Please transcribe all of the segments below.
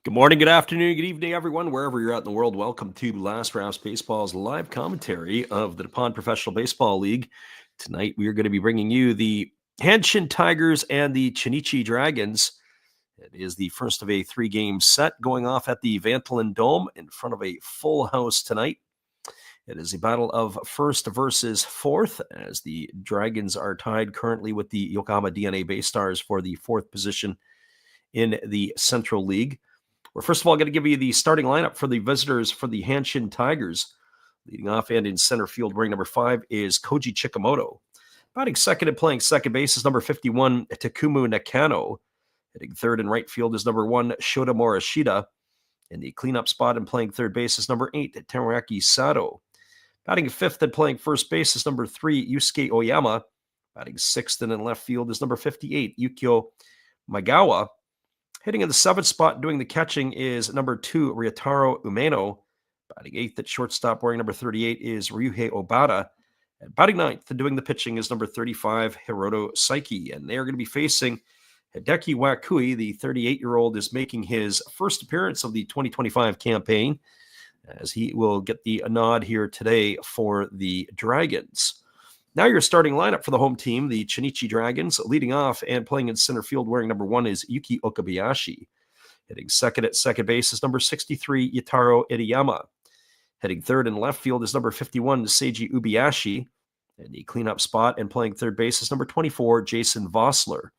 Good morning, good afternoon, good evening, everyone, wherever you're at in the world. Welcome to Last Rouse Baseball's live commentary of the DuPont Professional Baseball League. Tonight, we are going to be bringing you the Hanshin Tigers and the Chunichi Dragons. It is the first of a three-game set going off at the Vantolin Dome in front of a full house tonight. It is a battle of first versus fourth, as the Dragons are tied currently with the Yokohama DNA Bay Stars for the fourth position in the Central League. We're first of all going to give you the starting lineup for the visitors for the Hanshin Tigers. Leading off and in center field, wearing number 5 is Koji Chikamoto. Batting second and playing second base is number 51, Takumu Nakano. Hitting third and right field is number 1, Shota Morishita. In the cleanup spot and playing third base is number 8, Teruaki Sato. Batting fifth and playing first base is number 3, Yusuke Oyama. Batting sixth and in left field is number 58, Yukio Magawa. Hitting in the seventh spot, doing the catching, is number 2, Ryotaro Umeno. Batting eighth at shortstop, wearing number 38, is Ryuhei Obata. And batting ninth and doing the pitching is number 35, Hiroto Saiki. And they are going to be facing Hideki Wakui. The 38-year-old is making his first appearance of the 2025 campaign, as he will get the nod here today for the Dragons. Now your starting lineup for the home team, the Chunichi Dragons. Leading off and playing in center field, wearing number 1, is Yuki Okabayashi. Hitting second at second base is number 63, Yataro Iriyama. Hitting third and left field is number 51, Seiji Ubiyashi. In the cleanup spot and playing third base is number 24, Jason Vossler.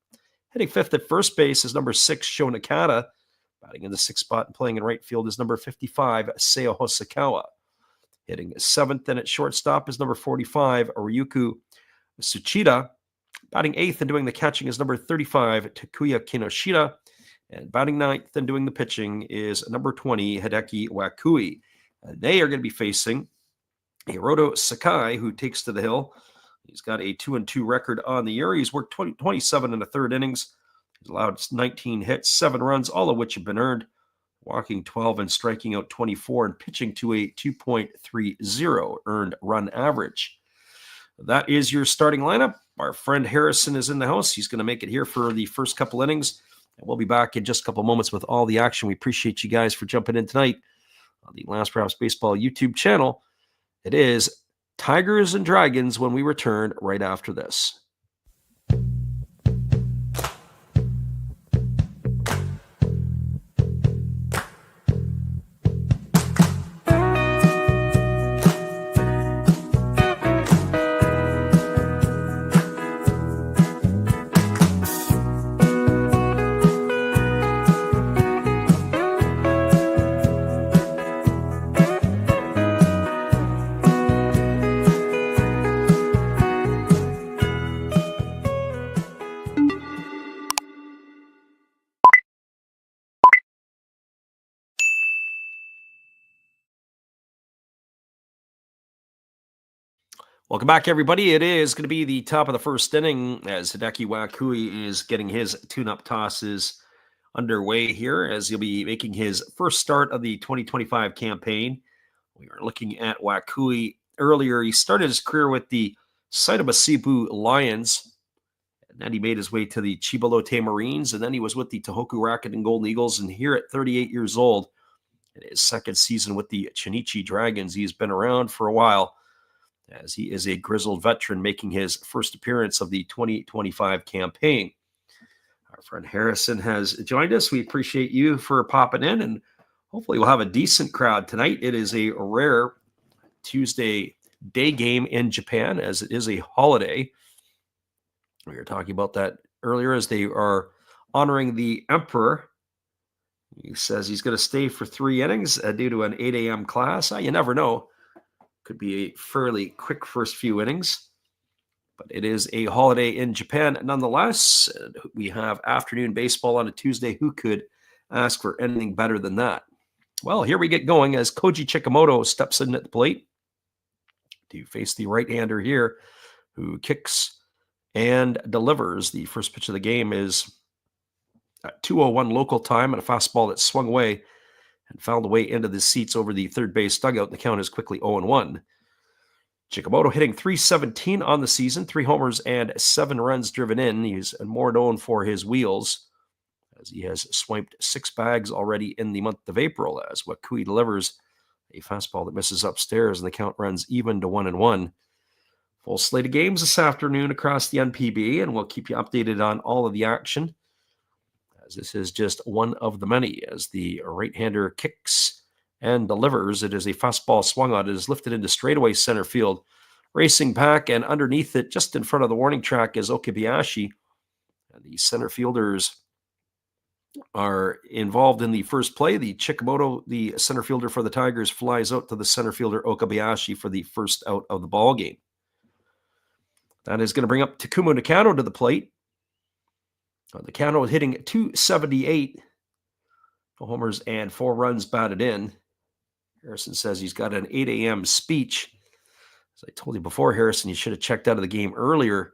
Hitting fifth at first base is number 6, Sho Nakata. Batting in the sixth spot and playing in right field is number 55, Seo Hosokawa. Hitting seventh and at shortstop is number 45, Ryuku Tsuchida. Batting eighth and doing the catching is number 35, Takuya Kinoshita. And batting ninth and doing the pitching is number 20, Hideki Wakui. And they are going to be facing Hiroto Sakai, who takes to the hill. He's got a 2-2 record on the year. He's worked 27 and a third innings. He's allowed 19 hits, 7 runs, all of which have been earned. Walking 12 and striking out 24 and pitching to a 2.30 earned run average. That is your starting lineup. Our friend Harrison is in the house. He's going to make it here for the first couple innings. And we'll be back in just a couple moments with all the action. We appreciate you guys for jumping in tonight on the Last Rouse Baseball YouTube channel. It is Tigers and Dragons when we return right after this. Welcome back, everybody. It is going to be the top of the first inning as Hideki Wakui is getting his tune-up tosses underway here, as he'll be making his first start of the 2025 campaign. We are looking at Wakui earlier. He started his career with the Saitama Cebu Lions, and then he made his way to the Chibalote Marines, and then he was with the Tohoku Rocket and Golden Eagles, and here at 38 years old, in his second season with the Chunichi Dragons, he's been around for a while, as he is a grizzled veteran making his first appearance of the 2025 campaign. Our friend Harrison has joined us. We appreciate you for popping in, and hopefully we'll have a decent crowd tonight. It is a rare Tuesday day game in Japan, as it is a holiday. We were talking about that earlier, as they are honoring the Emperor. He says he's going to stay for 3 innings due to an 8 a.m. class. You never know. Could be a fairly quick first few innings, but it is a holiday in Japan nonetheless. We have afternoon baseball on a Tuesday. Who could ask for anything better than that? Well, here we get going as Koji Chikamoto steps in at the plate to face the right-hander here, who kicks and delivers. The first pitch of the game is at 2:01 local time, and a fastball that swung away and found a way into the seats over the third base dugout. The count is quickly 0-1. Chikamoto hitting .317 on the season, 3 homers and 7 runs driven in. He's more known for his wheels, as he has swiped 6 bags already in the month of April, as Wakui delivers a fastball that misses upstairs, and the count runs even to 1-1. Full slate of games this afternoon across the NPB, and we'll keep you updated on all of the action, as this is just one of the many, as the right-hander kicks and delivers. It is a fastball swung on. It is lifted into straightaway center field. Racing back, and underneath it, just in front of the warning track, is Okabayashi. And the center fielders are involved in the first play. The Chikamoto, the center fielder for the Tigers, flies out to the center fielder Okabayashi for the first out of the ball game. That is going to bring up Takumu Nakano to the plate. Nakano hitting .278. Homers and 4 runs batted in. Harrison says he's got an 8 a.m. speech. As I told you before, Harrison, you should have checked out of the game earlier,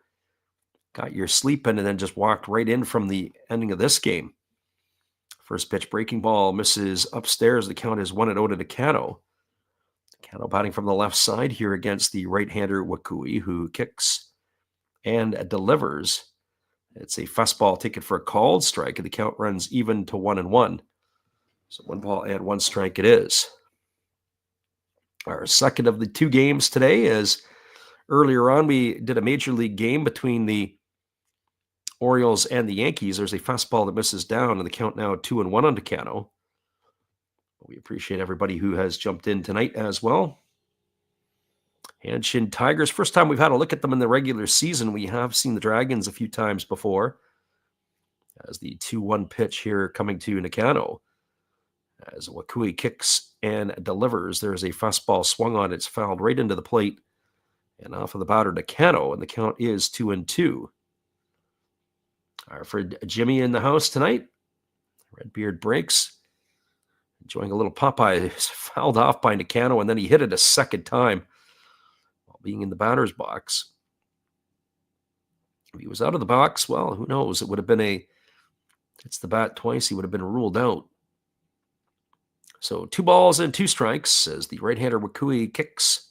got your sleep in, and then just walked right in from the ending of this game. First pitch breaking ball misses upstairs. The count is 1-0 to Nakano. Nakano batting from the left side here against the right-hander Wakui, who kicks and delivers. It's a fastball taken for a called strike, and the count runs even to 1-1. So 1 ball and 1 strike it is. Our second of the 2 games today is earlier on we did a major league game between the Orioles and the Yankees. There's a fastball that misses down, and the count now 2-1 on Nakano. We appreciate everybody who has jumped in tonight as well. Hanshin Tigers, first time we've had a look at them in the regular season. We have seen the Dragons a few times before, as the 2-1 pitch here coming to Nakano. As Wakui kicks and delivers, there's a fastball swung on. It's fouled right into the plate and off of the batter Nakano, and the count is 2-2. Our friend Jimmy in the house tonight. Redbeard breaks. Enjoying a little Popeye. It's fouled off by Nakano, and then he hit it a second time while being in the batter's box. If he was out of the box, well, who knows? It would have been hits the bat twice, he would have been ruled out. So 2 balls and 2 strikes as the right-hander Wakui kicks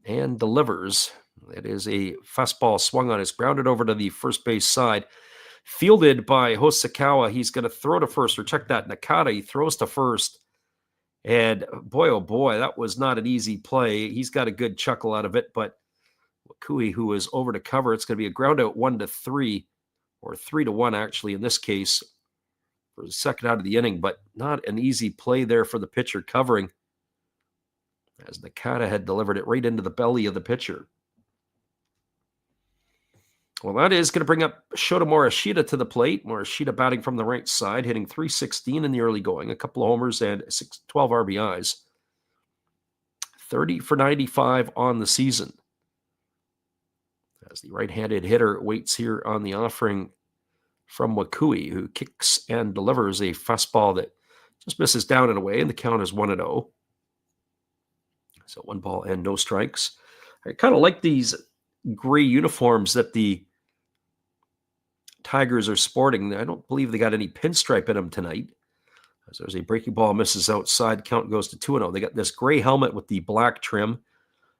and delivers. It is a fastball swung on. It's grounded over to the first base side. Fielded by Hosokawa. He's going to throw to first, or check that. Nakata, he throws to first. And boy, oh boy, that was not an easy play. He's got a good chuckle out of it, but Wakui, who is over to cover, it's going to be a ground out 1-3, or 3-1 actually in this case, for the second out of the inning, but not an easy play there for the pitcher covering, as Nakata had delivered it right into the belly of the pitcher. Well, that is going to bring up Shota Morishita to the plate. Morishita batting from the right side, hitting .316 in the early going, a couple of homers and 12 RBIs. 30 for 95 on the season. As the right-handed hitter waits here on the offering from Wakui, who kicks and delivers a fastball that just misses down and away, and the count is 1-0. So 1 ball and no strikes. I kind of like these gray uniforms that the Tigers are sporting. I don't believe they got any pinstripe in them tonight. As there's a breaking ball, misses outside, count goes to 2-0. They got this gray helmet with the black trim.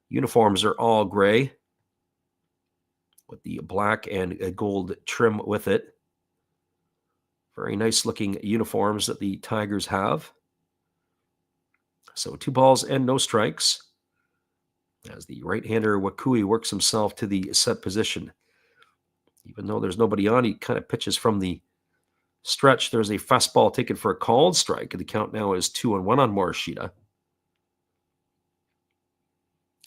Uniforms are all gray with the black and gold trim with it. Very nice looking uniforms that the Tigers have. So 2 balls and no strikes, as the right-hander Wakui works himself to the set position. Even though there's nobody on, he kind of pitches from the stretch. There's a fastball taken for a called strike, and the count now is 2-1 on Morishita.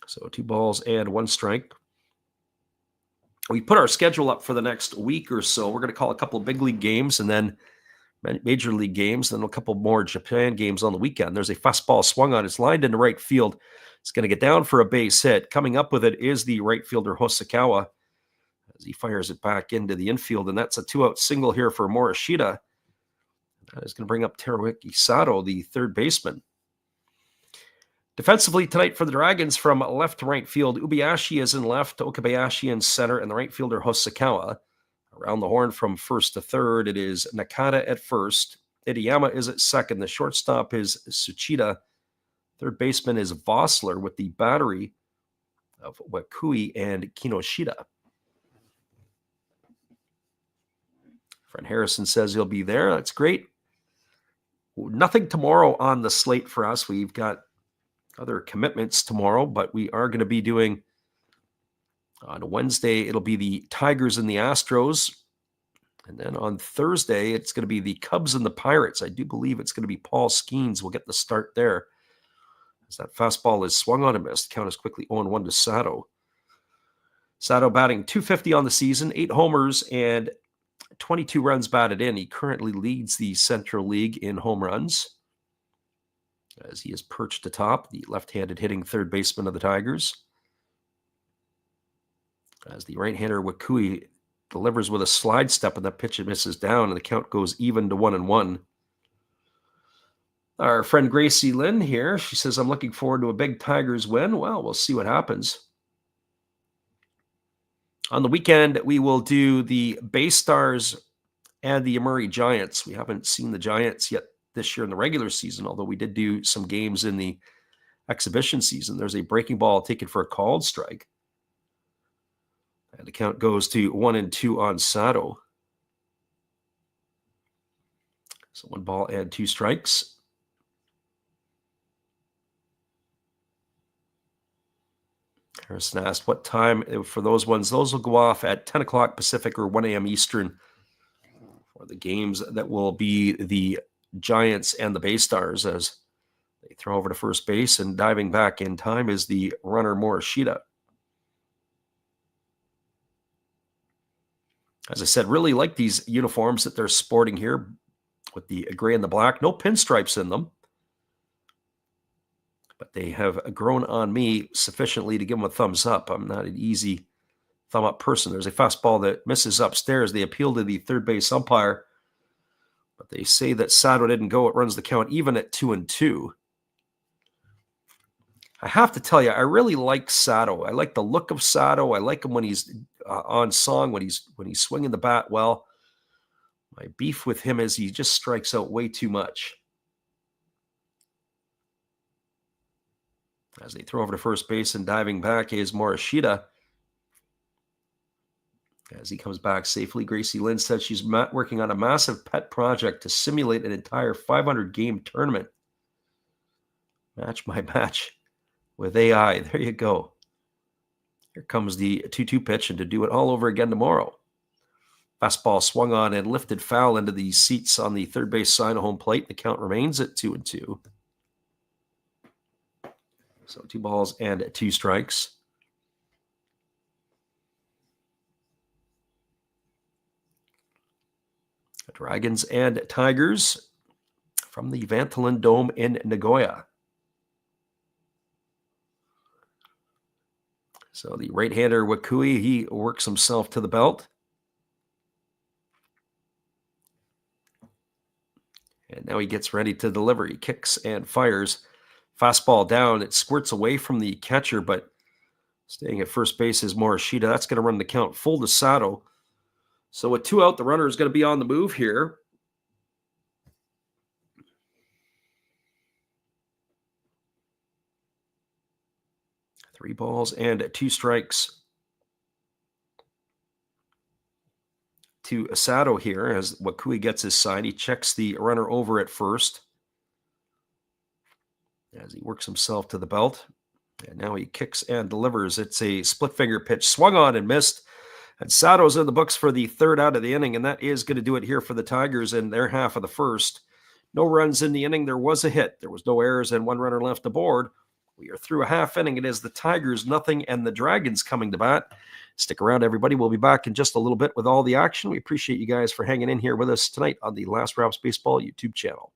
So 2 balls and 1 strike. We put our schedule up for the next week or so. We're going to call a couple of big league games and then major league games, then a couple more Japan games on the weekend. There's a fastball swung on. It's lined into right field. It's going to get down for a base hit. Coming up with it is the right fielder Hosokawa, as he fires it back into the infield, and that's a 2-out single here for Morishita. That is going to bring up Teruaki Sato, the third baseman. Defensively tonight for the Dragons, from left to right field, Ubiashi is in left, Okabayashi in center, and the right fielder Hosokawa. Around the horn from first to third, it is Nakata at first. Idayama is at second. The shortstop is Tsuchida. Third baseman is Vossler, with the battery of Wakui and Kinoshita. Friend Harrison says he'll be there. That's great. Nothing tomorrow on the slate for us. We've got other commitments tomorrow, but we are going to be doing on Wednesday, it'll be the Tigers and the Astros. And then on Thursday, it's going to be the Cubs and the Pirates. I do believe it's going to be Paul Skeens will get the start there. As that fastball is swung on and missed. Count is quickly 0-1 to Sato. Sato batting .250 on the season, 8 homers and 22 runs batted in. He currently leads the Central League in home runs as he is perched atop, the left-handed hitting third baseman of the Tigers. As the right-hander Wakui delivers with a slide step, and that pitch misses down, and the count goes even to 1-1. Our friend Gracie Lynn here, she says, I'm looking forward to a big Tigers win. Well, we'll see what happens. On the weekend, we will do the Bay Stars and the Murray Giants. We haven't seen the Giants yet this year in the regular season, although we did do some games in the exhibition season. There's a breaking ball taken for a called strike. And the count goes to 1-2 on Sato. So 1 ball and 2 strikes. Harrison asked what time for those ones. Those will go off at 10 o'clock Pacific or 1 a.m. Eastern for the games that will be the Giants and the Bay Stars as they throw over to first base. And diving back in time is the runner Morishita. As I said, really like these uniforms that they're sporting here with the gray and the black. No pinstripes in them. But they have grown on me sufficiently to give them a thumbs up. I'm not an easy thumb up person. There's a fastball that misses upstairs. They appeal to the third base umpire, but they say that Sato didn't go. It runs the count even at 2-2. I have to tell you, I really like Sato. I like the look of Sato. I like him when he's on song, when he's swinging the bat well. My beef with him is he just strikes out way too much. As they throw over to first base and diving back is Morishita. As he comes back safely, Gracie Lynn said she's working on a massive pet project to simulate an entire 500-game tournament. Match my match with AI. There you go. Here comes the 2-2 pitch, and to do it all over again tomorrow. Fastball swung on and lifted foul into the seats on the third base side of home plate. The count remains at 2-2. So 2 balls and 2 strikes. Dragons and Tigers from the Vantolin Dome in Nagoya. So the right-hander Wakui, he works himself to the belt. And now he gets ready to deliver. He kicks and fires. Fastball down. It squirts away from the catcher, but staying at first base is Morishita. That's going to run the count full to Sato. So with 2 out, the runner is going to be on the move here. Three balls and 2 strikes to Sato here as Wakui gets his side. He checks the runner over at first as he works himself to the belt. And now he kicks and delivers. It's a split finger pitch, swung on and missed. And Sato's in the books for the 3rd out of the inning, and that is going to do it here for the Tigers in their half of the first. No runs in the inning. There was a hit. There was no errors and 1 runner left aboard. We are through a half inning. It is the Tigers nothing and the Dragons coming to bat. Stick around, everybody. We'll be back in just a little bit with all the action. We appreciate you guys for hanging in here with us tonight on the Last Raps Baseball YouTube channel.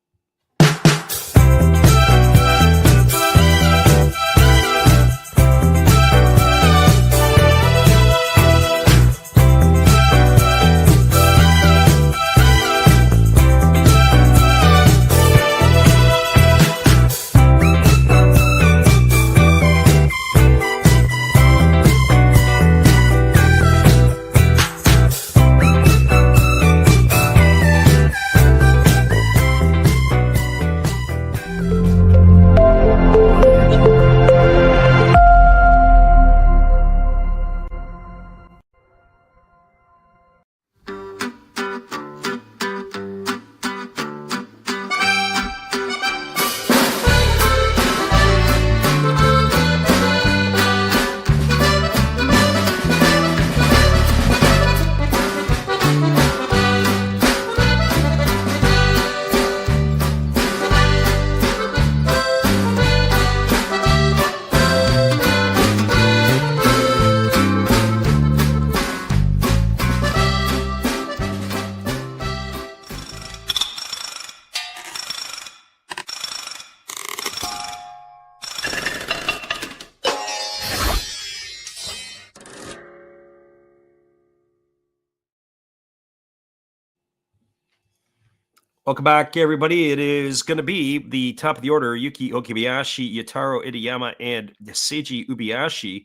Welcome back, everybody. It is going to be the top of the order, Yuki Okabayashi, Yataro Itayama, and Seiji Ubiyashi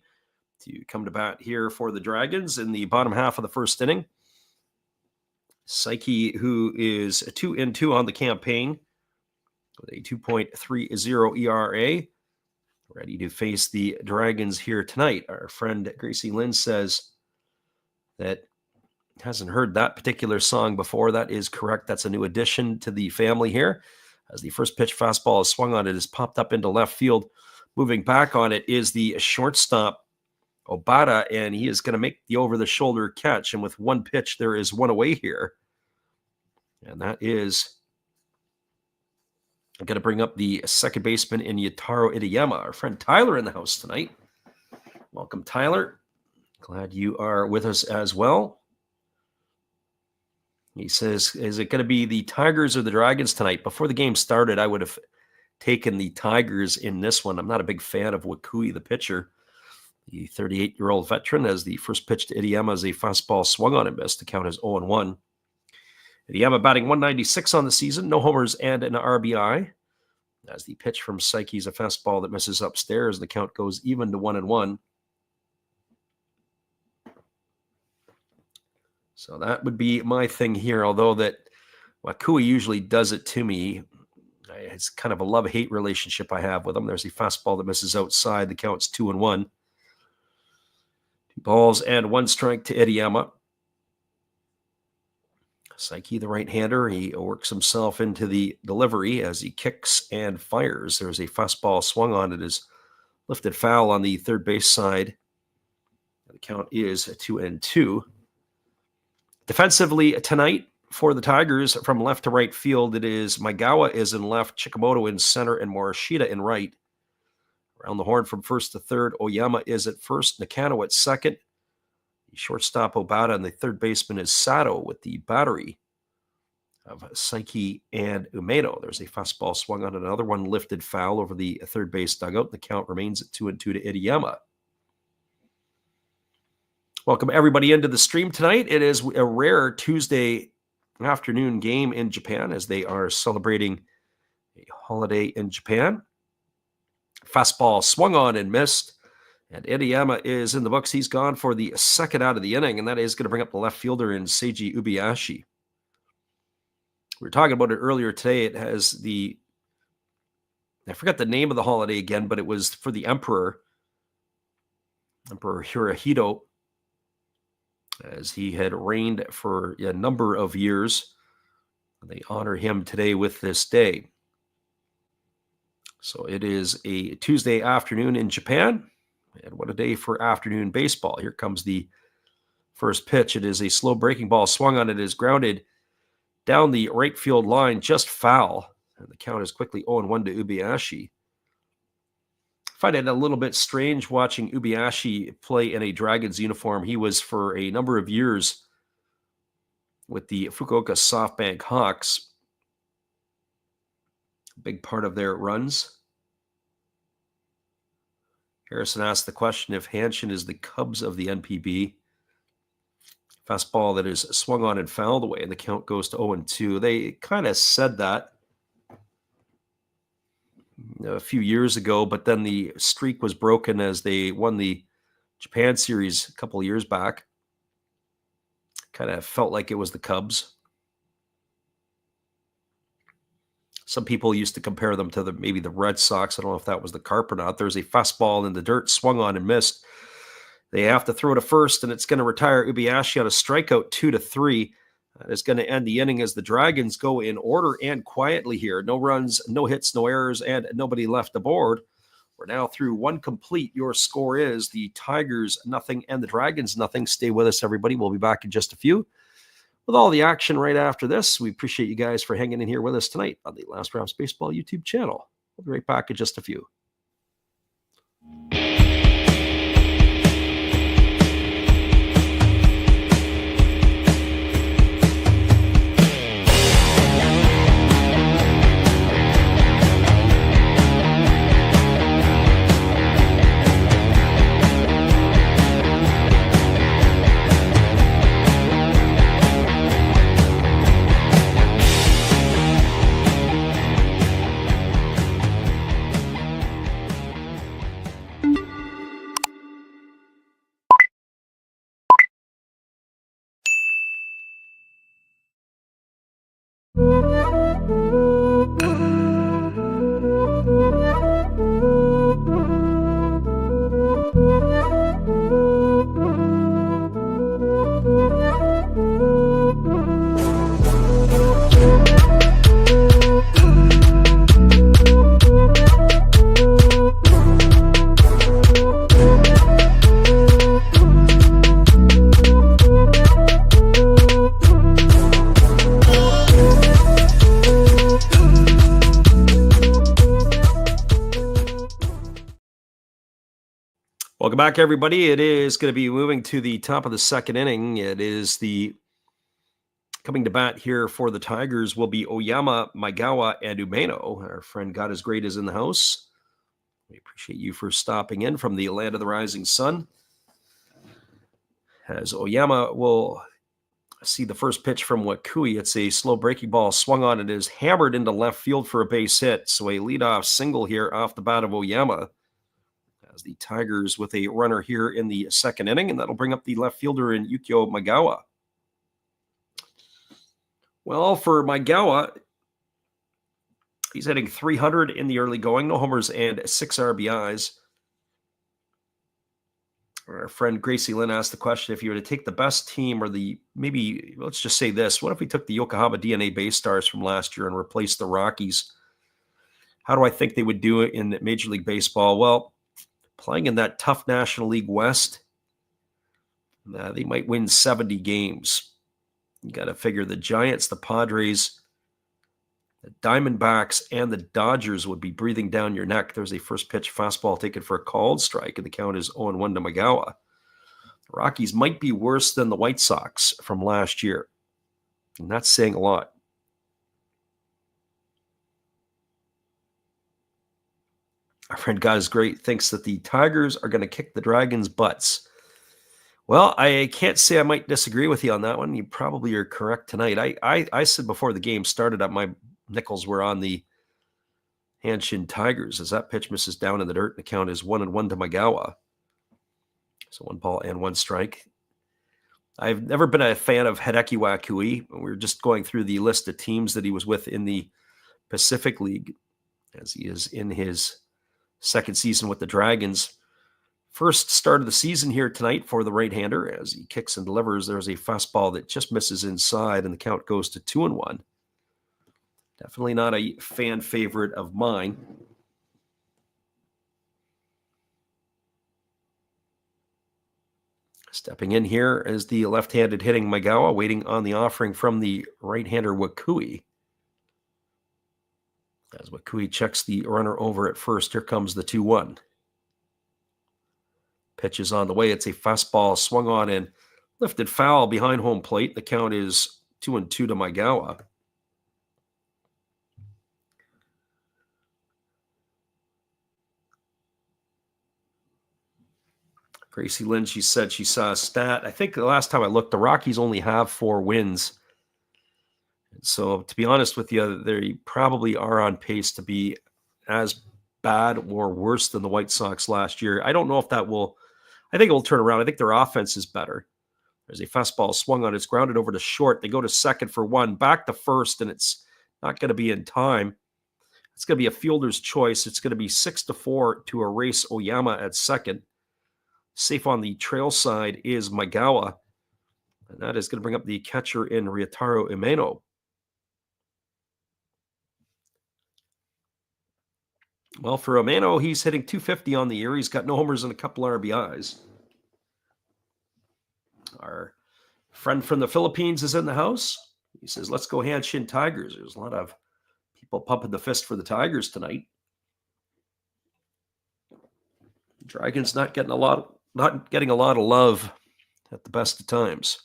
to come to bat here for the Dragons in the bottom half of the first inning. Psyche, who is 2-2 on the campaign with a 2.30 ERA, ready to face the Dragons here tonight. Our friend Gracie Lynn says that hasn't heard that particular song before. That is correct. That's a new addition to the family here. As the first pitch fastball is swung on, it has popped up into left field. Moving back on it is the shortstop, Obata, and he is going to make the over-the-shoulder catch. And with one pitch, there is one away here. And that is going to bring up the second baseman in Yataro Itayama, our friend Tyler in the house tonight. Welcome, Tyler. Glad you are with us as well. He says, is it going to be the Tigers or the Dragons tonight? Before the game started, I would have taken the Tigers in this one. I'm not a big fan of Wakui, the pitcher, the 38-year-old veteran, as the first pitch to Itayama as a fastball swung on and missed. The count is 0-1. Itayama batting 196 on the season, no homers and an RBI. As the pitch from Psyche is a fastball that misses upstairs, the count goes even to 1-1. So that would be my thing here, although that Wakui usually does it to me. It's kind of a love-hate relationship I have with him. There's a fastball that misses outside. The count's 2-1. 2 balls and 1 strike to Itayama. Psyche, the right-hander, he works himself into the delivery as he kicks and fires. There's a fastball swung on. It is lifted foul on the third base side. The count is 2-2. Defensively tonight for the Tigers, from left to right field, it is Maegawa is in left, Chikamoto in center, and Morishita in right. Around the horn from first to third, Oyama is at first, Nakano at second. The shortstop Obata and the third baseman is Sato with the battery of Psyche and Umeno. There's a fastball swung on, another one lifted foul over the third base dugout. The count remains at 2-2 to Itayama. Welcome everybody into the stream tonight. It is a rare Tuesday afternoon game in Japan as they are celebrating a holiday in Japan. Fastball swung on and missed, and Itayama is in the books. He's gone for the second out of the inning, and that is going to bring up the left fielder in Seiji Ubiyashi. We were talking about it earlier today. It has I forgot the name of the holiday again, but it was for the Emperor Hirohito, as he had reigned for a number of years. They honor him today with this day. So it is a Tuesday afternoon in Japan, and what a day for afternoon baseball. Here comes the first pitch. It is a slow breaking ball swung on. It is grounded down the right field line, just foul, and the count is quickly 0-1 to Ubiyashi. I find it a little bit strange watching Ubiyashi play in a Dragons uniform. He was for a number of years with the Fukuoka SoftBank Hawks, a big part of their runs. Harrison asked the question if Hanshin is the Cubs of the NPB. Fastball that is swung on and fouled away, and the count goes to 0-2. They kind of said that a few years ago, but then the streak was broken as they won the Japan series a couple of years back. Kind of felt like it was the Cubs. Some people used to compare them to maybe the Red Sox. I don't know if that was the Carp or not. There's a fastball in the dirt, swung on and missed. They have to throw to first, and it's going to retire Ubiyashi on a strikeout 2-3. It's going to end the inning as the Dragons go in order and quietly here. No runs, no hits, no errors, and nobody left the board. We're now through one complete. Your score is the Tigers 0 and the Dragons 0. Stay with us, everybody. We'll be back in just a few with all the action right after this. We appreciate you guys for hanging in here with us tonight on the Last Rounds Baseball YouTube channel. We'll be right back in just a few. Welcome back, everybody. It is going to be moving to the top of the second inning. It is the coming to bat here for the Tigers will be Oyama, Maegawa, and Umeno. Our friend God is Great is in the house. We appreciate you for stopping in from the land of the rising sun. As Oyama will see the first pitch from Wakui. It's a slow breaking ball swung on. It is hammered into left field for a base hit. So a leadoff single here off the bat of Oyama. As the Tigers with a runner here in the second inning, and that'll bring up the left fielder in Yukio Maegawa. Well, for Maegawa, he's hitting 300 in the early going, no homers and 6 RBIs. Our friend Gracie Lynn asked the question, if you were to take the best team or maybe let's just say this, what if we took the Yokohama DNA Bay Stars from last year and replaced the Rockies? How do I think they would do it in Major League Baseball? Well, playing in that tough National League West, they might win 70 games. You got to figure the Giants, the Padres, the Diamondbacks, and the Dodgers would be breathing down your neck. There's a first pitch fastball taken for a called strike, and the count is 0-1 to Maegawa. The Rockies might be worse than the White Sox from last year, and that's saying a lot. Our friend God is Great thinks that the Tigers are going to kick the Dragons' butts. Well, I can't say I might disagree with you on that one. You probably are correct tonight. I said before the game started that my nickels were on the Hanshin Tigers as that pitch misses down in the dirt. And the count is 1-1 to Maegawa. So 1 ball and 1 strike. I've never been a fan of Hideki Wakui. We were just going through the list of teams that he was with in the Pacific League as he is in his second season with the Dragons. First start of the season here tonight for the right-hander as he kicks and delivers. There's a fastball that just misses inside, and the count goes to 2-1. Definitely not a fan favorite of mine. Stepping in here is the left-handed hitting Maegawa, waiting on the offering from the right-hander Wakui. As Wakui checks the runner over at first, here comes the 2-1. Pitch is on the way. It's a fastball swung on and lifted foul behind home plate. The count is 2-2 to Maegawa. Gracie Lynn, she said she saw a stat. I think the last time I looked, the Rockies only have 4 wins. So to be honest with you, they probably are on pace to be as bad or worse than the White Sox last year. I don't know if that will, I think it will turn around. I think their offense is better. There's a fastball swung on, it's grounded over to short. They go to second for 1, back to first, and it's not going to be in time. It's going to be a fielder's choice. It's going to be 6-4 to erase Oyama at second. Safe on the trail side is Maegawa, and that is going to bring up the catcher in Ryotaro Umeno. Well, for Umeno, he's hitting .250 on the year. He's got no homers and a couple RBIs. Our friend from the Philippines is in the house. He says, let's go Hanshin Tigers. There's a lot of people pumping the fist for the Tigers tonight. Dragons not getting a lot of love at the best of times.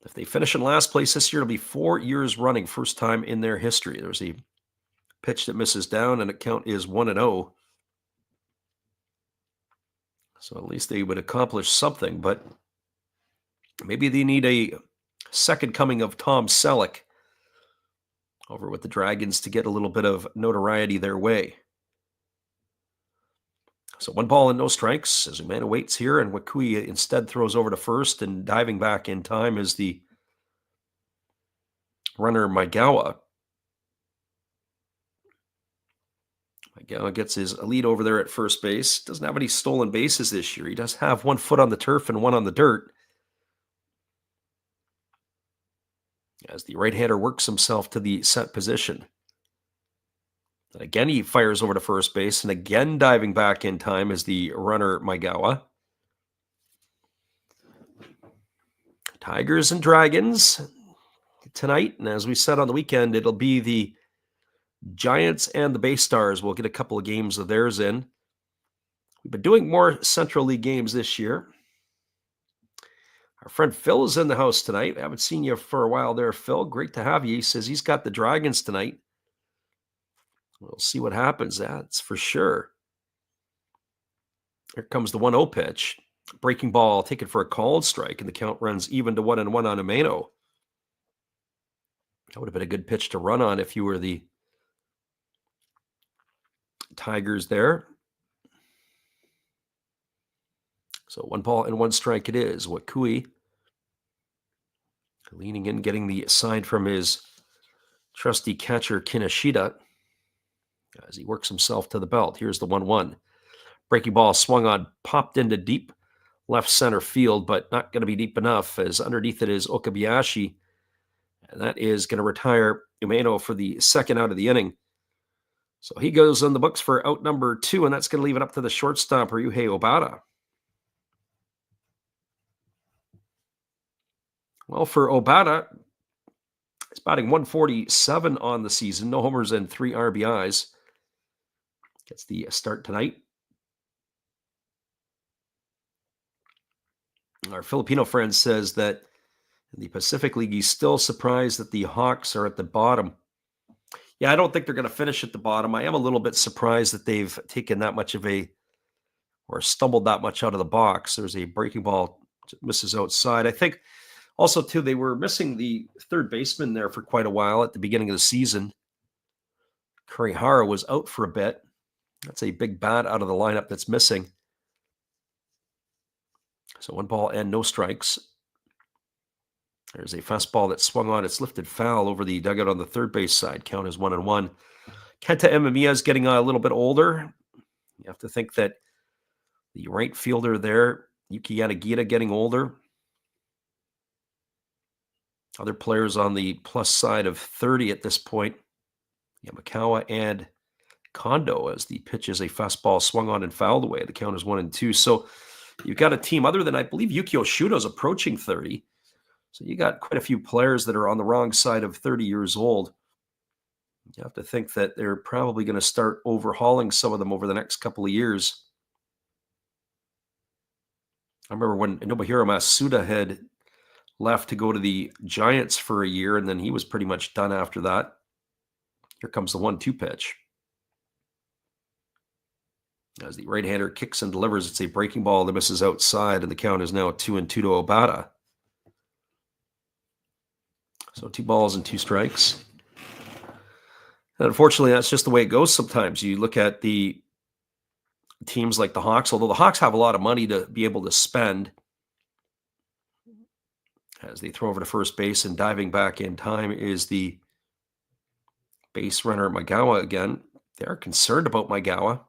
If they finish in last place this year, it'll be 4 years running, first time in their history. There's a pitch that misses down, and the count is 1-0. So at least they would accomplish something, but maybe they need a second coming of Tom Selleck over with the Dragons to get a little bit of notoriety their way. So 1 ball and no strikes as Umeno waits here, and Wakui instead throws over to first, and diving back in time is the runner Maigawa. Maigawa gets his lead over there at first base. Doesn't have any stolen bases this year. He does have 1 foot on the turf and 1 on the dirt. As the right-hander works himself to the set position. And again, he fires over to first base, and again diving back in time is the runner Maigawa. Tigers and Dragons tonight, and as we said on the weekend, it'll be the Giants and the Bay Stars. We'll get a couple of games of theirs in. We've been doing more Central League games this year. Our friend Phil is in the house tonight. I haven't seen you for a while there, Phil. Great to have you. He says he's got the Dragons tonight. We'll see what happens. That's for sure. Here comes the 1-0 pitch. Breaking ball taken for a called strike, and the count runs even to 1-1 on Umeno. That would have been a good pitch to run on if you were the Tigers there. So 1 ball and 1 strike it is. Wakui leaning in, getting the sign from his trusty catcher Kinoshita as he works himself to the belt. Here's the 1-1. Breaking ball swung on, popped into deep left center field, but not going to be deep enough, as underneath it is Okabayashi. And that is going to retire Umeno for the second out of the inning. So he goes on the books for out number 2, and that's going to leave it up to the shortstop, Ryuhei Obata. Well, for Obata, he's batting 147 on the season, no homers and 3 RBIs. Gets the start tonight. Our Filipino friend says that in the Pacific League, he's still surprised that the Hawks are at the bottom. Yeah, I don't think they're going to finish at the bottom. I am a little bit surprised that they've taken that much of or stumbled that much out of the box. There's a breaking ball, misses outside. I think also, too, they were missing the third baseman there for quite a while at the beginning of the season. Kurihara was out for a bit. That's a big bat out of the lineup that's missing. So 1 ball and no strikes. There's a fastball that swung on. It's lifted foul over the dugout on the third base side. Count is 1-1. Kenta Emamiya is getting a little bit older. You have to think that the right fielder there, Yuki Yanagita, getting older. Other players on the plus side of 30 at this point. Yamakawa and Kondo, as the pitch is a fastball swung on and fouled away. The count is 1-2. So you've got a team other than, I believe, Yukio Shudo's approaching 30. So you got quite a few players that are on the wrong side of 30 years old. You have to think that they're probably going to start overhauling some of them over the next couple of years. I remember when Nobuhiro Masuda had left to go to the Giants for a year, and then he was pretty much done after that. Here comes the 1-2 pitch. As the right-hander kicks and delivers, it's a breaking ball that misses outside, and the count is now 2-2 to Obata. So 2 balls and 2 strikes. And unfortunately, that's just the way it goes sometimes. You look at the teams like the Hawks, although the Hawks have a lot of money to be able to spend, as they throw over to first base, and diving back in time is the base runner Maigawa again. They're concerned about Maigawa.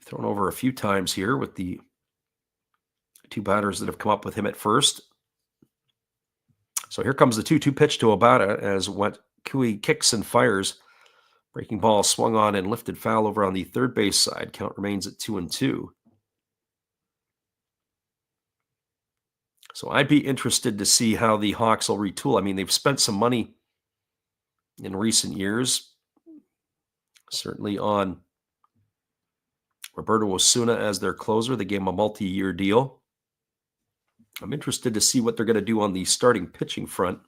Thrown over a few times here with the 2 batters that have come up with him at first. So here comes the 2-2 pitch to Obata as Kui kicks and fires. Breaking ball swung on and lifted foul over on the third base side. Count remains at 2-2. So I'd be interested to see how the Hawks will retool. I mean, they've spent some money in recent years, certainly on Roberto Osuna as their closer. They gave him a multi-year deal. I'm interested to see what they're going to do on the starting pitching front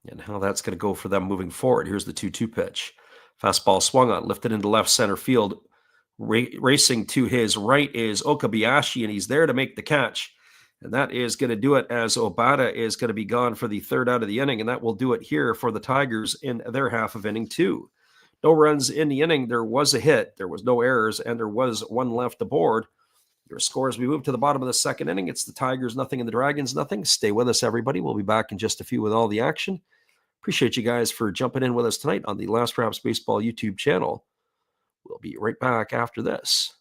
and how that's going to go for them moving forward. Here's the 2-2 pitch. Fastball swung on, lifted into left center field. Racing to his right is Okabayashi, and he's there to make the catch. And that is going to do it, as Obata is going to be gone for the third out of the inning, and that will do it here for the Tigers in their half of inning 2. No runs in the inning. There was a hit. There was no errors, and there was 1 left aboard. Your score as we move to the bottom of the second inning. It's the Tigers nothing and the Dragons nothing. Stay with us, everybody. We'll be back in just a few with all the action. Appreciate you guys for jumping in with us tonight on the Last Raps Baseball YouTube channel. We'll be right back after this.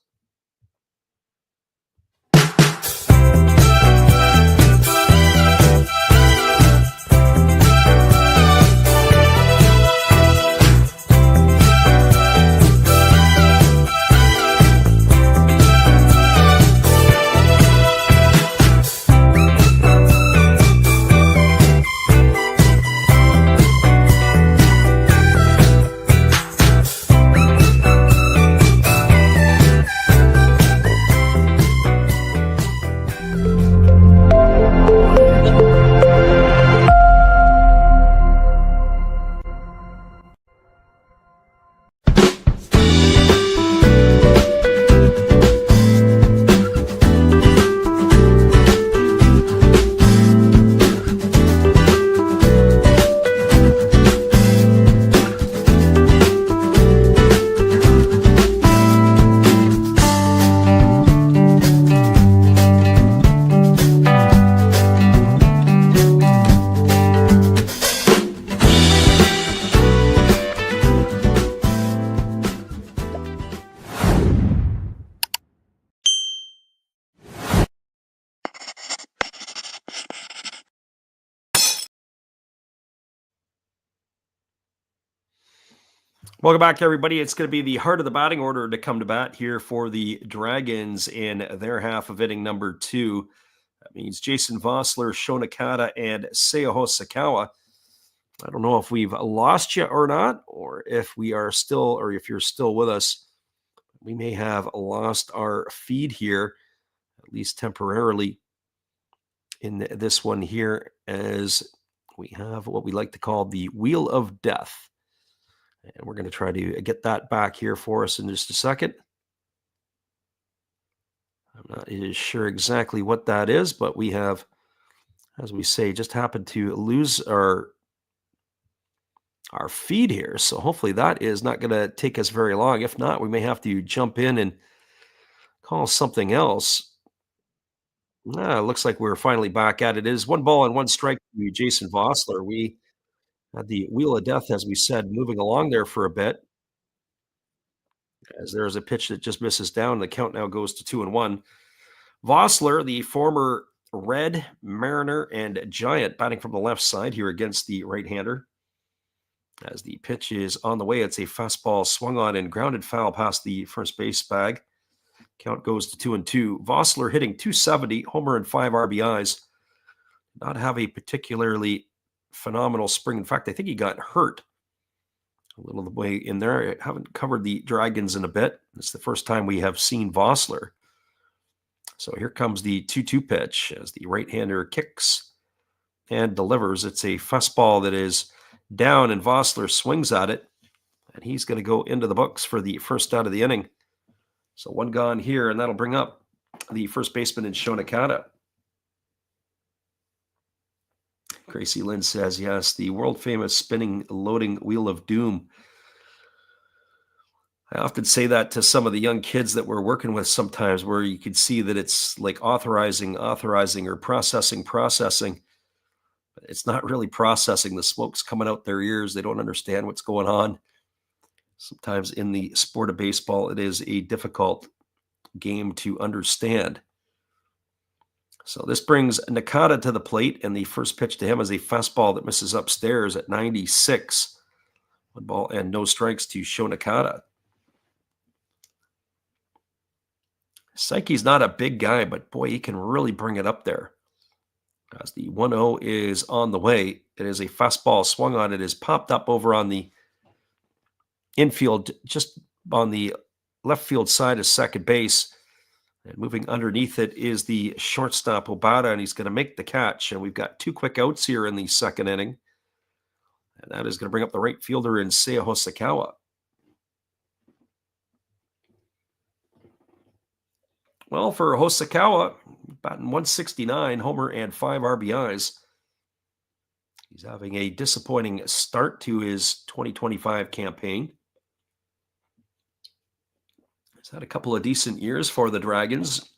Welcome back, everybody. It's going to be the heart of the batting order to come to bat here for the Dragons in their half of inning number 2. That means Jason Vossler, Shonakata, and Seiya Hosokawa. I don't know if we've lost you or not, or if we are still, or if you're still with us. We may have lost our feed here, at least temporarily, in this one here, as we have what we like to call the Wheel of Death. And we're going to try to get that back here for us in just a second. I'm not sure exactly what that is, but we have, as we say, just happened to lose our feed here. So hopefully that is not going to take us very long. If not, we may have to jump in and call something else. It looks like we're finally back at it. It is 1 ball and 1 strike to Jason Vossler. We had the Wheel of Death, as we said, moving along there for a bit. As there's a pitch that just misses down, the count now goes to 2-1. Vossler, the former Red, Mariner, and Giant, batting from the left side here against the right-hander. As the pitch is on the way, it's a fastball swung on and grounded foul past the first base bag. Count goes to 2-2. Vossler hitting .270, homer and 5 RBIs. Not have a particularly phenomenal spring. In fact, I think he got hurt a little the way in there. I haven't covered the Dragons in a bit. It's the first time we have seen Vossler. So here comes the 2-2 pitch as the right-hander kicks and delivers. It's a fastball that is down, and Vossler swings at it, and he's going to go into the books for the first out of the inning. So 1 gone here, and that'll bring up the first baseman in Shonakata. Gracie Lynn says, yes, the world-famous spinning, loading wheel of doom. I often say that to some of the young kids that we're working with sometimes, where you could see that it's like authorizing, or processing. It's not really processing. The smoke's coming out their ears. They don't understand what's going on. Sometimes in the sport of baseball, it is a difficult game to understand. So this brings Nakata to the plate, and the first pitch to him is a fastball that misses upstairs at 96. 1 ball and no strikes to Shonakata. Psyche's not a big guy, but boy, he can really bring it up there. As the 1-0 is on the way, it is a fastball swung on. It is popped up over on the infield, just on the left field side of second base. And moving underneath it is the shortstop, Obata, and he's going to make the catch. And we've got 2 quick outs here in the second inning. And that is going to bring up the right fielder in Seiya Hosokawa. Well, for Hosokawa, batting .169, homer and 5 RBIs. He's having a disappointing start to his 2025 campaign. He's had a couple of decent years for the Dragons.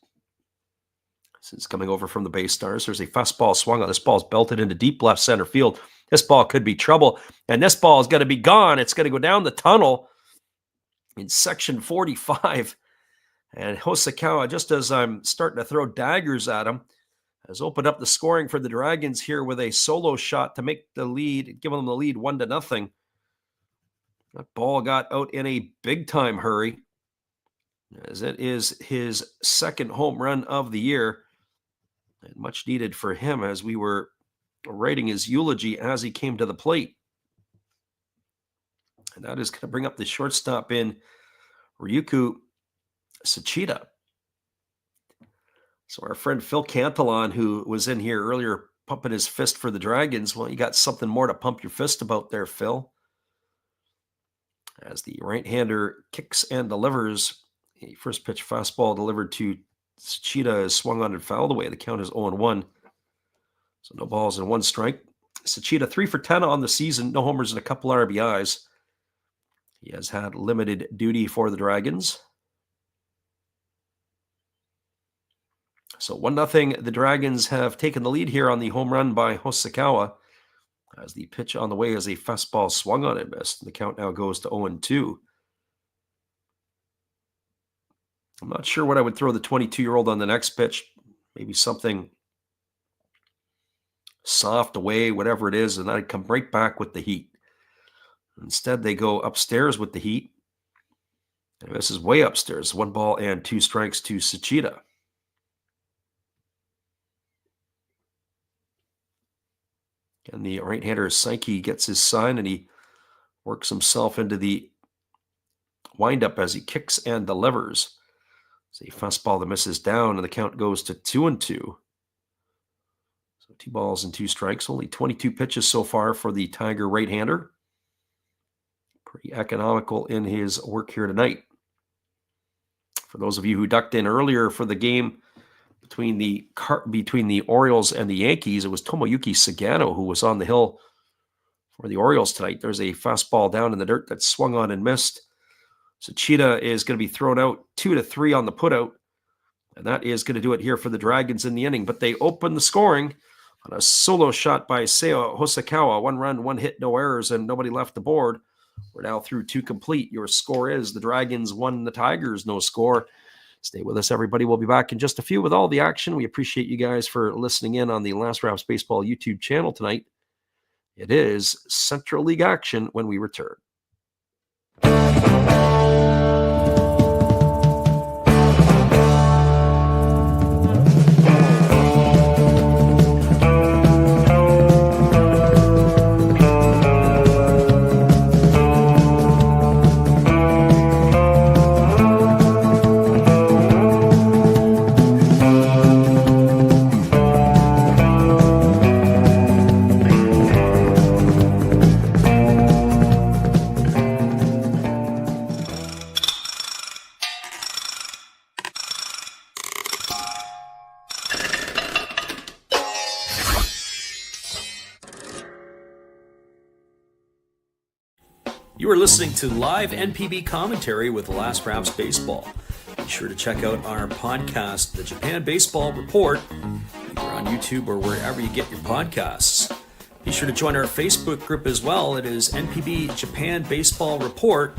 since coming over from the Bay Stars. There's a fastball swung on. This ball's belted into deep left center field. This ball could be trouble, and this ball is going to be gone. It's going to go down the tunnel in section 45. And Hosokawa, just as I'm starting to throw daggers at him, has opened up the scoring for the Dragons here with a solo shot to make the lead, giving them the lead 1-0. That ball got out in a big-time hurry, as it is his second home run of the year, and much needed for him as we were writing his eulogy as he came to the plate. And that is going to bring up the shortstop in Ryuku Sachida. So our friend Phil Cantalon, who was in here earlier pumping his fist for the Dragons, well, you got something more to pump your fist about there, Phil. As the right-hander kicks and delivers, a first pitch fastball delivered to Sachida is swung on and fouled away. The count is 0-1. So no balls and 1 strike. Sachida 3 for 10 on the season, no homers and a couple RBIs. He has had limited duty for the Dragons. So 1-0, the Dragons have taken the lead here on the home run by Hosokawa, as the pitch on the way is a fastball swung on and missed. The count now goes to 0-2. I'm not sure what I would throw the 22-year-old on the next pitch. Maybe something soft away, whatever it is, and I'd come right back with the heat. Instead, they go upstairs with the heat. And this is way upstairs. 1 ball and 2 strikes to Sachida. And the right-hander Psyche gets his sign, and he works himself into the windup as he kicks and delivers. It's a fastball that misses down, and the count goes to 2-2. So 2 balls and 2 strikes. Only 22 pitches so far for the Tiger right-hander. Pretty economical in his work here tonight. For those of you who ducked in earlier for the game between the Orioles and the Yankees, it was Tomoyuki Sagano who was on the hill for the Orioles tonight. There's a fastball down in the dirt that swung on and missed. Sachida is going to be thrown out 2-3 on the putout, and that is going to do it here for the Dragons in the inning. But they open the scoring on a solo shot by Seo Hosokawa. 1 run, 1 hit, no errors, and nobody left the board. We're now through 2 complete. Your score is the Dragons 1, the Tigers no score. Stay with us, everybody. We'll be back in just a few with all the action. We appreciate you guys for listening in on the Last Raps Baseball YouTube channel tonight. It is Central League action when we return. You are listening to live NPB commentary with Last Raps Baseball. Be sure to check out our podcast, The Japan Baseball Report, either on YouTube or wherever you get your podcasts. Be sure to join our Facebook group as well. It is NPB Japan Baseball Report.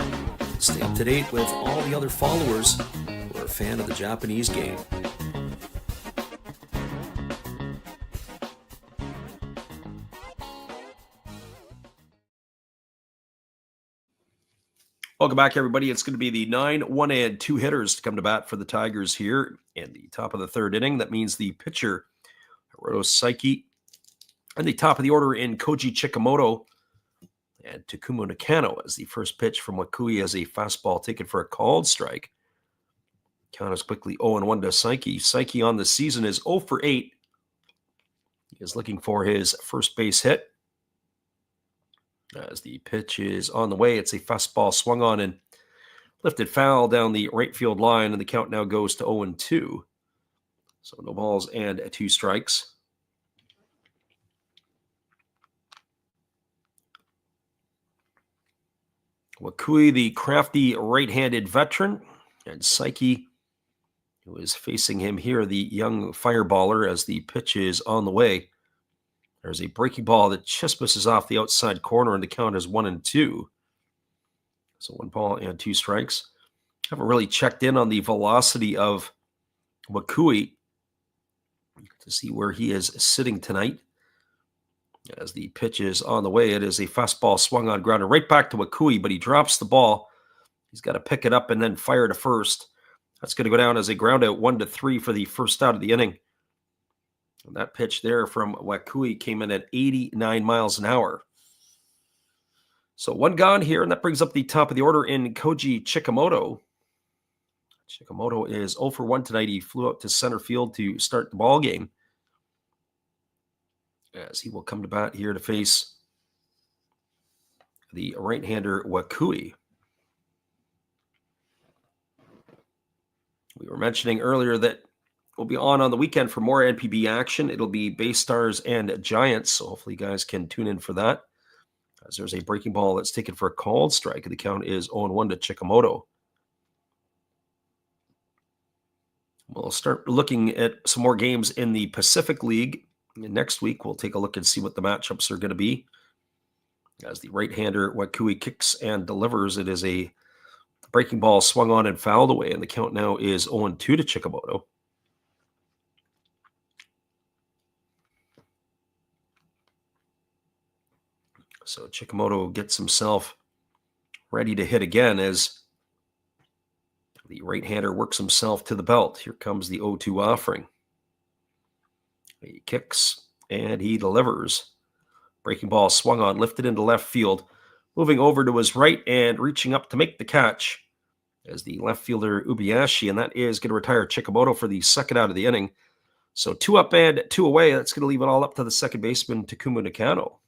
Stay up to date with all the other followers who are a fan of the Japanese game. Welcome back, everybody. It's going to be the 9, 1, and 2 hitters to come to bat for the Tigers here in the top of the 3rd inning. That means the pitcher, Hiroto Saiki, and the top of the order in Koji Chikamoto and Takumu Nakano as the first pitch from Wakui as a fastball taken for a called strike. Count is quickly 0-1 to Saiki. Saiki on the season is 0 for 8. He is looking for his first base hit. As the pitch is on the way, it's a fastball swung on and lifted foul down the right field line, and the count now goes to 0-2. So no balls and 2 strikes. Wakui, the crafty right-handed veteran, and Saiki, who is facing him here, the young fireballer, as the pitch is on the way. There's a breaking ball that just misses off the outside corner, and the count is 1-2. So 1 ball and 2 strikes. Haven't really checked in on the velocity of Wakui to see where he is sitting tonight. As the pitch is on the way, it is a fastball swung on ground and right back to Wakui, but he drops the ball. He's got to pick it up and then fire to first. That's going to go down as a ground out, 1-3 for the first out of the inning. And that pitch there from Wakui came in at 89 miles an hour. So 1 gone here, and that brings up the top of the order in Koji Chikamoto. Chikamoto is 0 for 1 tonight. He flew out to center field to start the ball game, as he will come to bat here to face the right-hander Wakui. We were mentioning earlier that we'll be on the weekend for more NPB action. It'll be Bay Stars and Giants, so hopefully you guys can tune in for that. As there's a breaking ball that's taken for a called strike, and the count is 0-1 to Chikamoto. We'll start looking at some more games in the Pacific League. And next week, we'll take a look and see what the matchups are going to be. As the right-hander Wakui kicks and delivers, it is a breaking ball swung on and fouled away, and the count now is 0-2 to Chikamoto. So Chikamoto gets himself ready to hit again as the right-hander works himself to the belt. Here comes the 0-2 offering. He kicks and he delivers. Breaking ball swung on, lifted into left field, moving over to his right and reaching up to make the catch as the left fielder Ubiyashi, and that is going to retire Chikamoto for the second out of the inning. So 2 up and 2 away. That's going to leave it all up to the second baseman Takumu Nakano.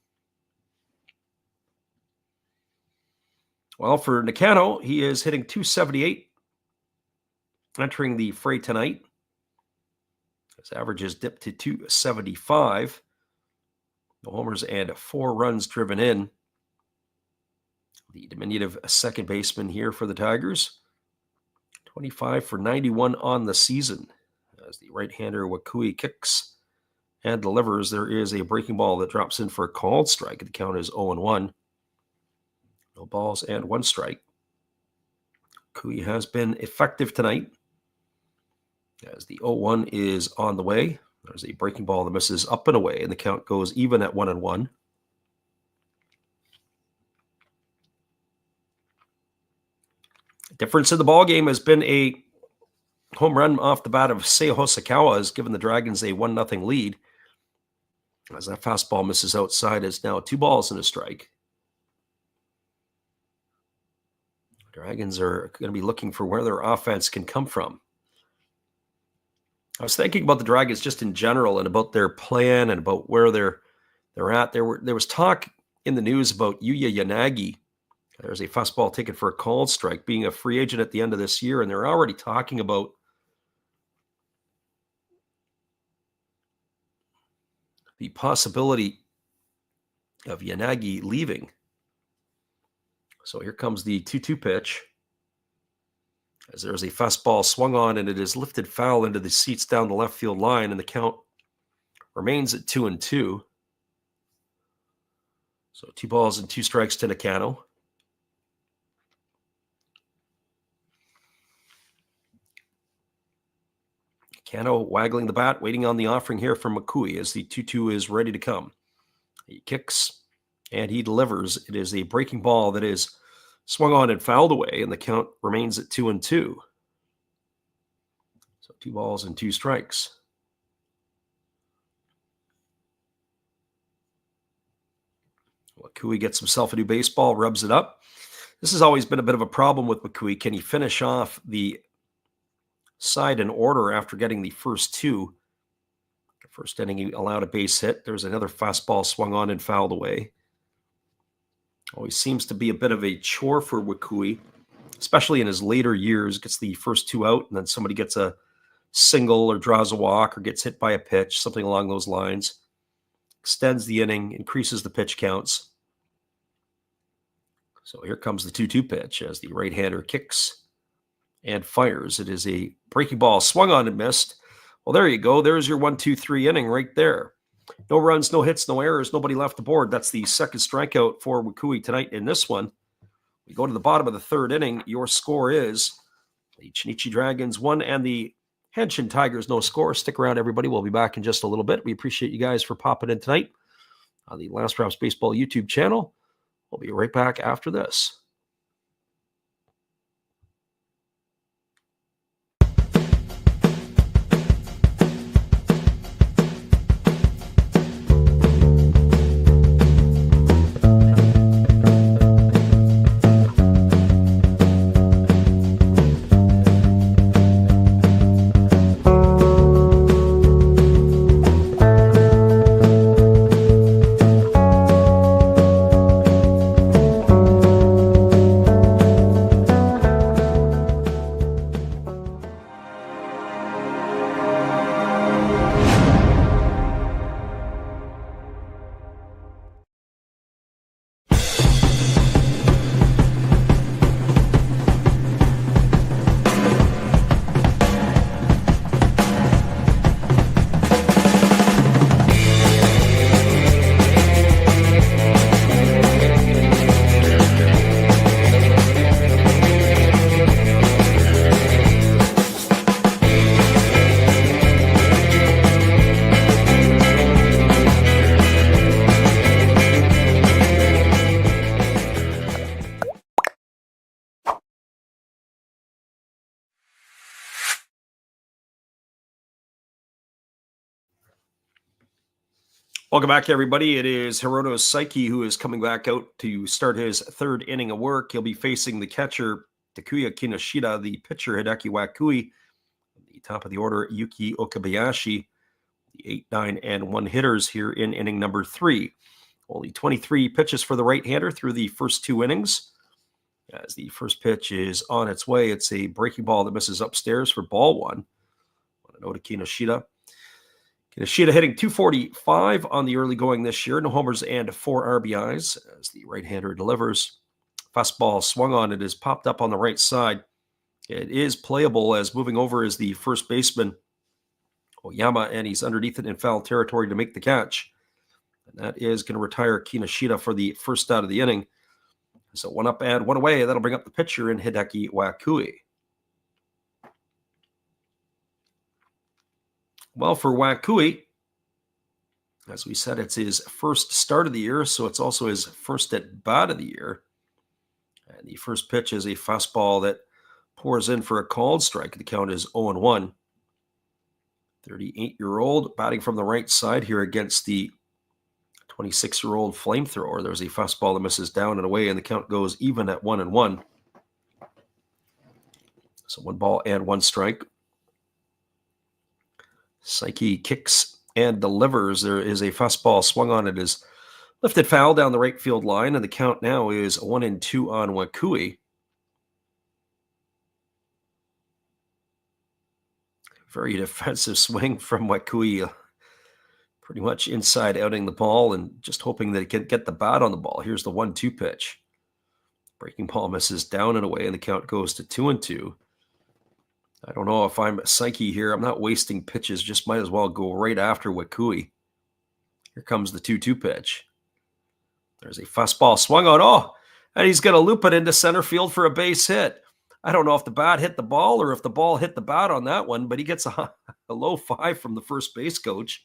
Well, for Nakano, he is hitting .278. Entering the fray tonight. His average is dipped to .275. No homers and 4 runs driven in. The diminutive second baseman here for the Tigers. 25 for 91 on the season. As the right-hander Wakui kicks and delivers, there is a breaking ball that drops in for a called strike. The count is 0-1. No balls and 1 strike. Wakui has been effective tonight. As the 0-1 is on the way, there's a breaking ball that misses up and away, and the count goes even at 1-1. Difference in the ball game has been a home run off the bat of Seiya Hosokawa has given the Dragons a 1-0 lead. As that fastball misses outside, it's now 2 balls and a strike. The Dragons are going to be looking for where their offense can come from. I was thinking about the Dragons just in general and about their plan and about where they're at. There was talk in the news about Yuya Yanagi. There's a fastball taken for a called strike, being a free agent at the end of this year, and they're already talking about the possibility of Yanagi leaving. So here comes the 2-2 pitch. As there's a fastball swung on, and it is lifted foul into the seats down the left field line, and the count remains at 2-2. So 2 balls and 2 strikes to Nakano. Nakano waggling the bat, waiting on the offering here from Wakui as the 2-2 is ready to come. He kicks and he delivers. It is a breaking ball that is swung on and fouled away, and the count remains at 2-2. So 2 balls and 2 strikes. Wakui gets himself a new baseball, rubs it up. This has always been a bit of a problem with Wakui. Can he finish off the side in order after getting the first 2? The first inning, he allowed a base hit. There's another fastball swung on and fouled away. Always seems to be a bit of a chore for Wakui, especially in his later years. Gets the first 2 out, and then somebody gets a single or draws a walk or gets hit by a pitch, something along those lines. Extends the inning, increases the pitch counts. So here comes the 2-2 pitch as the right-hander kicks and fires. It is a breaking ball, swung on and missed. Well, there you go. There's your 1-2-3 inning right there. No runs, no hits, no errors, nobody left the board. That's the second strikeout for Wakui tonight in this one. We go to the bottom of the third inning. Your score is the Chunichi Dragons 1 and the Hanshin Tigers no score. Stick around, everybody. We'll be back in just a little bit. We appreciate you guys for popping in tonight on the Last Rounds Baseball YouTube channel. We'll be right back after this. Welcome back, everybody. It is Hiroto Saiki who is coming back out to start his third inning of work. He'll be facing the catcher, Takuya Kinoshita, the pitcher, Hideki Wakui, the top of the order, Yuki Okabayashi, the 8, 9, and 1 hitters here in inning number 3. Only 23 pitches for the right-hander through the first 2 innings. As the first pitch is on its way, it's a breaking ball that misses upstairs for ball 1. Want to Kinoshita. Kinoshita hitting .245 on the early going this year. No homers and 4 RBIs as the right-hander delivers. Fastball swung on. It is popped up on the right side. It is playable as moving over is the first baseman, Oyama, and he's underneath it in foul territory to make the catch. And that is going to retire Kinoshita for the first out of the inning. So 1 up and 1 away. That'll bring up the pitcher in Hideki Wakui. Well, for Wakui, as we said, it's his first start of the year, so it's also his first at bat of the year. And the first pitch is a fastball that pours in for a called strike. The count is 0-1. 38-year-old batting from the right side here against the 26-year-old flamethrower. There's a fastball that misses down and away, and the count goes even at 1-1. So 1 ball and 1 strike. Saiki kicks and delivers. There is a fastball swung on. It is lifted foul down the right field line, and the count now is 1-2 on Wakui. Very defensive swing from Wakui. Pretty much inside outing the ball and just hoping that he can get the bat on the ball. Here's the 1-2 pitch. Breaking ball misses down and away, and the count goes to 2-2. I don't know if I'm Saiki here. I'm not wasting pitches. Just might as well go right after Wakui. Here comes the 2-2 pitch. There's a fastball swung on. Oh, and he's going to loop it into center field for a base hit. I don't know if the bat hit the ball or if the ball hit the bat on that one, but he gets a low 5 from the first base coach.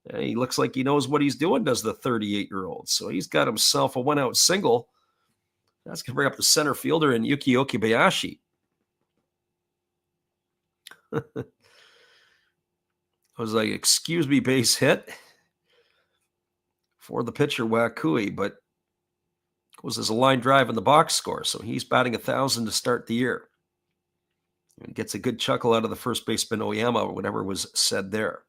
And he looks like he knows what he's doing, does the 38-year-old. So he's got himself a 1-out single. That's going to bring up the center fielder in Yuki Okabayashi. I was like, excuse me, base hit for the pitcher Wakui, but goes as a line drive in the box score. So he's batting 1,000 to start the year. And gets a good chuckle out of the first baseman Oyama or whatever was said there.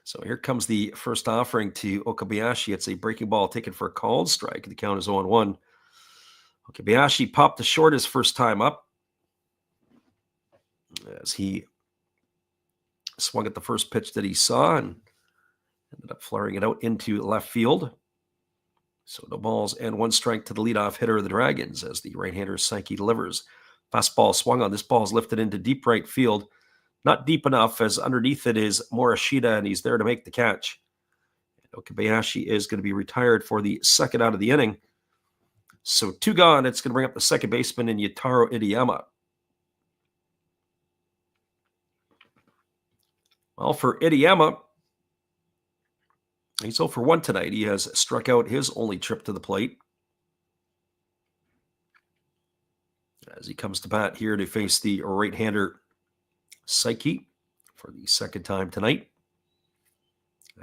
So here comes the first offering to Okabayashi. It's a breaking ball taken for a called strike. The count is 0-1. Okabayashi popped the short his first time up, as he swung at the first pitch that he saw and ended up flaring it out into left field. So no balls and 1 strike to the leadoff hitter of the Dragons as the right-hander Saiki delivers. Fastball swung on. This ball is lifted into deep right field. Not deep enough, as underneath it is Morishita, and he's there to make the catch. Okabayashi is going to be retired for the second out of the inning. So 2 gone. It's going to bring up the second baseman in Yutaro Idiyama. Well, for Idiyama, he's 0 for 1 tonight. He has struck out his only trip to the plate. As he comes to bat here to face the right-hander Psyche for the second time tonight.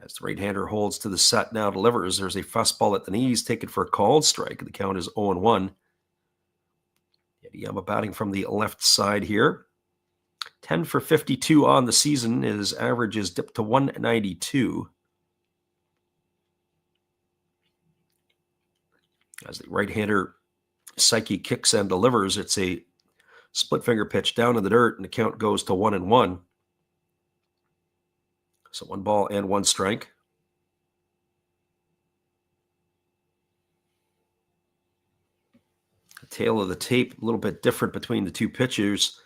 As the right-hander holds to the set now, delivers. There's a fastball at the knees, taken for a called strike. The count is 0-1. Idiyama batting from the left side here. 10 for 52 on the season. His average is dipped to 192. As the right-hander Psyche kicks and delivers, it's a split finger pitch down in the dirt, and the count goes to 1-1. So 1 ball and 1 strike. The tail of the tape, a little bit different between the two pitchers.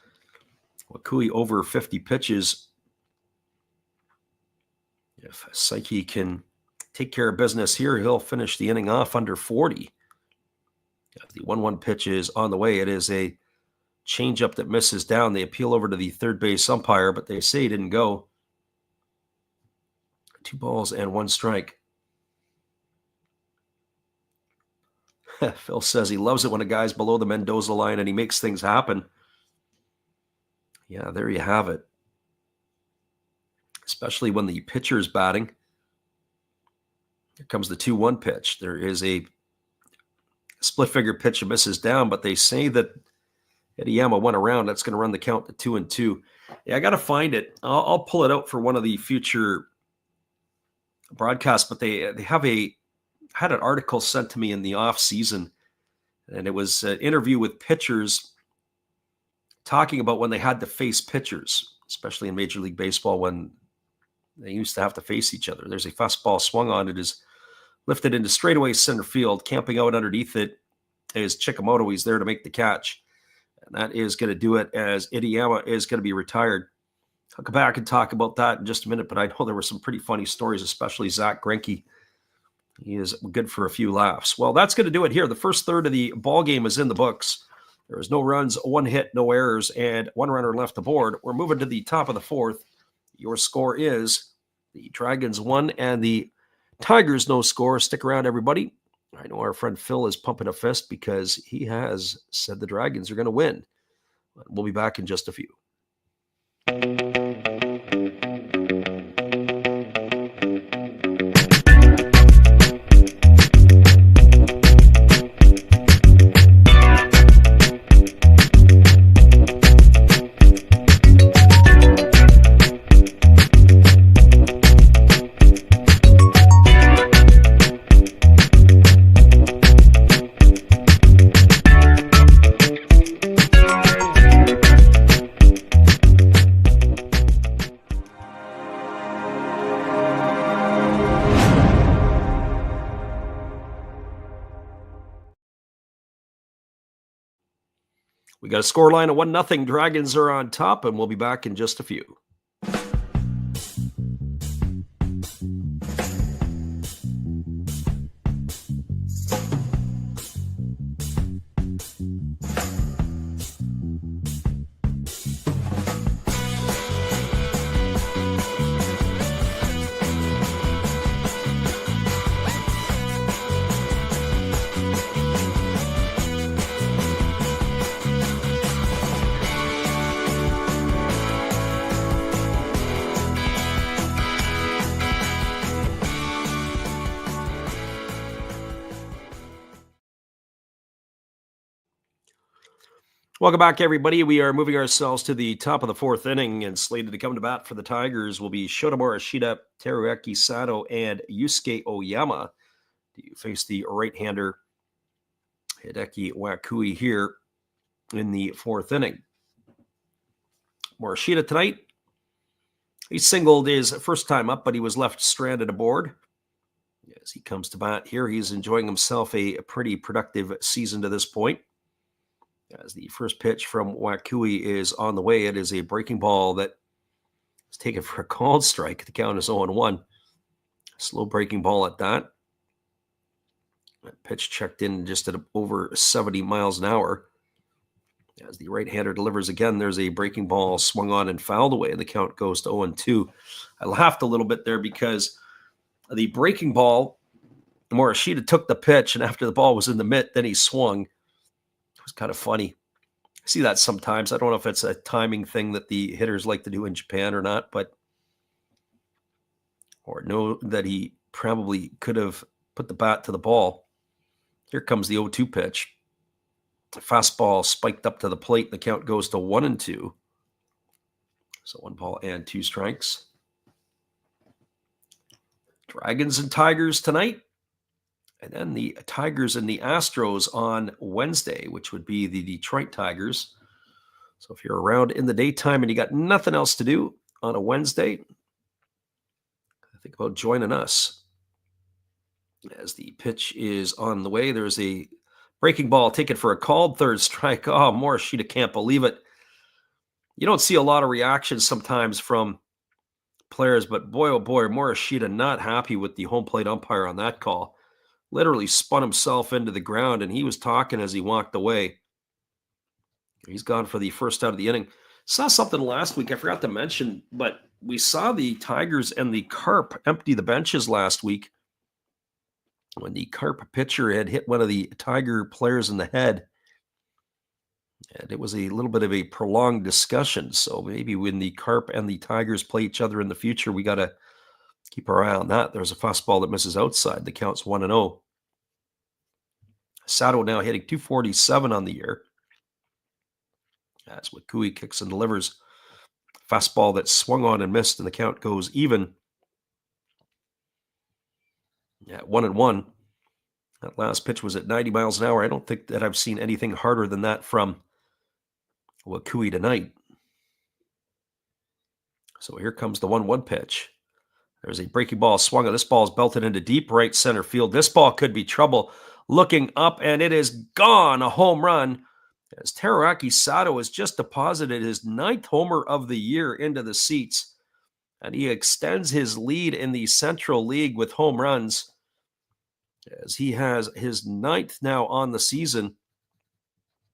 Wakui over 50 pitches. If Psyche can take care of business here, he'll finish the inning off under 40. The 1-1 pitch is on the way. It is a changeup that misses down. They appeal over to the third base umpire, but they say it didn't go. 2 balls and 1 strike. Phil says he loves it when a guy's below the Mendoza line and he makes things happen. Yeah, there you have it. Especially when the pitcher's batting. Here comes the 2-1 pitch. There is a split figure pitch that misses down, but they say that Idiyama went around. That's going to run the count to 2-2. Yeah, I got to find it. I'll pull it out for one of the future broadcasts, but they had an article sent to me in the off season, and it was an interview with pitchers talking about when they had to face pitchers, especially in Major League Baseball when they used to have to face each other. There's a fastball swung on. It is lifted into straightaway center field. Camping out underneath it is Chikamoto. He's there to make the catch. And that is going to do it, as Idiyama is going to be retired. I'll come back and talk about that in just a minute, but I know there were some pretty funny stories, especially Zach Greinke. He is good for a few laughs. Well, that's going to do it here. The first third of the ball game is in the books. There is no runs, 1 hit, no errors, and 1 runner left aboard. We're moving to the top of the 4th. Your score is the Dragons 1 and the Tigers no score. Stick around, everybody. I know our friend Phil is pumping a fist because he has said the Dragons are going to win. We'll be back in just a few. We got a score line of 1-0. Dragons are on top, and we'll be back in just a few. Welcome back, everybody. We are moving ourselves to the top of the 4th inning, and slated to come to bat for the Tigers will be Shota Morishita, Teruaki Sato, and Yusuke Oyama. You face the right-hander Hideki Wakui here in the 4th inning. Morishita tonight, he singled his first time up, but he was left stranded aboard. As he comes to bat here, he's enjoying himself a pretty productive season to this point. As the first pitch from Wakui is on the way, it is a breaking ball that is taken for a called strike. The count is 0-1. Slow breaking ball at that. That pitch checked in just at over 70 miles an hour. As the right-hander delivers again, there's a breaking ball swung on and fouled away. The count goes to 0-2. I laughed a little bit there because the breaking ball, Morishita took the pitch, and after the ball was in the mitt, then he swung. It was kind of funny. I see that sometimes. I don't know if it's a timing thing that the hitters like to do in Japan or not, or know that he probably could have put the bat to the ball. Here comes the 0-2 pitch. Fastball spiked up to the plate. The count goes to 1-2. So 1 ball and 2 strikes. Dragons and Tigers tonight. And then the Tigers and the Astros on Wednesday, which would be the Detroit Tigers. So if you're around in the daytime and you got nothing else to do on a Wednesday, think about joining us. As the pitch is on the way, there's a breaking ball taken for a called third strike. Oh, Morishita can't believe it. You don't see a lot of reactions sometimes from players, but boy, oh boy, Morishita not happy with the home plate umpire on that call. Literally spun himself into the ground, and he was talking as he walked away. He's gone for the first out of the inning. Saw something last week I forgot to mention, but we saw the Tigers and the Carp empty the benches last week when the Carp pitcher had hit one of the Tiger players in the head. And it was a little bit of a prolonged discussion. So maybe when the Carp and the Tigers play each other in the future, we got to keep our eye on that. There's a fastball that misses outside. The count's 1-0. Sato now hitting .247 on the year. As Wakui kicks and delivers. Fastball that swung on and missed, and the count goes even. At 1-1. That last pitch was at 90 miles an hour. I don't think that I've seen anything harder than that from Wakui tonight. So here comes the 1-1 pitch. There's a breaking ball swung on. This ball is belted into deep right center field. This ball could be trouble. Looking up, and it is gone. A home run. As Teruaki Sato has just deposited his 9th homer of the year into the seats. And he extends his lead in the Central League with home runs, as he has his 9th now on the season.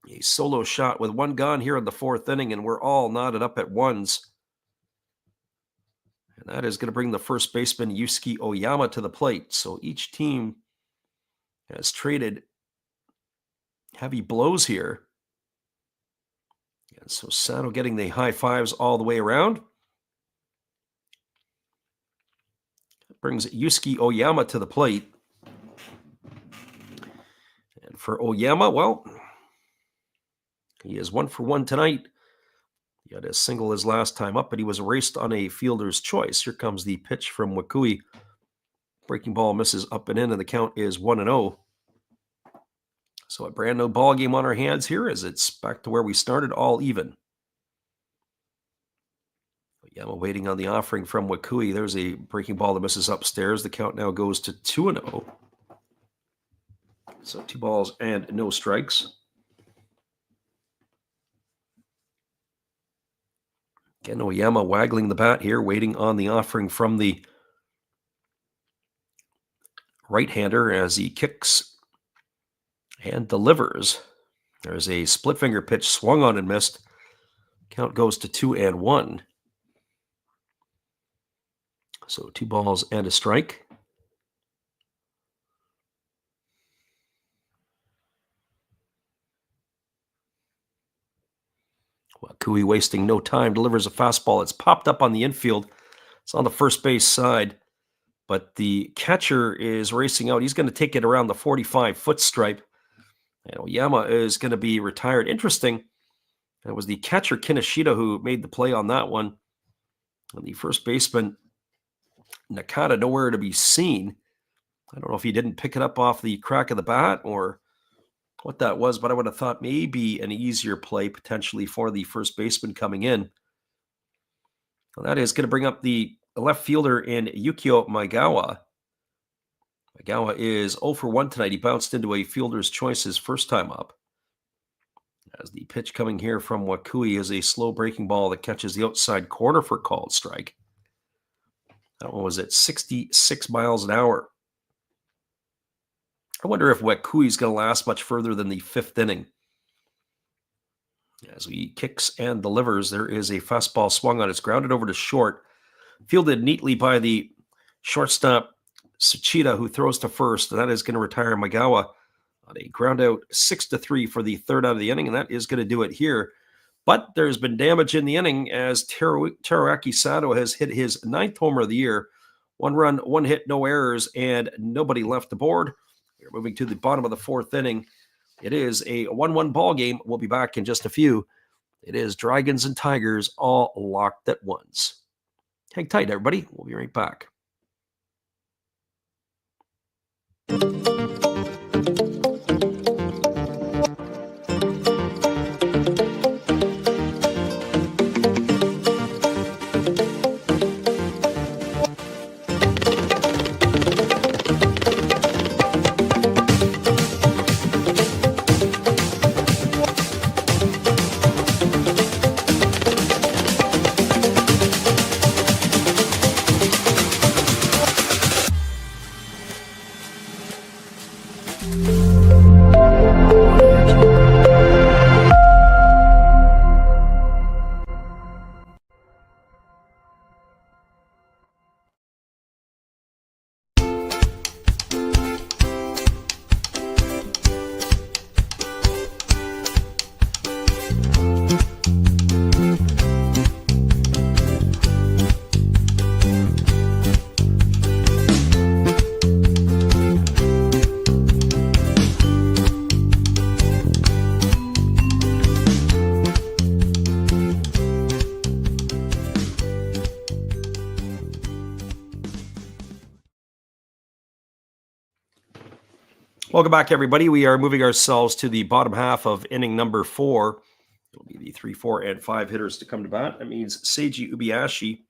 A solo shot with 1 gone here in the 4th inning, and we're all knotted up at ones. And that is going to bring the first baseman, Yusuke Oyama, to the plate. So each team has traded heavy blows here. And so Sato getting the high fives all the way around. Brings Yusuke Oyama to the plate. And for Oyama, well, he is 1 for 1 tonight. He had a single his last time up, but he was erased on a fielder's choice. Here comes the pitch from Wakui. Breaking ball misses up and in, and the count is 1-0. So a brand new ball game on our hands here, as it's back to where we started, all even. Oyama waiting on the offering from Wakui. There's a breaking ball that misses upstairs. The count now goes to 2-0. So 2 balls and no strikes. Again, Oyama waggling the bat here, waiting on the offering from the right-hander as he kicks and delivers. There's a split finger pitch swung on and missed. Count goes to 2-1. So 2 balls and a strike. Wakui wasting no time, delivers a fastball. It's popped up on the infield. It's on the first base side, but the catcher is racing out. He's going to take it around the 45-foot stripe. And Oyama is going to be retired. Interesting. It was the catcher, Kinoshita, who made the play on that one. And the first baseman, Nakata, nowhere to be seen. I don't know if he didn't pick it up off the crack of the bat or what that was, but I would have thought maybe an easier play potentially for the first baseman coming in. Well, that is going to bring up the left fielder in Yukio Maegawa. Maegawa is 0 for 1 tonight. He bounced into a fielder's choice his first time up. As the pitch coming here from Wakui is a slow breaking ball that catches the outside corner for a called strike. That one was at 66 miles an hour. I wonder if Wakui's going to last much further than the fifth inning. As he kicks and delivers, there is a fastball swung on. It's grounded over to short, fielded neatly by the shortstop Tsuchida, who throws to first. And that is going to retire Magawa on a ground out 6-3 for the third out of the inning, and that is going to do it here. But there's been damage in the inning as Teruaki Sato has hit his 9th homer of the year. 1 run, 1 hit, no errors, and nobody left the board. We're moving to the bottom of the 4th inning. It is a 1-1 ball game. We'll be back in just a few. It is Dragons and Tigers all locked at once. Hang tight, everybody. We'll be right back. Welcome back, everybody. We are moving ourselves to the bottom half of inning number 4. It'll be the 3, 4, and 5 hitters to come to bat. That means Seiji Ubiashi,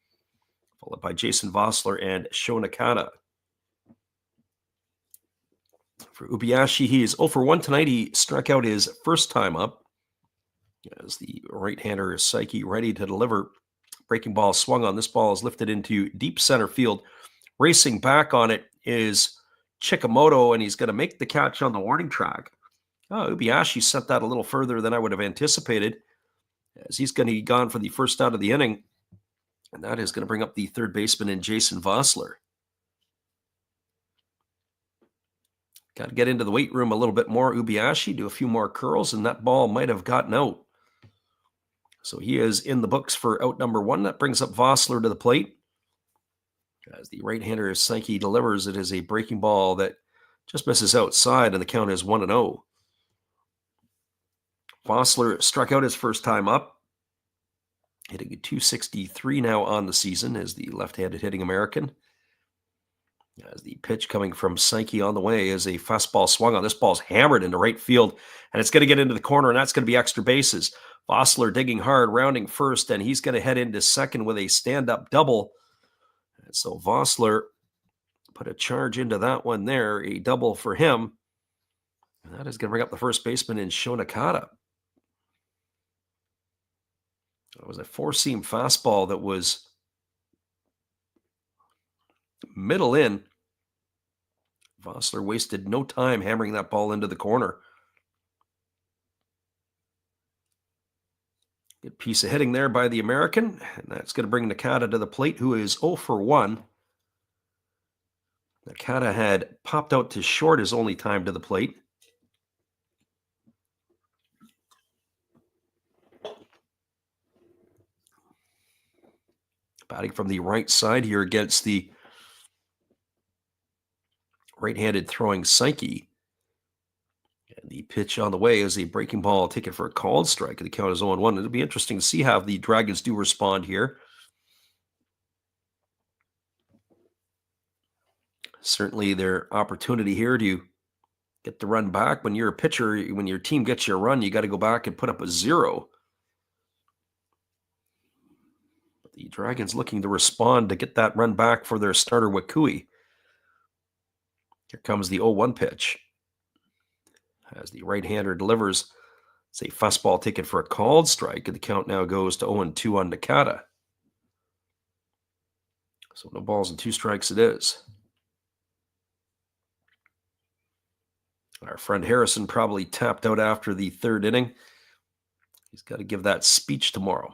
followed by Jason Vossler and Sho Nakata. For Ubiashi, he is 0 for 1 tonight. He struck out his first time up as the right-hander Saiki ready to deliver. Breaking ball swung on. This ball is lifted into deep center field. Racing back on it is Chikamoto, and he's going to make the catch on the warning track. Ubiashi sent that a little further than I would have anticipated, as he's going to be gone for the first out of the inning, and that is going to bring up the third baseman in Jason Vossler. Got to get into the weight room a little bit more. Ubiashi, do a few more curls, and that ball might have gotten out. So he is in the books for out number 1. That brings up Vossler to the plate. As the right-hander Saiki delivers, it is a breaking ball that just misses outside, and the count is 1-0. Vossler struck out his first time up, hitting a .263 now on the season as the left-handed hitting American. As the pitch coming from Saiki on the way is a fastball swung on. This ball's hammered into right field, and it's going to get into the corner, and that's going to be extra bases. Vossler digging hard, rounding first, and he's going to head into second with a stand-up double. And so Vossler put a charge into that one there, a double for him. And that is going to bring up the first baseman in Sho Nakata. It was a four-seam fastball that was middle in. Vossler wasted no time hammering that ball into the corner. Good piece of hitting there by the American, and that's going to bring Nakata to the plate, who is 0 for 1. Nakata had popped out to short his only time to the plate. Batting from the right side here against the right-handed throwing Saiki. And the pitch on the way is a breaking ball taken for a called strike. The count is 0-1. It'll be interesting to see how the Dragons do respond here. Certainly their opportunity here to get the run back. When you're a pitcher, when your team gets you a run, you got to go back and put up a 0. But the Dragons looking to respond to get that run back for their starter Wakui. Here comes the 0-1 pitch. As the right-hander delivers, It's a fastball taken for a called strike, and the count now goes to 0-2 on Nakata. So no balls and 2 strikes it is. Our friend Harrison probably tapped out after the 3rd inning. He's got to give that speech tomorrow.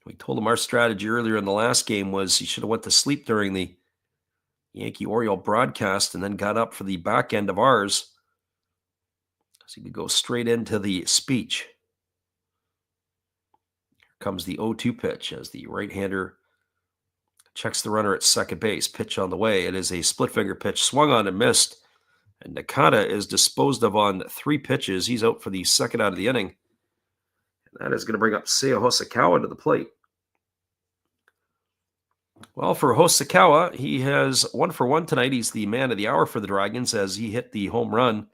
We told him our strategy earlier in the last game was he should have went to sleep during the Yankee-Oriole broadcast and then got up for the back end of ours, so he could go straight into the speech. Here comes the 0-2 pitch as the right-hander checks the runner at second base. Pitch on the way. It is a split-finger pitch, swung on and missed. And Nakata is disposed of on 3 pitches. He's out for the 2nd out of the inning. And that is going to bring up Seiya Hosokawa to the plate. Well, for Hosokawa, he has 1 for 1 tonight. He's the man of the hour for the Dragons as he hit the home run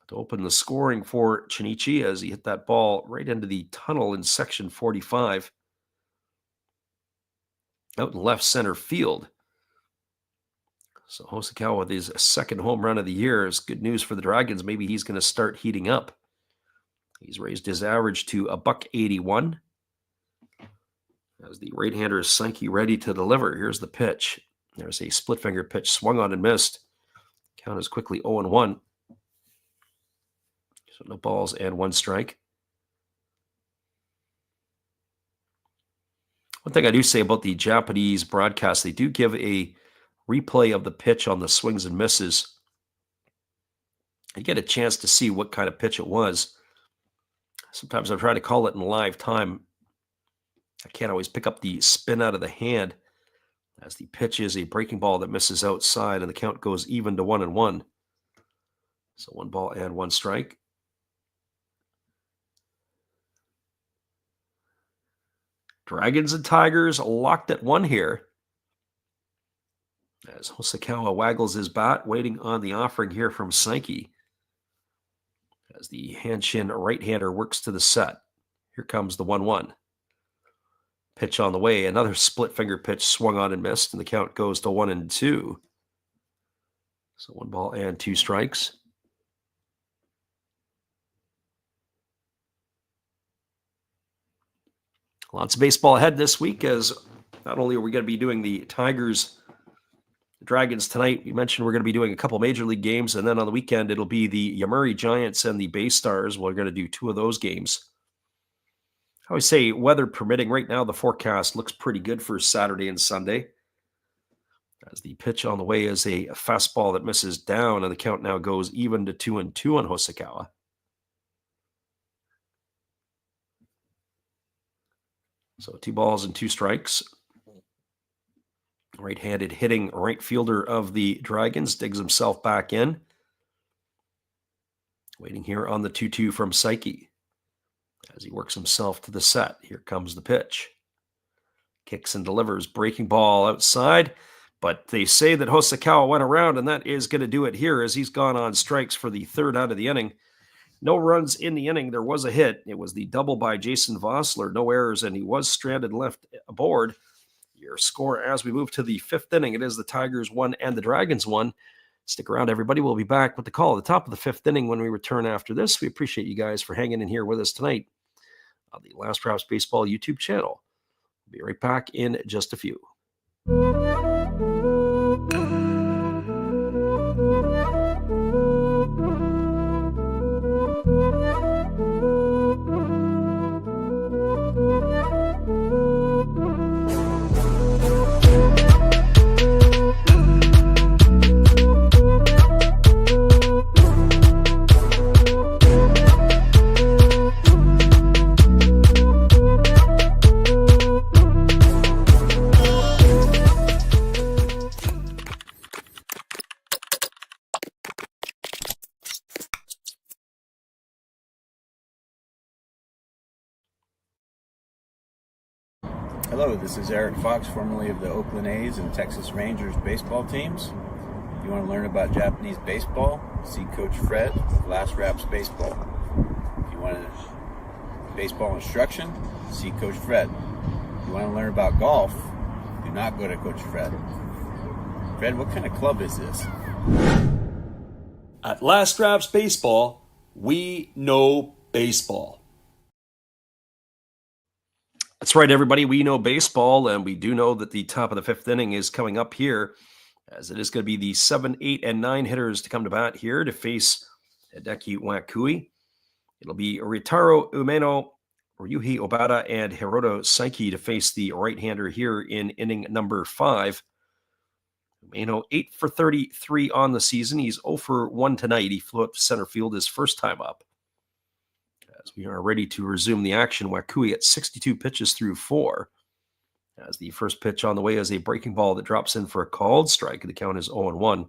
to open the scoring for Chunichi as he hit that ball right into the tunnel in section 45 out in left center field. So Hosokawa with his 2nd home run of the year is good news for the Dragons. Maybe he's going to start heating up. He's raised his average to $181. As the right-hander is Sankey ready to deliver. Here's the pitch. There's a split-finger pitch swung on and missed. Count is quickly 0-1. So no balls and 1 strike. One thing I do say about the Japanese broadcast, they do give a replay of the pitch on the swings and misses. You get a chance to see what kind of pitch it was. Sometimes I'm trying to call it in live time. I can't always pick up the spin out of the hand as the pitch is a breaking ball that misses outside and the count goes even to 1-1. So 1 ball and 1 strike. Dragons and Tigers locked at 1 here. As Hosokawa waggles his bat, waiting on the offering here from Sankey. As the Hanshin right-hander works to the set. Here comes the 1-1. Pitch on the way. Another split-finger pitch swung on and missed, and the count goes to 1-2. So 1 ball and 2 strikes. Lots of baseball ahead this week, as not only are we going to be doing the Tigers, the Dragons tonight, we mentioned we're going to be doing a couple major league games, and then on the weekend it'll be the Yomiuri Giants and the Bay Stars. We're going to do 2 of those games. I always say, weather permitting, right now the forecast looks pretty good for Saturday and Sunday. As the pitch on the way is a fastball that misses down, and the count now goes even to 2-2 on Hosokawa. So 2 balls and 2 strikes. Right-handed hitting right fielder of the Dragons digs himself back in. Waiting here on the 2-2 from Sankey. As he works himself to the set. Here comes the pitch. Kicks and delivers. Breaking ball outside. But they say that Hosokawa went around, and that is going to do it here as he's gone on strikes for the 3rd out of the inning. No runs in the inning. There was a hit. It was the double by Jason Vossler. No errors, and he was stranded left aboard. Your score as we move to the 5th inning. It is the Tigers 1 and the Dragons 1. Stick around, everybody. We'll be back with the call at the top of the 5th inning when we return after this. We appreciate you guys for hanging in here with us tonight on the Last Drops Baseball YouTube channel. We'll be right back in just a few. Hello, this is Eric Fox, formerly of the Oakland A's and Texas Rangers baseball teams. If you want to learn about Japanese baseball, see Coach Fred of Last Raps Baseball. If you want baseball instruction, see Coach Fred. If you want to learn about golf, do not go to Coach Fred. Fred, what kind of club is this? At Last Drops Baseball, We know baseball. That's right, everybody. We know baseball, and we do know that the top of the fifth inning is coming up here, as it is going to be the 7, 8, and 9 hitters to come to bat here to face Hideki Wakui. It'll be Ritaro Umeno, Ryuhei Obata, and Hiroto Saiki to face the right-hander here in inning number 5. Umeno 8 for 33 on the season. He's 0 for 1 tonight. He flew up to center field his first time up. As we are ready to resume the action, Wakui at 62 pitches through 4. As the first pitch on the way is a breaking ball that drops in for a called strike. The count is 0-1.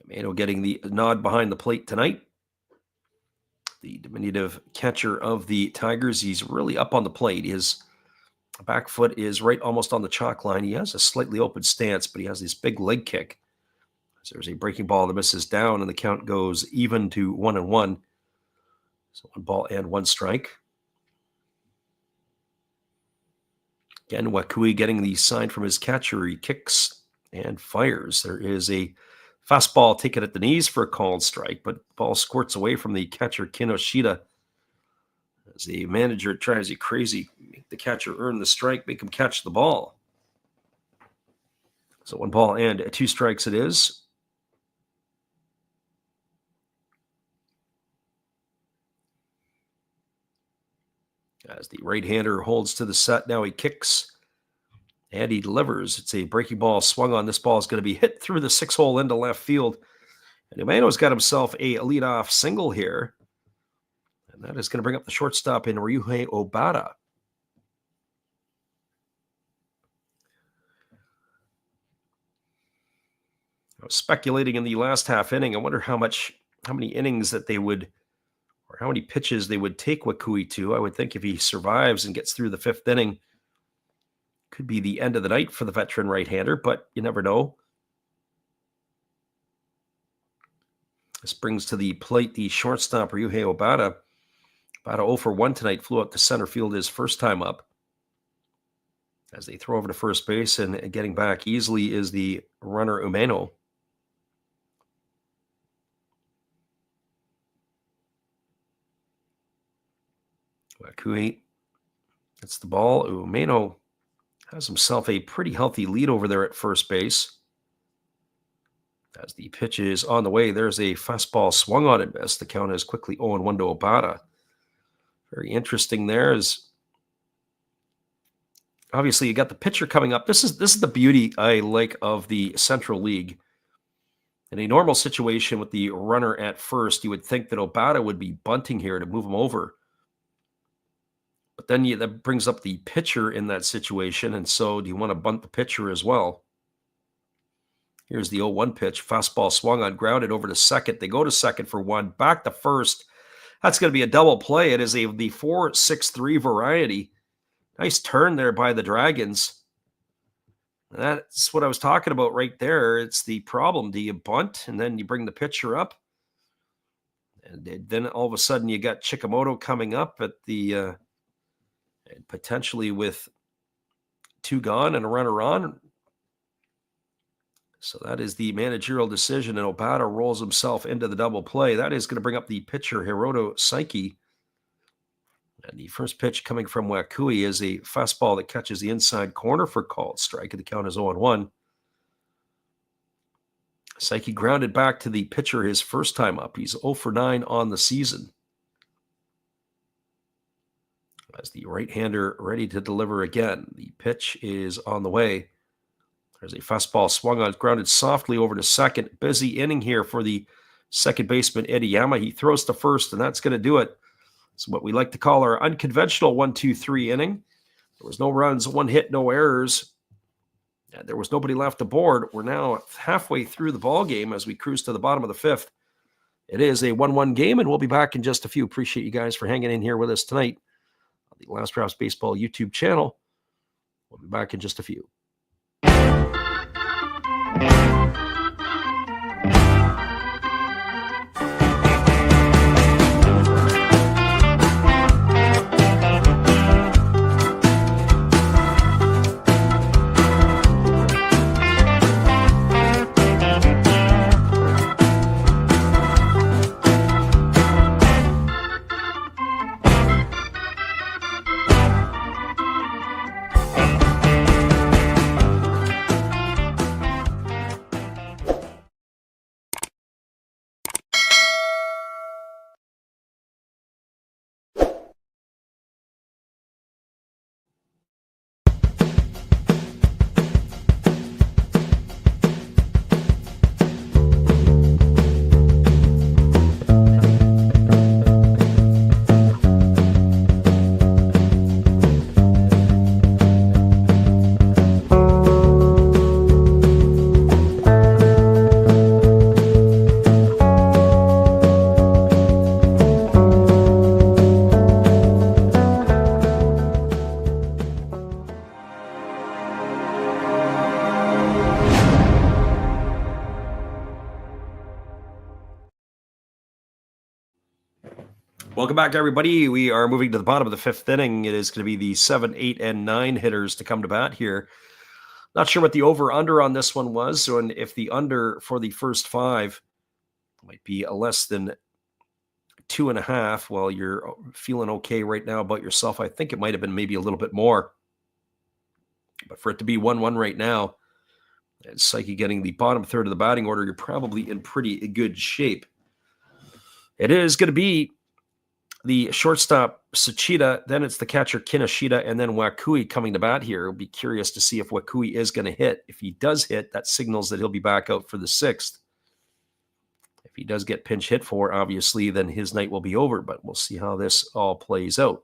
Umeno getting the nod behind the plate tonight. The diminutive catcher of the Tigers, he's really up on the plate. His back foot is right almost on the chalk line. He has a slightly open stance, but he has this big leg kick. So there's a breaking ball that misses down, and the count goes even to 1-1. So 1 ball and 1 strike. Again, Wakui getting the sign from his catcher. He kicks and fires. There is a fastball taken at the knees for a called strike, but the ball squirts away from the catcher, Kinoshita. As the manager tries to crazy, make the catcher earn the strike, make him catch the ball. So 1 ball and 2 strikes it is. As the right-hander holds to the set, now he kicks and he delivers. It's a breaking ball swung on. This ball is going to be hit through the 6-hole into left field. And Umeno's got himself a leadoff single here. And that is going to bring up the shortstop in Ryuhei Obata. I was speculating in the last half inning. I wonder how many innings that they would, or how many pitches they would take Wakui to. I would think if he survives and gets through the 5th inning, could be the end of the night for the veteran right-hander, but you never know. This brings to the plate the shortstop, Ryuhei Obata. About 0 for 1 tonight, flew up to center field his first time up. As they throw over to first base, and getting back easily is the runner Umeno. Wakui gets the ball. Umeno has himself a pretty healthy lead over there at first base. As the pitch is on the way, there's a fastball swung on and missed. The count is quickly 0-1 to Obata. Very interesting there is obviously you got the pitcher coming up. This is the beauty I like of the Central League. In a normal situation with the runner at first, you would think that Obata would be bunting here to move him over. But then that brings up the pitcher in that situation, and so do you want to bunt the pitcher as well? Here's the 0-1 pitch. Fastball swung on, grounded over to second. They go to second for 1, back to first. That's going to be a double play. It is the 4-6-3 variety. Nice turn there by the Dragons. That's what I was talking about right there. It's the problem. Do you bunt and then you bring the pitcher up? And then all of a sudden you got Chikamoto coming up at the potentially with 2 gone and a runner on. So that is the managerial decision, and Obata rolls himself into the double play. That is going to bring up the pitcher, Hiroto Saiki. And the first pitch coming from Wakui is a fastball that catches the inside corner for called strike, and the count is 0-1. Saiki grounded back to the pitcher his first time up. He's 0 for 9 on the season. As the right-hander ready to deliver again. The pitch is on the way. There's a fastball swung on, grounded softly over to second. Busy inning here for the second baseman, Ediyama. He throws to first, and that's going to do it. It's what we like to call our unconventional 1-2-3 inning. There was no runs, 1 hit, no errors. And there was nobody left aboard. We're now halfway through the ball game as we cruise to the bottom of the 5th. It is a 1-1 game, and we'll be back in just a few. Appreciate you guys for hanging in here with us tonight on the Last Drafts Baseball YouTube channel. We'll be back in just a few. Welcome back, everybody. We are moving to the bottom of the fifth inning. It is going to be the 7, 8, and 9 hitters to come to bat here. Not sure what the over-under on this one was, so if the under for the first 5 might be less than 2.5. Well, you're feeling okay right now about yourself. I think it might have been maybe a little bit more. But for it to be 1-1 right now, and Psyche getting the bottom third of the batting order, you're probably in pretty good shape. It is going to be the shortstop, Suchida, then it's the catcher, Kinoshita, and then Wakui coming to bat here. I'll be curious to see if Wakui is going to hit. If he does hit, that signals that he'll be back out for the 6th. If he does get pinch hit for, obviously, then his night will be over, but we'll see how this all plays out.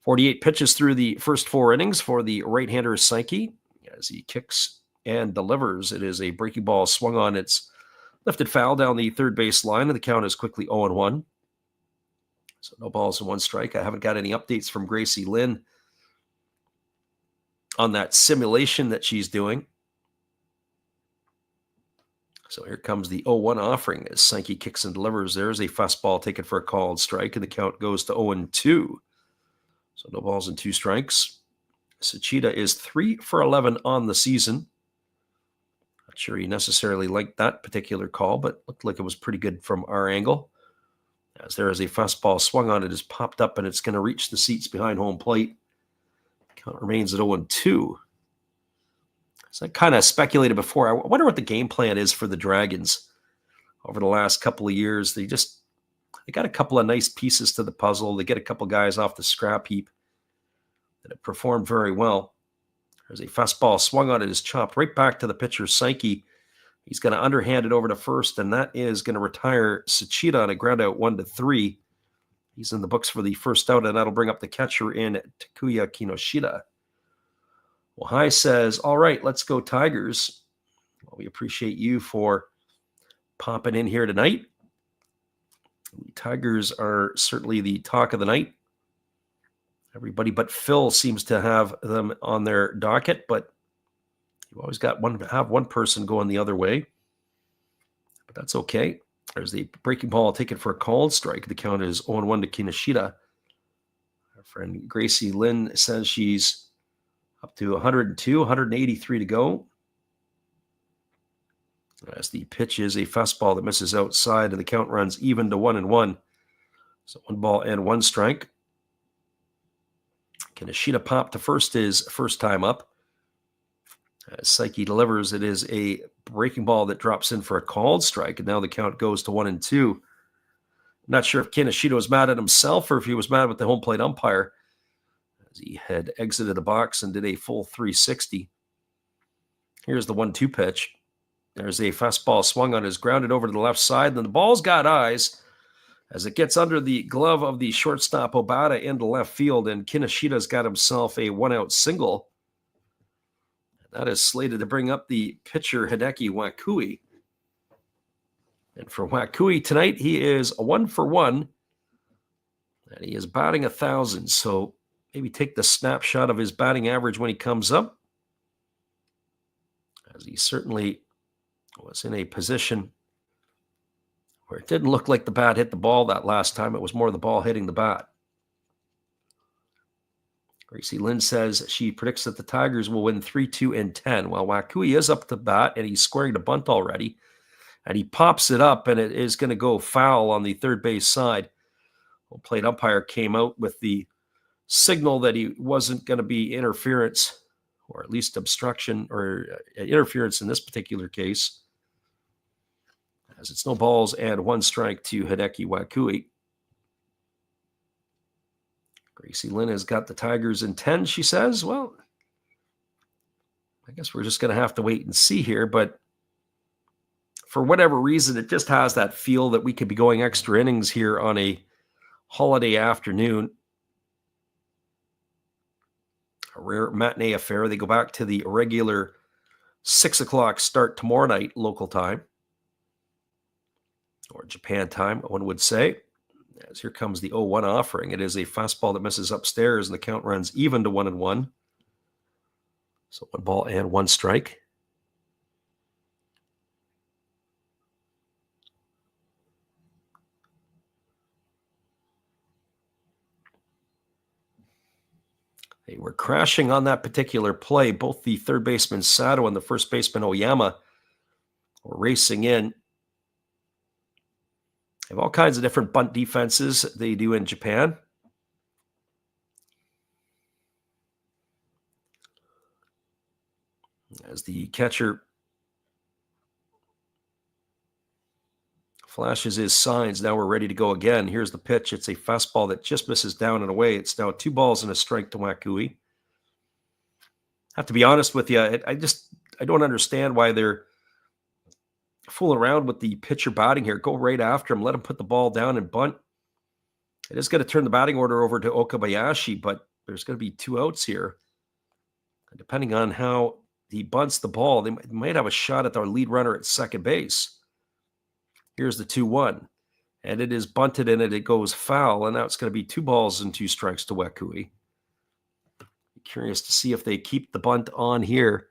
48 pitches through the first 4 innings for the right-hander, Psyche, as he kicks and delivers. It is a breaking ball swung on. It's lifted foul down the third base line, and the count is quickly 0-1. So no balls and 1 strike. I haven't got any updates from Gracie Lynn on that simulation that she's doing. So here comes the 0-1 offering as Psyche kicks and delivers. There's a fastball taken for a called strike, and the count goes to 0-2. So no balls and 2 strikes. Suchida is 3 for 11 on the season. Not sure he necessarily liked that particular call, but looked like it was pretty good from our angle. As there is a fastball swung on, it is popped up, and it's going to reach the seats behind home plate. Count remains at 0-2. So I kind of speculated before. I wonder what the game plan is for the Dragons over the last couple of years. They got a couple of nice pieces to the puzzle. They get a couple guys off the scrap heap that have performed very well. There's a fastball swung on, it is chopped right back to the pitcher, Psyche. He's going to underhand it over to first, and that is going to retire Suchida on a ground out 1-3. He's in the books for the first out, and that'll bring up the catcher in Takuya Kinoshita. Well, High says, all right, let's go Tigers. Well, we appreciate you for popping in here tonight. The Tigers are certainly the talk of the night. Everybody but Phil seems to have them on their docket, but you always got one person going the other way. But that's okay. There's the breaking ball taken for a called strike. The count is 0-1 to Kinoshita. Our friend Gracie Lynn says she's up to 102, 183 to go. As the pitch is a fastball that misses outside, and the count runs even to 1-1. So 1 ball and 1 strike. Kinoshita pop to first his first time up. As Psyche delivers, it is a breaking ball that drops in for a called strike, and now the count goes to 1-2. I'm not sure if Kinoshita was mad at himself or if he was mad with the home plate umpire, as he had exited the box and did a full 360. Here's the 1-2 pitch. There's a fastball swung on, is grounded over to the left side, and the ball's got eyes as it gets under the glove of the shortstop Obata into left field, and Kinoshita's got himself a 1-out single. That is slated to bring up the pitcher, Hideki Wakui. And for Wakui tonight, he is a 1 for 1. And he is batting 1,000. So maybe take the snapshot of his batting average when he comes up, as he certainly was in a position where it didn't look like the bat hit the ball that last time. It was more the ball hitting the bat. Gracie Lynn says she predicts that the Tigers will win 3-2 and 10. Well, Wakui is up to bat, and he's squaring the bunt already. And he pops it up, and it is going to go foul on the third base side. Home plate umpire came out with the signal that he wasn't going to be interference, or at least obstruction, or interference in this particular case, as it's no balls and 1 strike to Hideki Wakui. Gracie Lynn has got the Tigers in 10, she says. Well, I guess we're just going to have to wait and see here, but for whatever reason, it just has that feel that we could be going extra innings here on a holiday afternoon. A rare matinee affair. They go back to the regular 6 o'clock start tomorrow night, local time, or Japan time, one would say. As here comes the 0-1 offering. It is a fastball that misses upstairs, and the count runs even to 1-1. So 1 ball and 1 strike. They were crashing on that particular play. Both the third baseman Sato and the first baseman Oyama were racing in. They have all kinds of different bunt defenses they do in Japan. As the catcher flashes his signs, now we're ready to go again. Here's the pitch. It's a fastball that just misses down and away. It's now 2 balls and a strike to Wakui. I have to be honest with you. I don't understand why they're fooling around with the pitcher batting here. Go right after him. Let him put the ball down and bunt. It is going to turn the batting order over to Okabayashi, but there's going to be 2 outs here. And depending on how he bunts the ball, they might have a shot at their lead runner at second base. Here's the 2-1. And it is bunted and it goes foul. And now it's going to be 2 balls and 2 strikes to Wakui. Curious to see if they keep the bunt on here.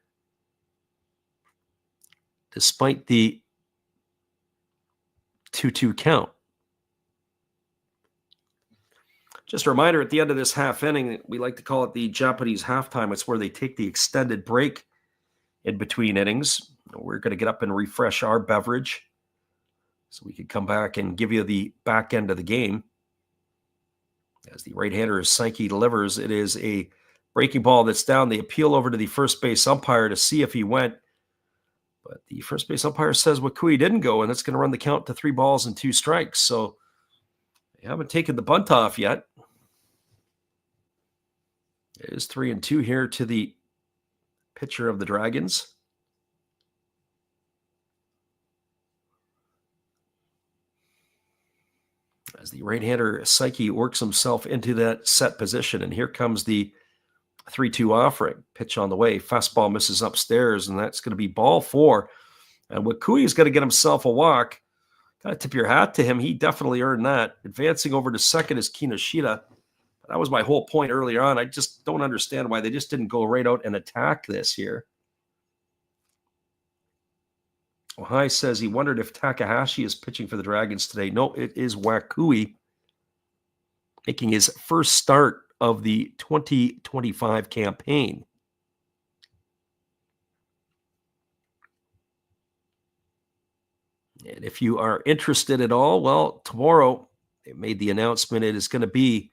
Despite the 2-2 count. Just a reminder, at the end of this half inning, we like to call it the Japanese halftime. It's where they take the extended break in between innings. We're going to get up and refresh our beverage so we can come back and give you the back end of the game. As the right-hander Saiki delivers, it is a breaking ball that's down. They appeal over to the first base umpire to see if he went. But the first base umpire says Wakui didn't go, and that's going to run the count to 3 balls and 2 strikes. So they haven't taken the bunt off yet. It is 3-2 here to the pitcher of the Dragons. As the right-hander Saiki works himself into that set position, and here comes the 3-2 offering. Pitch on the way. Fastball misses upstairs, and that's going to be ball 4. And Wakui is going to get himself a walk. Got to tip your hat to him. He definitely earned that. Advancing over to second is Kinoshita. That was my whole point earlier on. I just don't understand why they just didn't go right out and attack this here. Ohai says he wondered if Takahashi is pitching for the Dragons today. No, it is Wakui making his first start of the 2025 campaign. And if you are interested at all, well, tomorrow they made the announcement it is going to be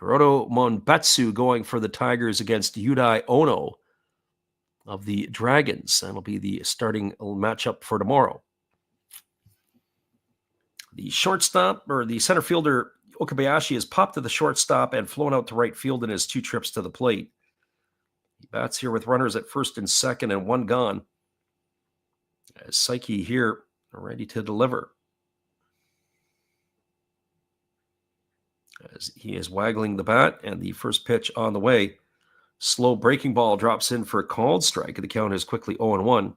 Hiroto Monbetsu going for the Tigers against Yudai Ono of the Dragons. That'll be the starting matchup for tomorrow. The shortstop, or the center fielder, Okabayashi, has popped to the shortstop and flown out to right field in his 2 trips to the plate. He bats here with runners at first and second and 1 gone. As Saiki here ready to deliver. As he is waggling the bat, and the first pitch on the way. Slow breaking ball drops in for a called strike. The count is quickly 0-1.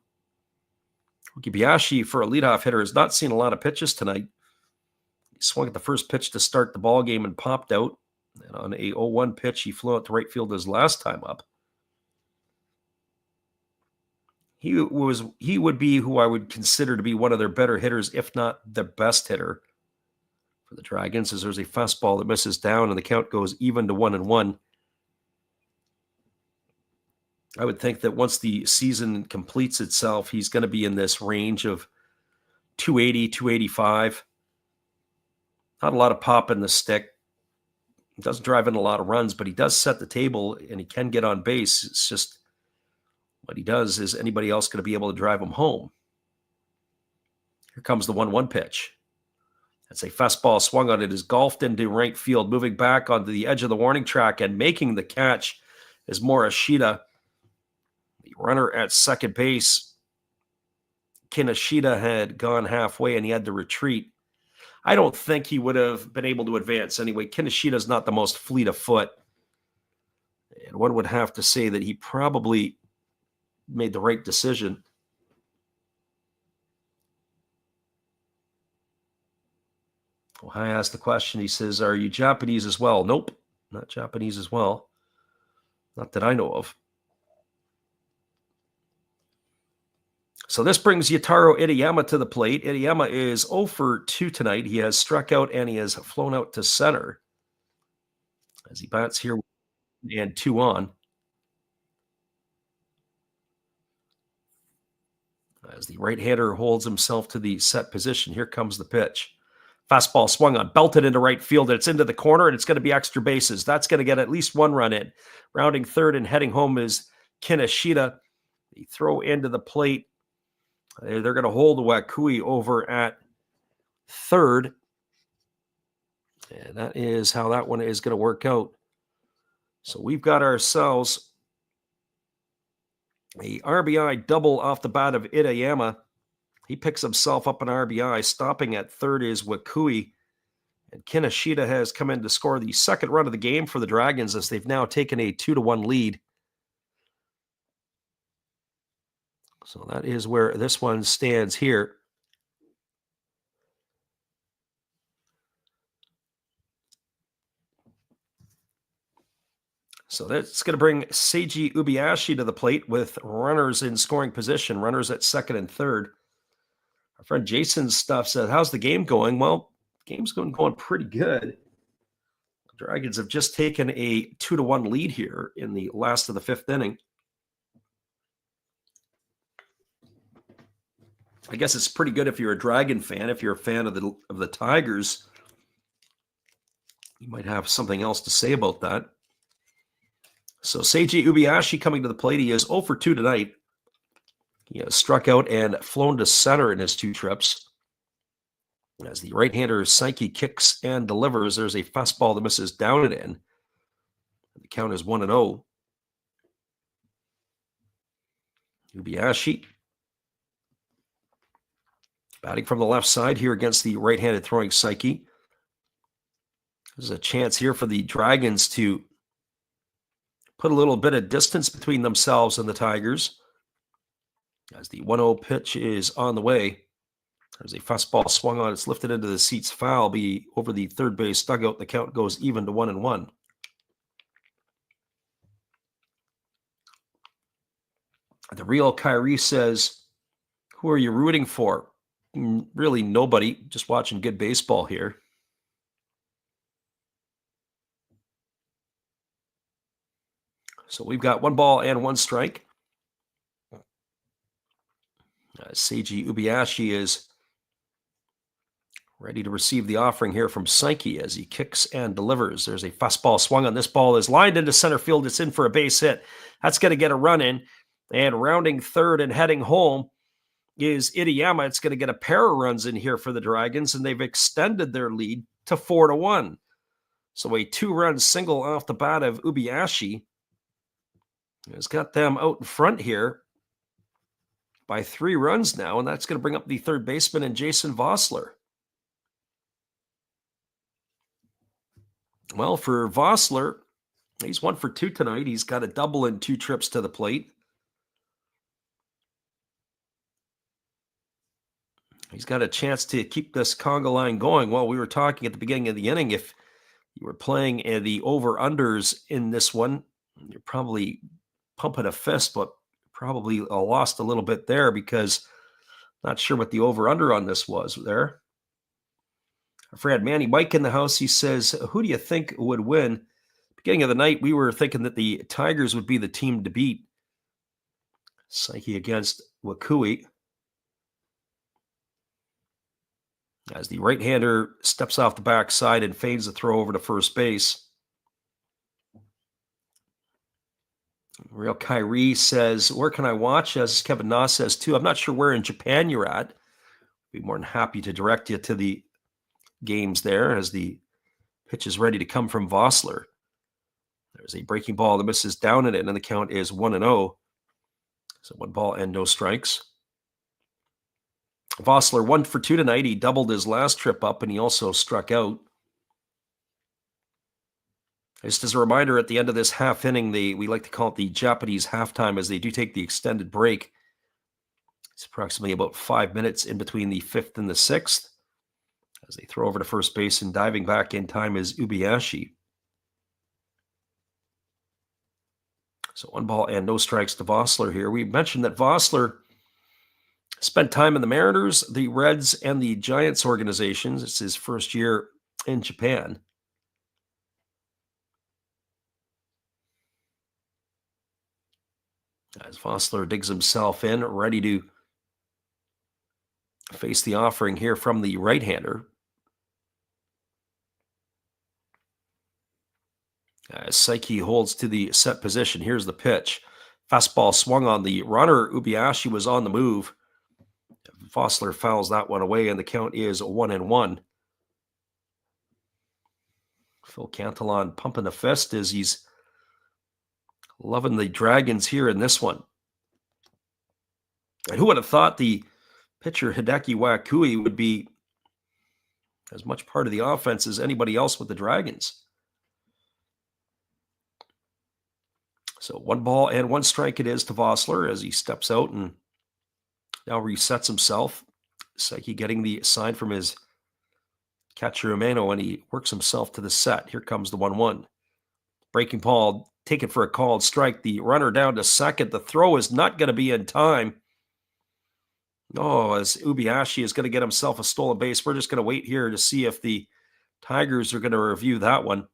Okabayashi, for a leadoff hitter, has not seen a lot of pitches tonight. He swung at the first pitch to start the ball game and popped out. And on a 0-1 pitch, he flew out to right field his last time up. He would be who I would consider to be one of their better hitters, if not the best hitter for the Dragons, as there's a fastball that misses down and the count goes even to 1-1. I would think that once the season completes itself, he's going to be in this range of 280, 285. Not a lot of pop in the stick. He doesn't drive in a lot of runs, but he does set the table and he can get on base. It's just what he does is anybody else going to be able to drive him home. Here comes the 1-1 pitch. That's a fastball swung on. It is golfed into right field, moving back onto the edge of the warning track and making the catch is Morishita. The runner at second base, Kinoshita, had gone halfway and he had to retreat. I don't think he would have been able to advance anyway. Kinoshita's not the most fleet of foot. And one would have to say that he probably made the right decision. Ohai asked the question. He says, are you Japanese as well? Nope, not Japanese as well. Not that I know of. So this brings Yutaro Itayama to the plate. Itayama is 0 for 2 tonight. He has struck out and he has flown out to center. as he bats here and 2 on. As the right-hander holds himself to the set position, here comes the pitch. Fastball swung on, belted into right field, and it's into the corner, and it's going to be extra bases. That's going to get at least one run in. Rounding third and heading home is Kinoshita. The throw into the plate. They're going to hold Wakui over at third. And that is how that one is going to work out. So we've got ourselves a RBI double off the bat of Itayama. He picks himself up an RBI. Stopping at third is Wakui. And Kinoshita has come in to score the second run of the game for the Dragons as they've now taken a 2-1 lead. So that is where this one stands here. So that's going to bring Seiji Ubiashi to the plate with runners in scoring position, runners at second and third. Our friend Jason's stuff said, how's the game going? Well, the game's going pretty good. The Dragons have just taken a 2-1 lead here in the last of the fifth inning. I guess it's pretty good if you're a Dragon fan. If you're a fan of the Tigers, you might have something else to say about that. So Seiji Ubiashi coming to the plate. He is 0 for 2 tonight. He has struck out and flown to center in his 2 trips. As the right-hander Psyche kicks and delivers, there's a fastball that misses down and in. The count is 1-0. Ubiashi batting from the left side here against the right-handed throwing Psyche. There's a chance here for the Dragons to put a little bit of distance between themselves and the Tigers. As the 1-0 pitch is on the way. There's a fastball swung on. It's lifted into the seats foul. Be over the third base dugout. The count goes even to 1-1. The real Kyrie says, who are you rooting for? Really nobody. Just watching good baseball here. So we've got 1 ball and 1 strike. Seiji Ubiashi is ready to receive the offering here from Psyche as he kicks and delivers. There's a fastball swung on. This ball is lined into center field. It's in for a base hit. That's going to get a run in. And rounding third and heading home is Itayama. It's going to get a pair of runs in here for the Dragons, and they've extended their lead to 4-1. So a 2-run single off the bat of Ubiashi has got them out in front here by 3 runs now, and that's going to bring up the third baseman and Jason Vossler. Well, for Vossler, he's 1 for 2 tonight. He's got a double in 2 trips to the plate. He's got a chance to keep this conga line going. Well, we were talking at the beginning of the inning, if you were playing the over-unders in this one, you're probably pumping a fist, but probably lost a little bit there because not sure what the over-under on this was there. Our friend Manny Mike in the house, he says, who do you think would win? Beginning of the night, we were thinking that the Tigers would be the team to beat. Psyche against Wakui. As the right-hander steps off the backside and feigns the throw over to first base. Real Kyrie says, where can I watch? As Kevin Na says, too. I'm not sure where in Japan you're at. Be more than happy to direct you to the games there as the pitch is ready to come from Vossler. There's a breaking ball that misses down in it, and the count is 1-0. So 1 ball and no strikes. Vossler 1 for 2 tonight. He doubled his last trip up, and he also struck out. Just as a reminder, at the end of this half inning, we like to call it the Japanese halftime, as they do take the extended break. It's approximately about 5 minutes in between the 5th and the 6th. As they throw over to first base, and diving back in time is Ubiashi. So 1 ball and no strikes to Vossler here. We mentioned that Vossler spent time in the Mariners, the Reds, and the Giants organizations. It's his first year in Japan. As Vossler digs himself in, ready to face the offering here from the right-hander. As Psyche holds to the set position, here's the pitch. Fastball swung on the runner. Ubiashi was on the move. Vossler fouls that one away, and the count is 1-1. Phil Cantillon pumping the fist as he's loving the Dragons here in this one. And who would have thought the pitcher Hideki Wakui would be as much part of the offense as anybody else with the Dragons? So 1-1 strike it is to Vossler as he steps out and now resets himself. Psyche getting the sign from his catcher Umeno, and he works himself to the set. Here comes the 1-1. Breaking ball, taken for a called strike. The runner down to second. The throw is not going to be in time. Oh, as Ubiashi is going to get himself a stolen base. We're just going to wait here to see if the Tigers are going to review that one.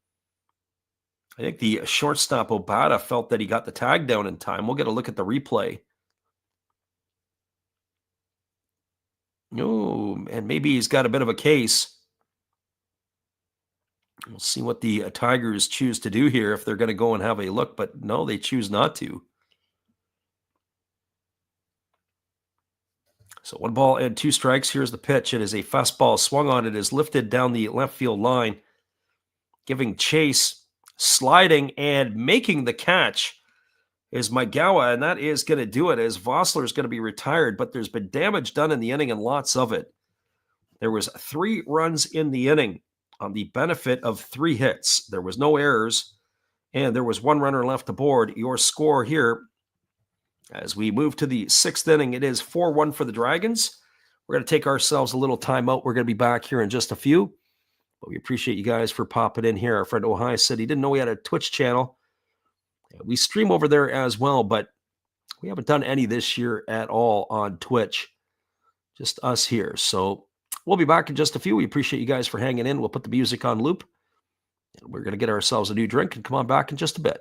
I think the shortstop Obata felt that he got the tag down in time. We'll get a look at the replay. Oh, and maybe he's got a bit of a case. We'll see what the Tigers choose to do here, if they're going to go and have a look, but no, they choose not to. So 1-2 strikes. Here's the pitch. It is a fastball swung on. It is lifted down the left field line, giving chase, sliding, and making the catch is Maigawa, and that is going to do it, as Vossler is going to be retired, but there's been damage done in the inning and lots of it. There was 3 runs in the inning on the benefit of 3 hits. There was no errors, and there was 1 runner left aboard. Your score here, as we move to the 6th inning, it is 4-1 for the Dragons. We're going to take ourselves a little time out. We're going to be back here in just a few. But we appreciate you guys for popping in here. Our friend Ohio said he didn't know we had a Twitch channel. We stream over there as well, but we haven't done any this year at all on Twitch. Just us here. So we'll be back in just a few. We appreciate you guys for hanging in. We'll put the music on loop. And we're going to get ourselves a new drink and come on back in just a bit.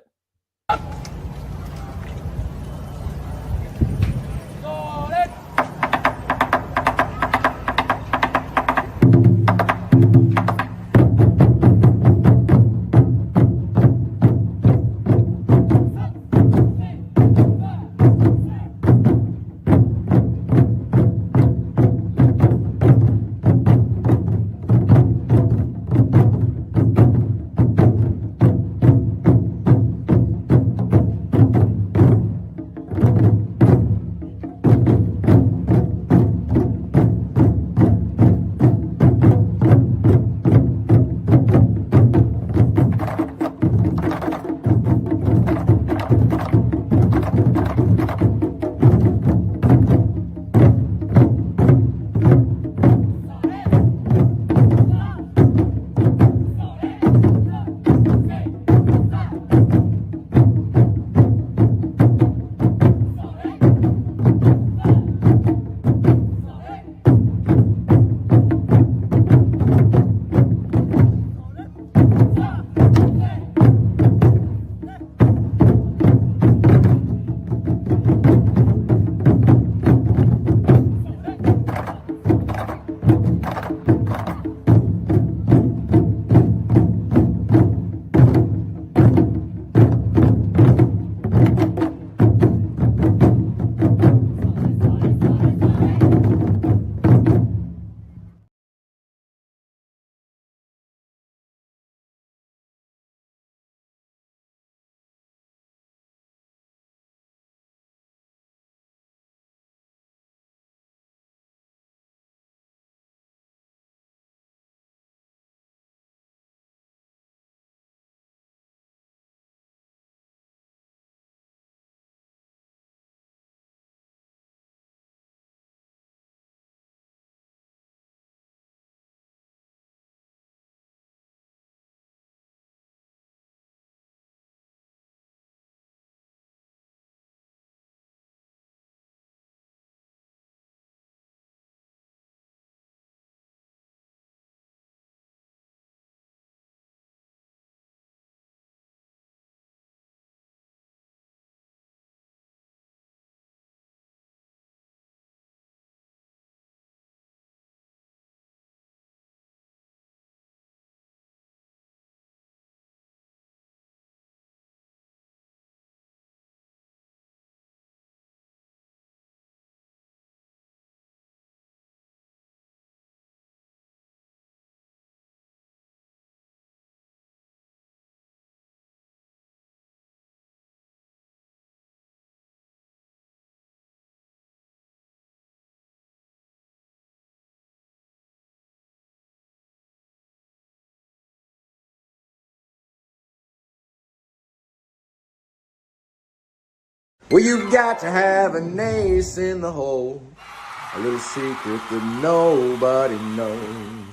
Well, you've got to have an ace in the hole, a little secret that nobody knows.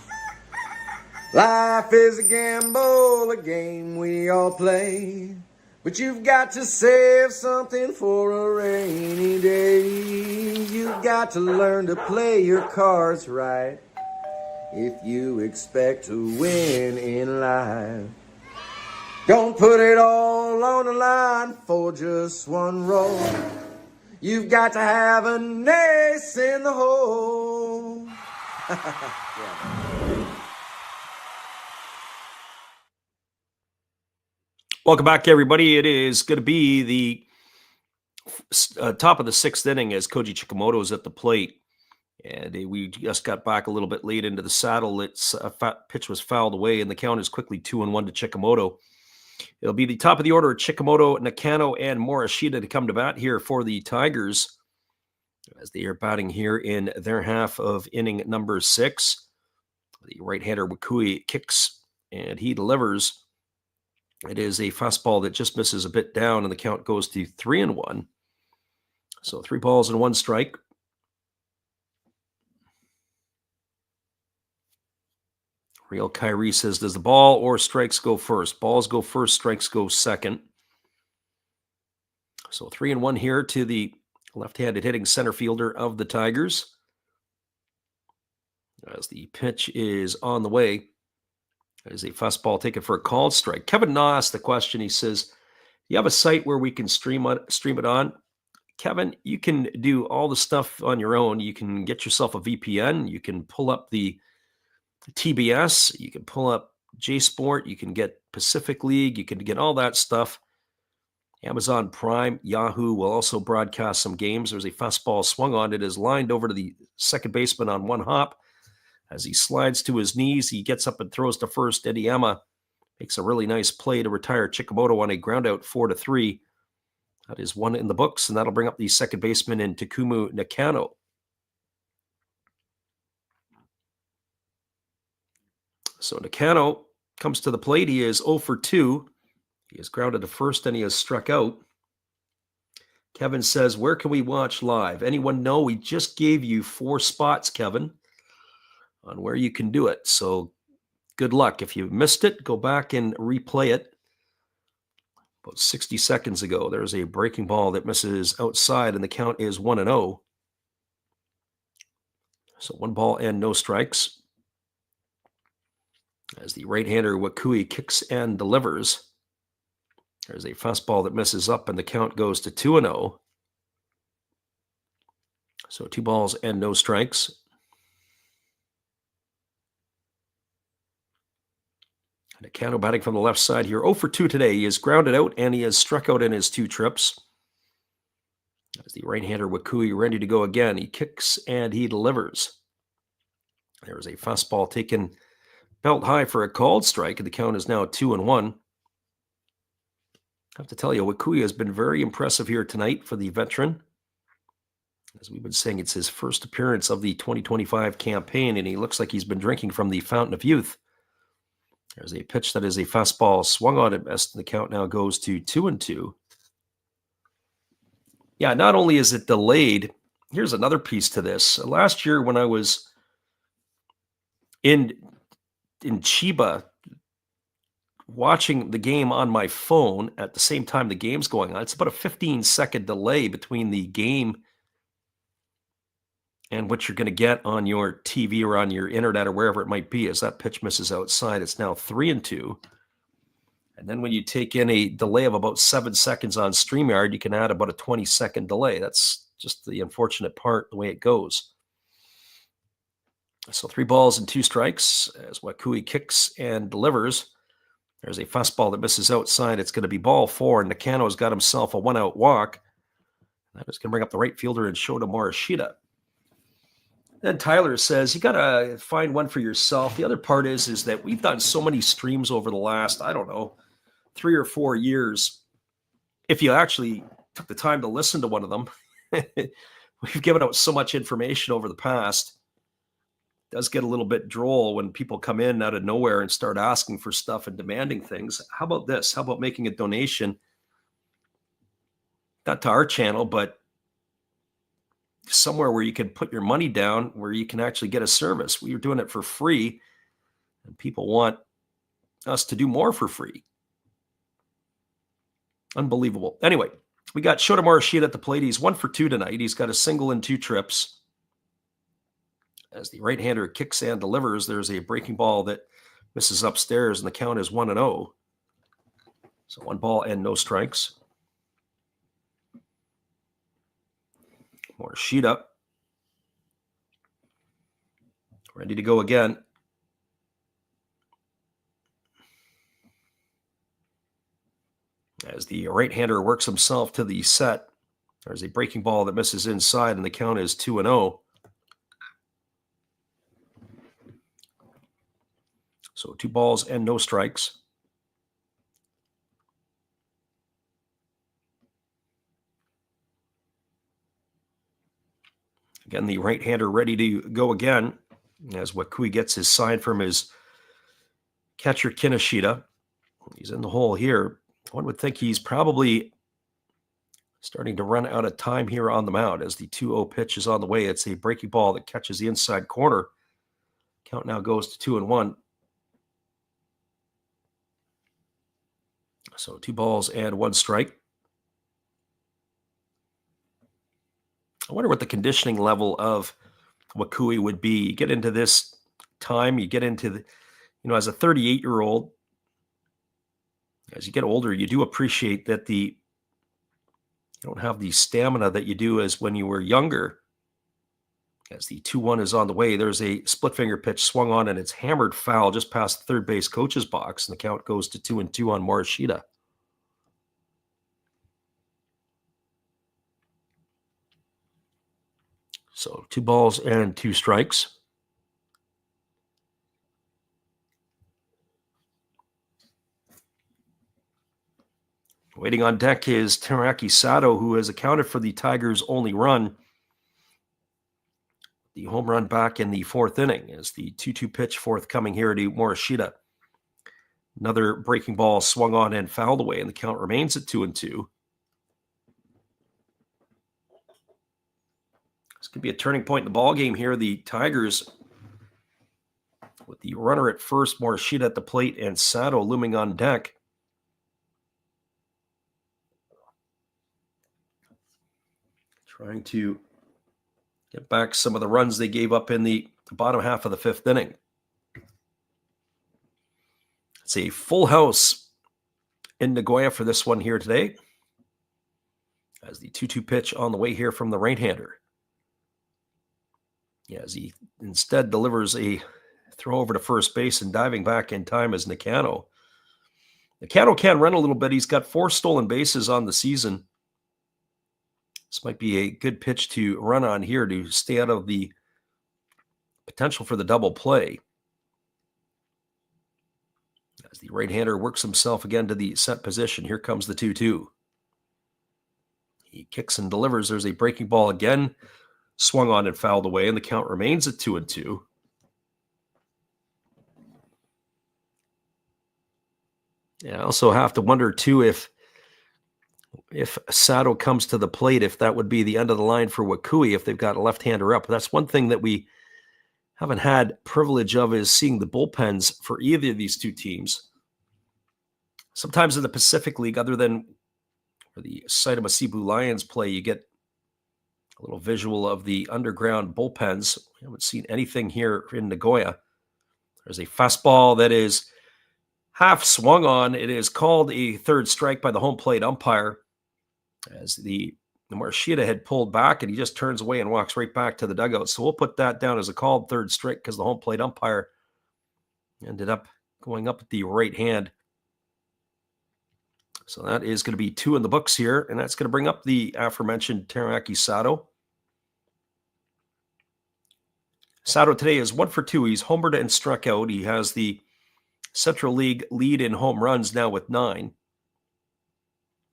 Life is a gamble, a game we all play, but you've got to save something for a rainy day. You've got to learn to play your cards right if you expect to win in life. Don't put it all on the line for just one roll. You've got to have an ace in the hole. Welcome back, everybody. It is going to be the top of the sixth inning as Koji Chikamoto is at the plate. And we just got back a little bit late into the saddle. It's a pitch was fouled away, and the count is quickly 2-1 to Chikamoto. It'll be the top of the order: Chikamoto, Nakano, and Morishita to come to bat here for the Tigers as they are batting here in their half of inning number 6. The right-hander Wakui kicks, and he delivers. It is a fastball that just misses a bit down, and the count goes to 3-1. So 3 balls and 1 strike. Real Kyrie says, does the ball or strikes go first? Balls go first, strikes go second. So 3-1 here to the left-handed hitting center fielder of the Tigers. As the pitch is on the way, there's a fastball taken for a called strike. Kevin Naw asked the question. He says, you have a site where we can stream it on? Kevin, you can do all the stuff on your own. You can get yourself a VPN. You can pull up the TBS. You can pull up JSport. You can get Pacific League. You can get all that stuff. Amazon Prime, Yahoo will also broadcast some games. There's a fastball swung on. It is lined over to the second baseman on one hop. As he slides to his knees, he gets up and throws to first. Ediyama makes a really nice play to retire Chikamoto on a groundout 4-3. That is 1 in the books, and that'll bring up the second baseman in Takumu Nakano. So Nakano comes to the plate. He is 0 for 2. He is grounded to first, and he has struck out. Kevin says, where can we watch live? Anyone know? We just gave you 4 spots, Kevin, on where you can do it. So good luck. If you missed it, go back and replay it. About 60 seconds ago, there's a breaking ball that misses outside, and the count is 1-0. So 1 ball and no strikes. As the right-hander Wakui kicks and delivers, there's a fastball that misses up, and the count goes to 2-0. So 2 balls and no strikes. Nakano batting from the left side here. 0 for 2 today. He is grounded out, and he has struck out in his 2 trips. As the right-hander Wakui ready to go again, he kicks and he delivers. There's a fastball taken belt high for a called strike, and the count is now 2-1. I have to tell you, Wakui has been very impressive here tonight for the veteran. As we've been saying, it's his first appearance of the 2025 campaign, and he looks like he's been drinking from the fountain of youth. There's a pitch that is a fastball swung on at best, and the count now goes to 2-2. Yeah, not only is it delayed, here's another piece to this. Last year when I was in Chiba watching the game on my phone at the same time the game's going on, it's about a 15-second delay between the game and what you're going to get on your TV or on your internet or wherever it might be. As that pitch misses outside, it's now 3-2. And then when you take in a delay of about 7 seconds on StreamYard, you can add about a 20-second delay. That's just the unfortunate part, the way it goes. So 3 balls and 2 strikes as Wakui kicks and delivers. There's a fastball that misses outside. It's going to be ball 4, and Nakano's got himself a 1-out walk. That is going to bring up the right fielder and Shota Morishita. Then Tyler says, you got to find one for yourself. The other part is that we've done so many streams over the last, 3 or 4 years. If you actually took the time to listen to one of them, we've given out so much information over the past. It does get a little bit droll when people come in out of nowhere and start asking for stuff and demanding things. How about this? How about making a donation not to our channel, but somewhere where you can put your money down, where you can actually get a service. We are doing it for free, and people want us to do more for free. Unbelievable. Anyway, we got Shota Morishita at the plate. He's 1 for 2 tonight. He's got a single and 2 trips. As the right-hander kicks and delivers, there's a breaking ball that misses upstairs, and the count is 1-0. So 1 ball and no strikes. Morishita ready to go again. As the right-hander works himself to the set, there's a breaking ball that misses inside, and the count is 2-0. So 2 balls and no strikes. Again, the right-hander ready to go again as Wakui gets his sign from his catcher, Kinoshita. He's in the hole here. One would think he's probably starting to run out of time here on the mound as the 2-0 pitch is on the way. It's a breaking ball that catches the inside corner. Count now goes to 2-1. So 2 balls and 1 strike. I wonder what the conditioning level of Wakui would be. You get into this time, you get into the, as a 38-year-old, as you get older, you do appreciate that you don't have the stamina that you do as when you were younger. As the 2-1 is on the way, there's a split finger pitch swung on, and it's hammered foul just past the third base coach's box, and the count goes to 2-2 on Morishita. So 2 balls and 2 strikes. Waiting on deck is Teraki Sato, who has accounted for the Tigers' only run. The home run back in the 4th inning as the 2-2 pitch forthcoming here to Morishita. Another breaking ball swung on and fouled away, and the count remains at 2-2. This could be a turning point in the ball game here. The Tigers, with the runner at first, Morishita at the plate, and Sato looming on deck. Trying to get back some of the runs they gave up in the bottom half of the 5th inning. It's a full house in Nagoya for this one here today, as the 2-2 pitch on the way here from the right-hander. As he instead delivers a throw over to first base, and diving back in time is Nakano. Nakano can run a little bit. He's got 4 stolen bases on the season. This might be a good pitch to run on here to stay out of the potential for the double play. As the right-hander works himself again to the set position, here comes the 2-2. He kicks and delivers. There's a breaking ball again, swung on and fouled away, and the count remains at 2-2. I also have to wonder, too, if Sato comes to the plate, if that would be the end of the line for Wakui if they've got a left-hander up. That's one thing that we haven't had privilege of, is seeing the bullpens for either of these two teams. Sometimes in the Pacific League, other than where the Saitama Cebu Lions play, you get a little visual of the underground bullpens. We haven't seen anything here in Nagoya. There's a fastball that is half swung on. It is called a third strike by the home plate umpire, as the Morishita had pulled back, and he just turns away and walks right back to the dugout. So we'll put that down as a called third strike because the home plate umpire ended up going up at the right hand. So that is going to be 2 in the books here, and that's going to bring up the aforementioned Teraki Sato. Sato today is 1 for 2. He's homered and struck out. He has the Central League lead in home runs now with 9.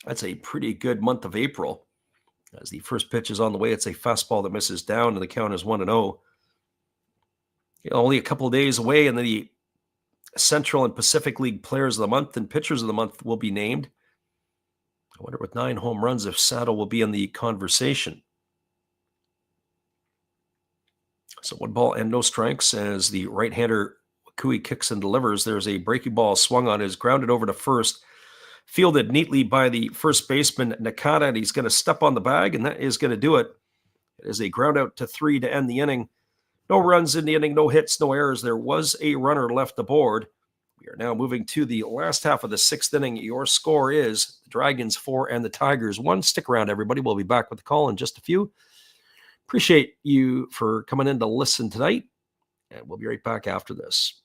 That's a pretty good month of April. As the first pitch is on the way, it's a fastball that misses down, and the count is 1-0. Only a couple of days away, and the Central and Pacific League Players of the Month and Pitchers of the Month will be named. I wonder with 9 home runs if Saddle will be in the conversation. So 1 ball and no strikes as the right-hander Kui kicks and delivers. There's a breaking ball swung on, is grounded over to first, fielded neatly by the first baseman Nakata, and he's going to step on the bag, and that is going to do it. It is a ground out to 3 to end the inning. No runs in the inning, no hits, no errors. There was a runner left aboard. We are now moving to the last half of the 6th inning. Your score is the Dragons 4 and the Tigers 1. Stick around, everybody. We'll be back with the call in just a few. Appreciate you for coming in to listen tonight, and we'll be right back after this.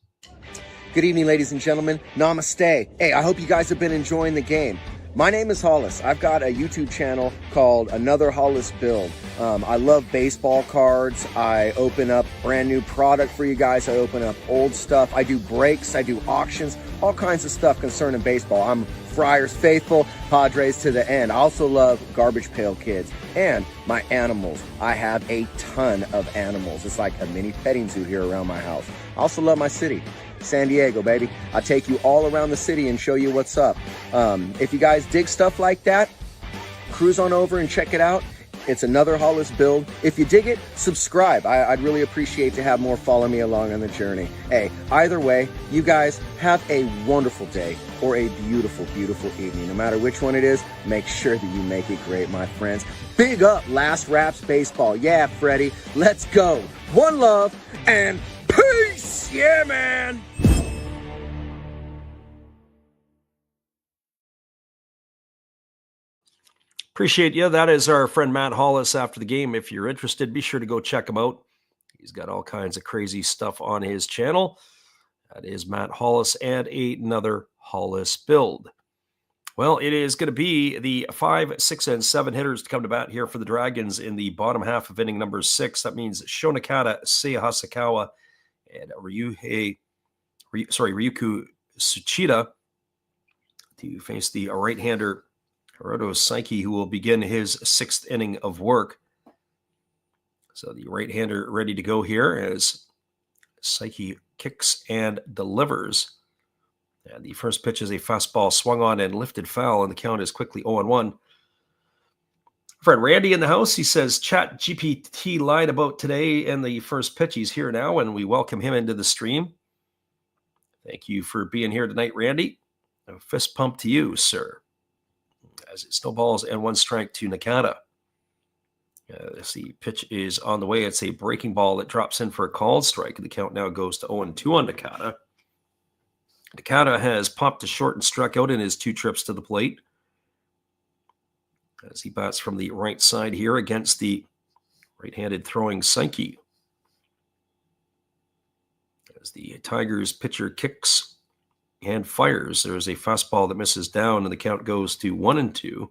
Good evening, ladies and gentlemen. Namaste. Hey, I hope you guys have been enjoying the game. My name is Hollis. I've got a YouTube channel called Another Hollis Build. I love baseball cards. I open up brand new product for you guys. I open up old stuff. I do breaks. I do auctions. All kinds of stuff concerning baseball. I'm Friars faithful, Padres to the end. I also love Garbage Pail Kids and my animals. I have a ton of animals. It's like a mini petting zoo here around my house. I also love my city, San Diego, baby. I take you all around the city and show you what's up. If you guys dig stuff like that, cruise on over and check it out. It's Another Hollis Build. If you dig it, subscribe. I'd really appreciate to have more follow me along on the journey. Hey, either way, you guys have a wonderful day or a beautiful, beautiful evening. No matter which one it is, make sure that you make it great, my friends. Big up Last Raps Baseball. Yeah, Freddie, let's go. One love and peace. Yeah, man. Appreciate you. That is our friend Matt Hollis after the game. If you're interested, be sure to go check him out. He's got all kinds of crazy stuff on his channel. That is Matt Hollis and Another Hollis Build. Well, it is going to be the 5, 6, and 7 hitters to come to bat here for the Dragons in the bottom half of inning number 6. That means Shonakata, Seiya Hasakawa, and Ryuku Tsuchida to face the right-hander Hiroto Saiki, who will begin his 6th inning of work. So the right-hander ready to go here as Saiki kicks and delivers. And the first pitch is a fastball swung on and lifted foul, and the count is quickly 0-1. Friend Randy in the house, he says, Chat GPT lied about today and the first pitch. He's here now, and we welcome him into the stream. Thank you for being here tonight, Randy. A fist pump to you, sir. As it snowballs and 1 strike to Nakata. The pitch is on the way. It's a breaking ball that drops in for a called strike. The count now goes to 0-2 on Nakata. Nakata has popped to short and struck out in his 2 trips to the plate. As he bats from the right side here against the right-handed throwing Saiki. As the Tigers pitcher kicks and fires, there's a fastball that misses down, and the count goes to 1-2.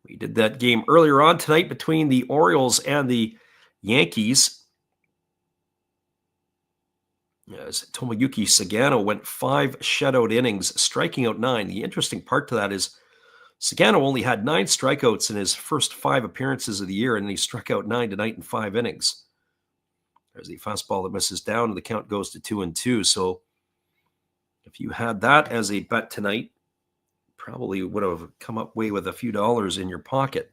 We did that game earlier on tonight between the Orioles and the Yankees. As Tomoyuki Sagano went 5 shutout innings, striking out 9. The interesting part to that is Sagano only had 9 strikeouts in his first 5 appearances of the year, and he struck out 9 tonight in 5 innings. There's a fastball that misses down, and the count goes to 2-2. So if you had that as a bet tonight, probably would have come up way with a few dollars in your pocket.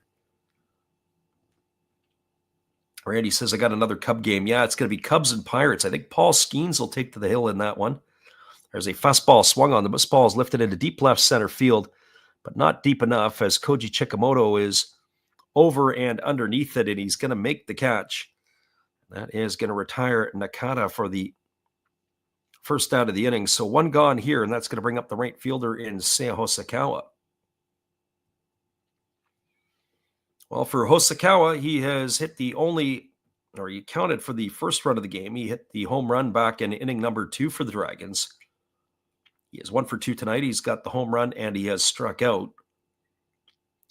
Randy says, I got another Cub game. Yeah, it's going to be Cubs and Pirates. I think Paul Skeens will take to the hill in that one. There's a fastball swung on. The ball is lifted into deep left center field, but not deep enough as Koji Chikamoto is over and underneath it, and he's going to make the catch. That is going to retire Nakata for the first out of the inning. So 1 gone here, and that's going to bring up the right fielder in Seiya Hosokawa. Well, for Hosokawa, he has hit he counted for the first run of the game. He hit the home run back in inning number 2 for the Dragons. He is 1 for 2 tonight. He's got the home run, and he has struck out.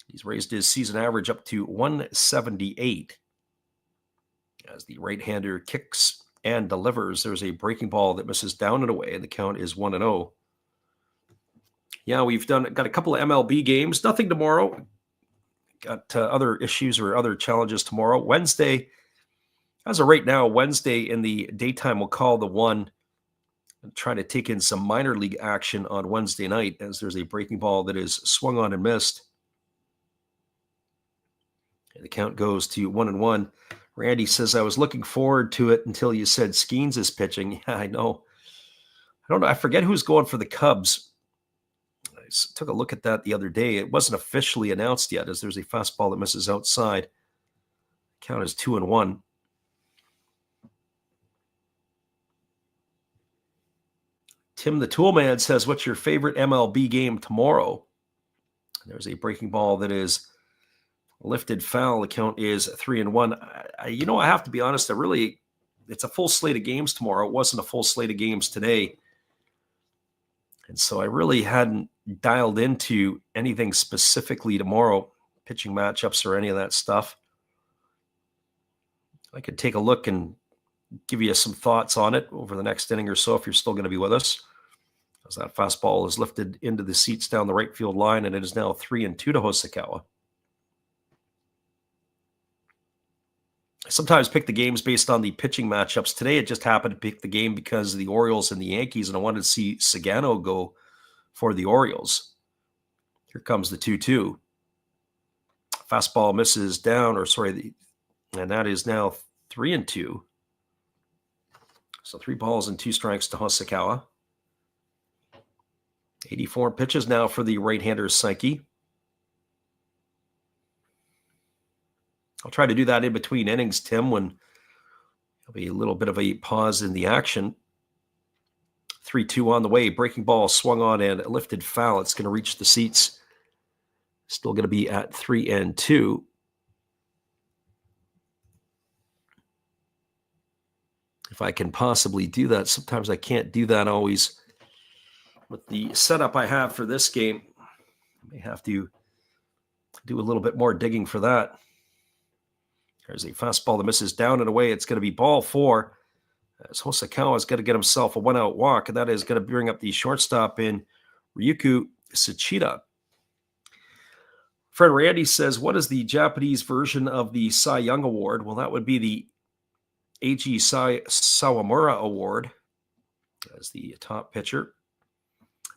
He's raised his season average up to 178. As the right-hander kicks and delivers, there's a breaking ball that misses down and away, and the count is 1-0. Yeah, we've got a couple of MLB games. Nothing tomorrow. Got other issues or other challenges tomorrow. Wednesday, as of right now, Wednesday in the daytime, we'll call the one and trying to take in some minor league action on Wednesday night as there's a breaking ball that is swung on and missed. And the count goes to 1-1. Randy says, I was looking forward to it until you said Skeens is pitching. Yeah, I know. I don't know. I forget who's going for the Cubs. I took a look at that the other day. It wasn't officially announced yet as there's a fastball that misses outside. Count is 2-1. Tim the Toolman says, what's your favorite MLB game tomorrow? There's a breaking ball that is lifted foul. The count is 3-1. I have to be honest. It's a full slate of games tomorrow. It wasn't a full slate of games today. And so I really hadn't dialed into anything specifically tomorrow, pitching matchups or any of that stuff. I could take a look and give you some thoughts on it over the next inning or so if you're still going to be with us. As that fastball is lifted into the seats down the right field line, and it is now 3-2 to Hosokawa. I sometimes pick the games based on the pitching matchups. Today, it just happened to pick the game because of the Orioles and the Yankees, and I wanted to see Sagano go for the Orioles. Here comes the 2-2. Fastball misses down, and that is now 3-2. So 3 balls and 2 strikes to Hosokawa. 84 pitches now for the right-hander Saiki. I'll try to do that in between innings, Tim, when there'll be a little bit of a pause in the action. 3-2 on the way. Breaking ball swung on and lifted foul. It's going to reach the seats. Still going to be at 3-2. If I can possibly do that. Sometimes I can't do that always. With the setup I have for this game, I may have to do a little bit more digging for that. There's a fastball that misses down and away. It's going to be ball 4. As Hosokawa is going to get himself a 1-out walk, and that is going to bring up the shortstop in Ryuku Tsuchida. Friend Randy says, what is the Japanese version of the Cy Young Award? Well, that would be the Eiji Sawamura Award as the top pitcher.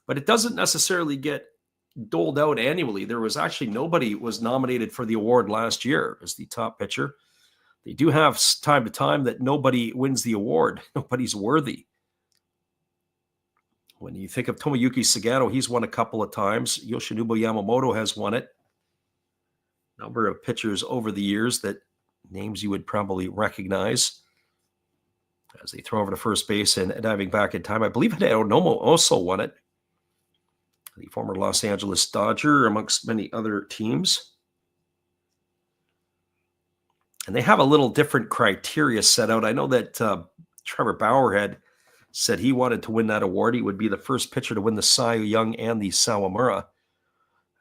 But it doesn't necessarily get doled out annually. There was actually nobody was nominated for the award last year as the top pitcher. They do have time to time that nobody wins the award. Nobody's worthy. When you think of Tomoyuki Sagano, he's won a couple of times. Yoshinobu Yamamoto has won it. Number of pitchers over the years that names you would probably recognize as they throw over to first base and diving back in time. I believe Hideo Nomo also won it. The former Los Angeles Dodger, amongst many other teams. And they have a little different criteria set out. I know that Trevor Bauer had said he wanted to win that award. He would be the first pitcher to win the Cy Young and the Sawamura.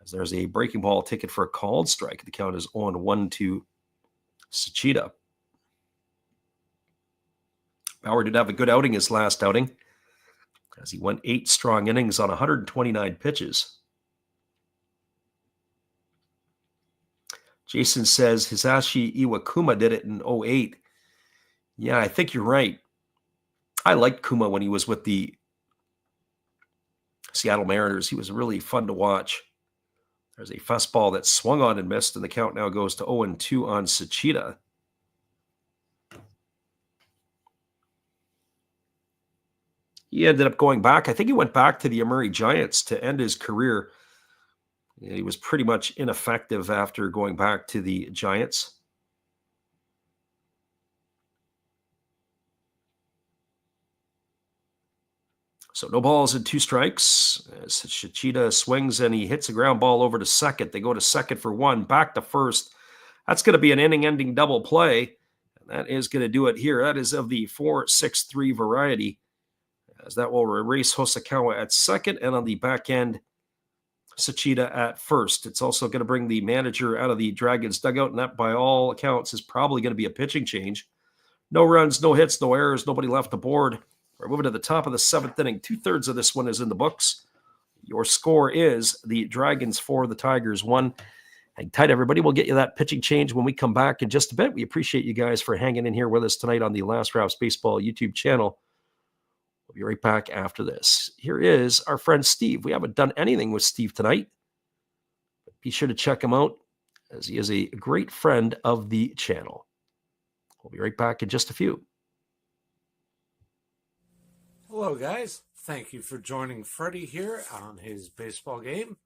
As there's a breaking ball ticket for a called strike. The count is 0-1 to Tsuchida. Bauer did have a good outing his last outing, as he went 8 strong innings on 129 pitches. Jason says Hisashi Iwakuma did it in 08. Yeah, I think you're right. I liked Kuma when he was with the Seattle Mariners. He was really fun to watch. There's a fastball that swung on and missed, and the count now goes to 0-2 on Tsuchida. He ended up going back. I think he went back to the Amuri Giants to end his career. He was pretty much ineffective after going back to the Giants. So no balls and 2 strikes. As Tsuchida swings and he hits a ground ball over to second. They go to second for 1, back to first. That's going to be an inning-ending double play. And that is going to do it here. That is of the 4-6-3 variety, as that will erase Hosokawa at second, and on the back end, Tsuchida at first. It's also going to bring the manager out of the Dragons dugout, and that, by all accounts, is probably going to be a pitching change. No runs, no hits, no errors, nobody left the board. We're moving to the top of the 7th inning. 2/3 of this one is in the books. Your score is the Dragons 4, the Tigers 1. Hang tight, everybody. We'll get you that pitching change when we come back in just a bit. We appreciate you guys for hanging in here with us tonight on the Last Raps Baseball YouTube channel. We'll be right back after this. Here is our friend Steve. We haven't done anything with Steve tonight. But be sure to check him out, as he is a great friend of the channel. We'll be right back in just a few. Hello, guys. Thank you for joining Freddie here on his baseball game.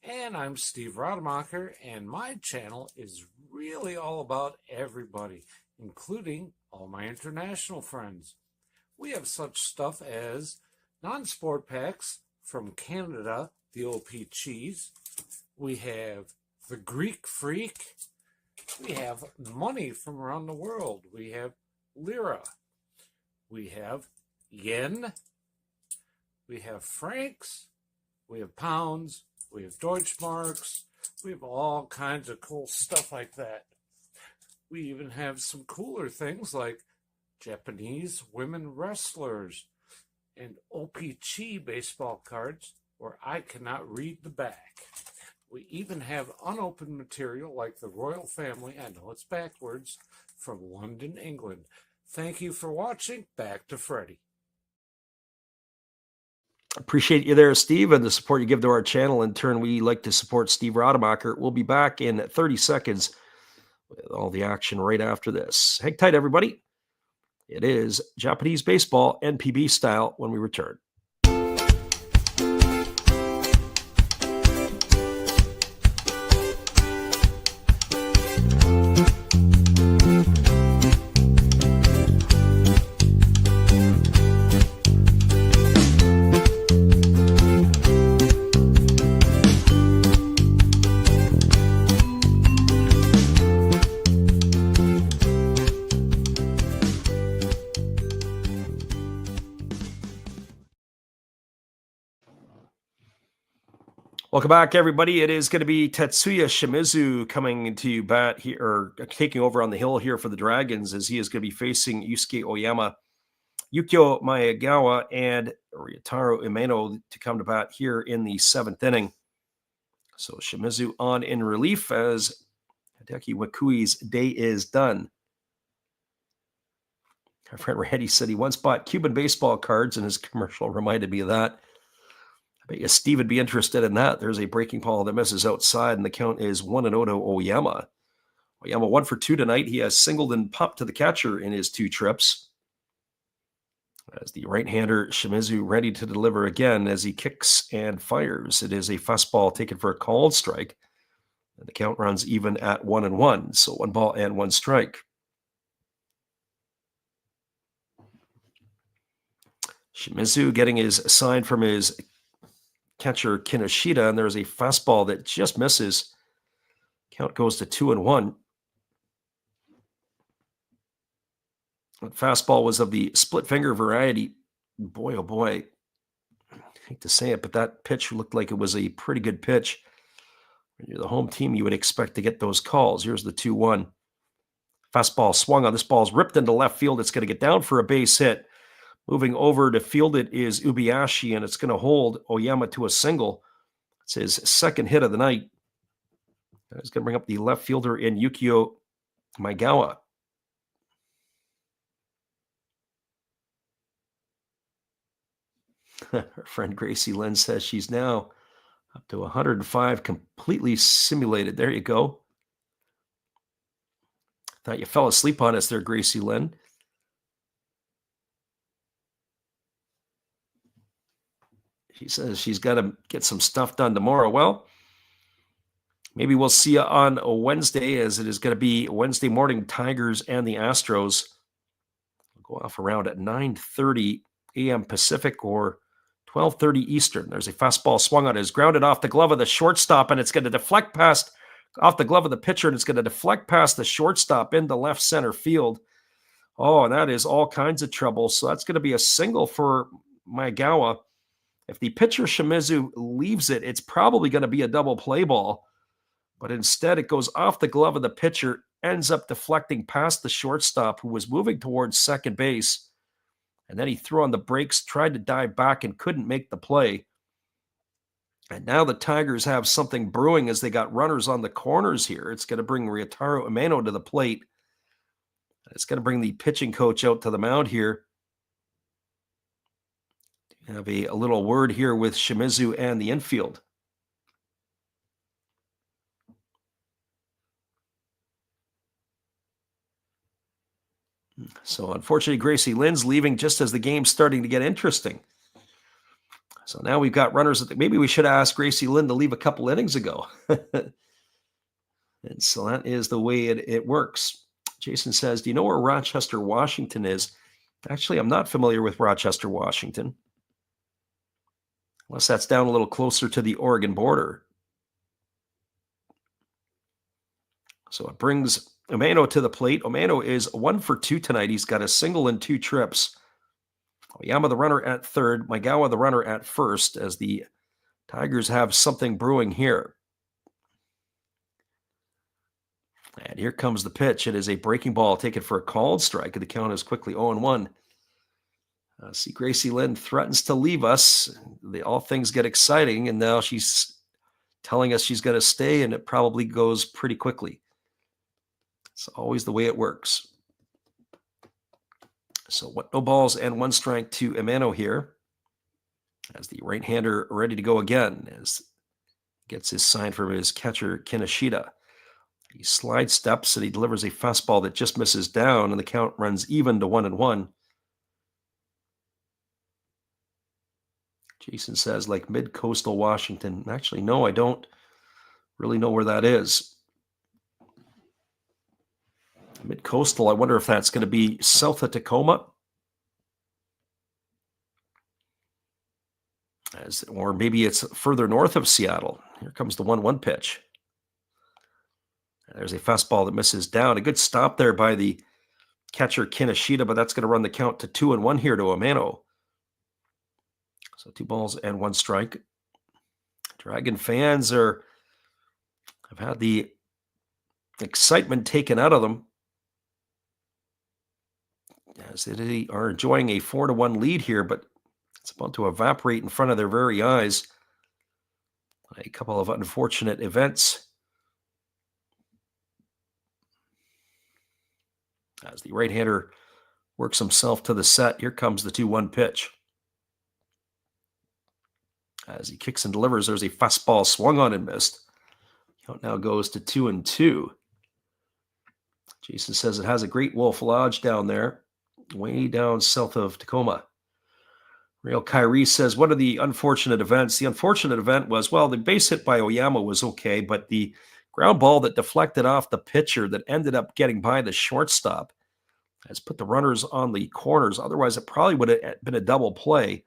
And I'm Steve Rademacher, and my channel is really all about everybody, including all my international friends. We have such stuff as non-sport packs from Canada, the OP Cheese. We have the Greek Freak. We have money from around the world. We have lira. We have yen. We have francs. We have pounds. We have Deutschmarks. We have all kinds of cool stuff like that. We even have some cooler things like Japanese women wrestlers and OPC baseball cards where I cannot read the back. We even have unopened material like the royal family, I know it's backwards, from London, England. Thank you for watching. Back to Freddie. Appreciate you there, Steve, and the support you give to our channel. In turn, we like to support Steve Rademacher. We'll be back in 30 seconds with all the action right after this. Hang tight, everybody. It is Japanese baseball, NPB style, when we return. Welcome back, everybody. It is going to be Tetsuya Shimizu coming to bat here, or taking over on the hill here for the Dragons, as he is going to be facing Yusuke Oyama, Yukio Maegawa, and Ryotaro Umeno to come to bat here in the 7th inning. So Shimizu on in relief as Hideki Wakui's day is done. Our friend Randy said he once bought Cuban baseball cards, and his commercial reminded me of that. I bet you Steve would be interested in that. There's a breaking ball that misses outside, and the count is 1-0 to Oyama. Oyama 1 for 2 tonight. He has singled and popped to the catcher in his 2 trips. As the right-hander Shimizu ready to deliver again as he kicks and fires. It is a fastball taken for a called strike. And the count runs even at 1-1. So 1 ball and 1 strike. Shimizu getting his sign from his catcher Kinoshita, and there's a fastball that just misses. Count goes to 2-1. That fastball was of the split finger variety. Boy, oh boy. I hate to say it, but that pitch looked like it was a pretty good pitch. When you're the home team, you would expect to get those calls. Here's the 2-1. Fastball swung on. This ball's ripped into left field. It's going to get down for a base hit. Moving over to field it is Ubiashi, and it's going to hold Oyama to a single. It's his 2nd hit of the night. He's going to bring up the left fielder in Yukio Maegawa. Our friend Gracie Lynn says she's now up to 105, completely simulated. There you go. Thought you fell asleep on us there, Gracie Lynn. She says she's got to get some stuff done tomorrow. Well, maybe we'll see you on a Wednesday, as it is going to be Wednesday morning, Tigers and the Astros. We'll go off around at 9:30 a.m. Pacific or 12:30 Eastern. There's a fastball swung on. It's grounded off the glove of the shortstop, and it's going to deflect past off the glove of the pitcher, and it's going to deflect past the shortstop into left center field. Oh, and that is all kinds of trouble. So that's going to be a single for Maegawa. If the pitcher Shimizu leaves it, it's probably going to be a double play ball. But instead, it goes off the glove of the pitcher, ends up deflecting past the shortstop, who was moving towards second base. And then he threw on the brakes, tried to dive back, and couldn't make the play. And now the Tigers have something brewing as they got runners on the corners here. It's going to bring Ryotaro Umeno to the plate. It's going to bring the pitching coach out to the mound here. have a little word here with Shimizu and the infield. So unfortunately, Gracie Lynn's leaving just as the game's starting to get interesting. So now we've got runners at maybe we should ask Gracie Lynn to leave a couple innings ago. And so that is the way it works. Jason says, do you know where Rochester, Washington is? Actually, I'm not familiar with Rochester, Washington. Unless that's down a little closer to the Oregon border. So it brings Omano to the plate. Omano is 1 for 2 tonight. He's got a single and 2 trips. Oyama, the runner at third. Maegawa, the runner at first, as the Tigers have something brewing here. And here comes the pitch. It is a breaking ball taken for a called strike. The count is quickly 0-1. See, Gracie Lynn threatens to leave us. All things get exciting, and now she's telling us she's going to stay, and it probably goes pretty quickly. It's always the way it works. So no balls and 1 strike to Amano here, as the right-hander ready to go again, as gets his sign from his catcher, Kinoshita. He slide steps and he delivers a fastball that just misses down, and the count runs even to 1-1. Jason says, like mid-coastal Washington. Actually, no, I don't really know where that is. Mid-coastal, I wonder if that's going to be south of Tacoma. Or maybe it's further north of Seattle. Here comes the 1-1 pitch. There's a fastball that misses down. A good stop there by the catcher, Kinoshita, but that's going to run the count to 2-1 here to Amano. So 2 balls and 1 strike. Dragon fans have had the excitement taken out of them, as they are enjoying a 4-1 lead here, but it's about to evaporate in front of their very eyes. A couple of unfortunate events. As the right-hander works himself to the set, here comes the 2-1 pitch. As he kicks and delivers, there's a fastball swung on and missed. Count now goes to 2-2. Jason says it has a great Wolf Lodge down there, way down south of Tacoma. Real Kyrie says, what are the unfortunate events? The unfortunate event was, well, the base hit by Oyama was okay, but the ground ball that deflected off the pitcher that ended up getting by the shortstop has put the runners on the corners. Otherwise, it probably would have been a double play.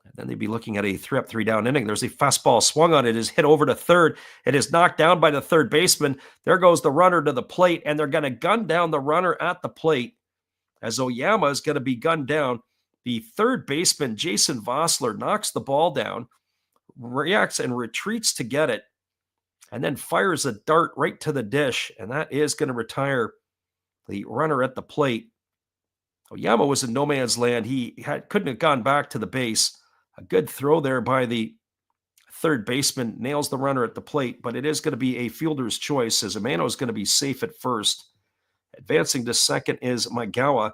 And then they'd be looking at a 3-up, 3-down inning. There's a fastball swung on. It is hit over to third. It is knocked down by the third baseman. There goes the runner to the plate, and they're going to gun down the runner at the plate, as Oyama is going to be gunned down. The third baseman, Jason Vossler, knocks the ball down, reacts and retreats to get it, and then fires a dart right to the dish, and that is going to retire the runner at the plate. Oyama was in no man's land. He couldn't have gone back to the base. A good throw there by the third baseman, nails the runner at the plate, but it is going to be a fielder's choice, as Amano is going to be safe at first. Advancing to second is Maegawa.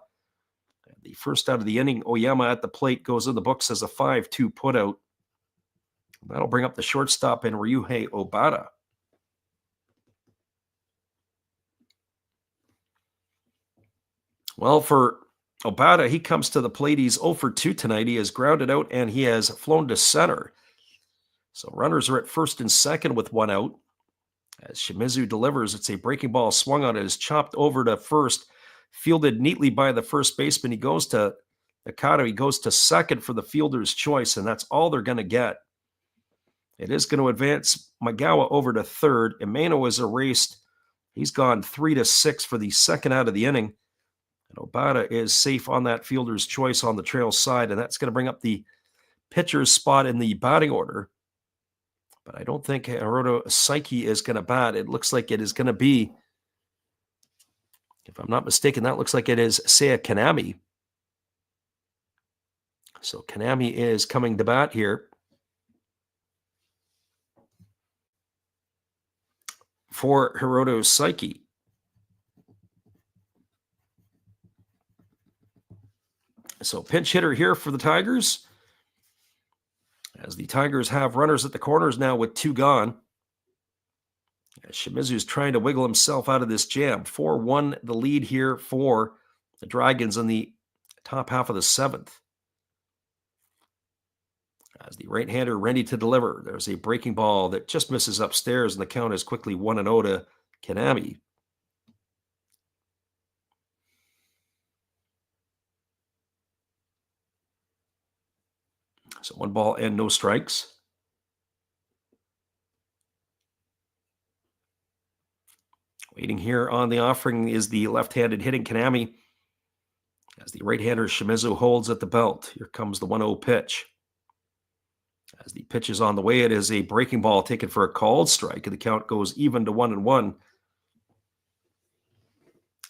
The first out of the inning, Oyama at the plate, goes in the books as a 5-2 putout. That'll bring up the shortstop in Ryuhei Obata. Well, for Obata, he comes to the plate. He's 0 for 2 tonight. He has grounded out and he has flown to center. So runners are at first and second with 1 out. As Shimizu delivers, it's a breaking ball swung on. It is chopped over to first, fielded neatly by the first baseman. He goes to Nakata. He goes to second for the fielder's choice, and that's all they're going to get. It is going to advance Maegawa over to third. Amano is erased. He's gone 3-6 for the second out of the inning. And Obata is safe on that fielder's choice on the trail side, and that's going to bring up the pitcher's spot in the batting order. But I don't think Hiroto Saiki is going to bat. It looks like it is going to be, if I'm not mistaken, that looks like it is Seiya Kanami. So Kanami is coming to bat here for Hiroto Saiki. So pinch hitter here for the Tigers, as the Tigers have runners at the corners now with 2 gone. Shimizu's trying to wiggle himself out of this jam. 4-1 the lead here for the Dragons in the top half of the 7th. As the right-hander ready to deliver, there's a breaking ball that just misses upstairs, and the count is quickly 1-0 to Kanami. So 1 ball and no strikes. Waiting here on the offering is the left-handed hitting Kanami, as the right-hander Shimizu holds at the belt. Here comes the 1-0 pitch. As the pitch is on the way, it is a breaking ball taken for a called strike, and the count goes even to 1-1.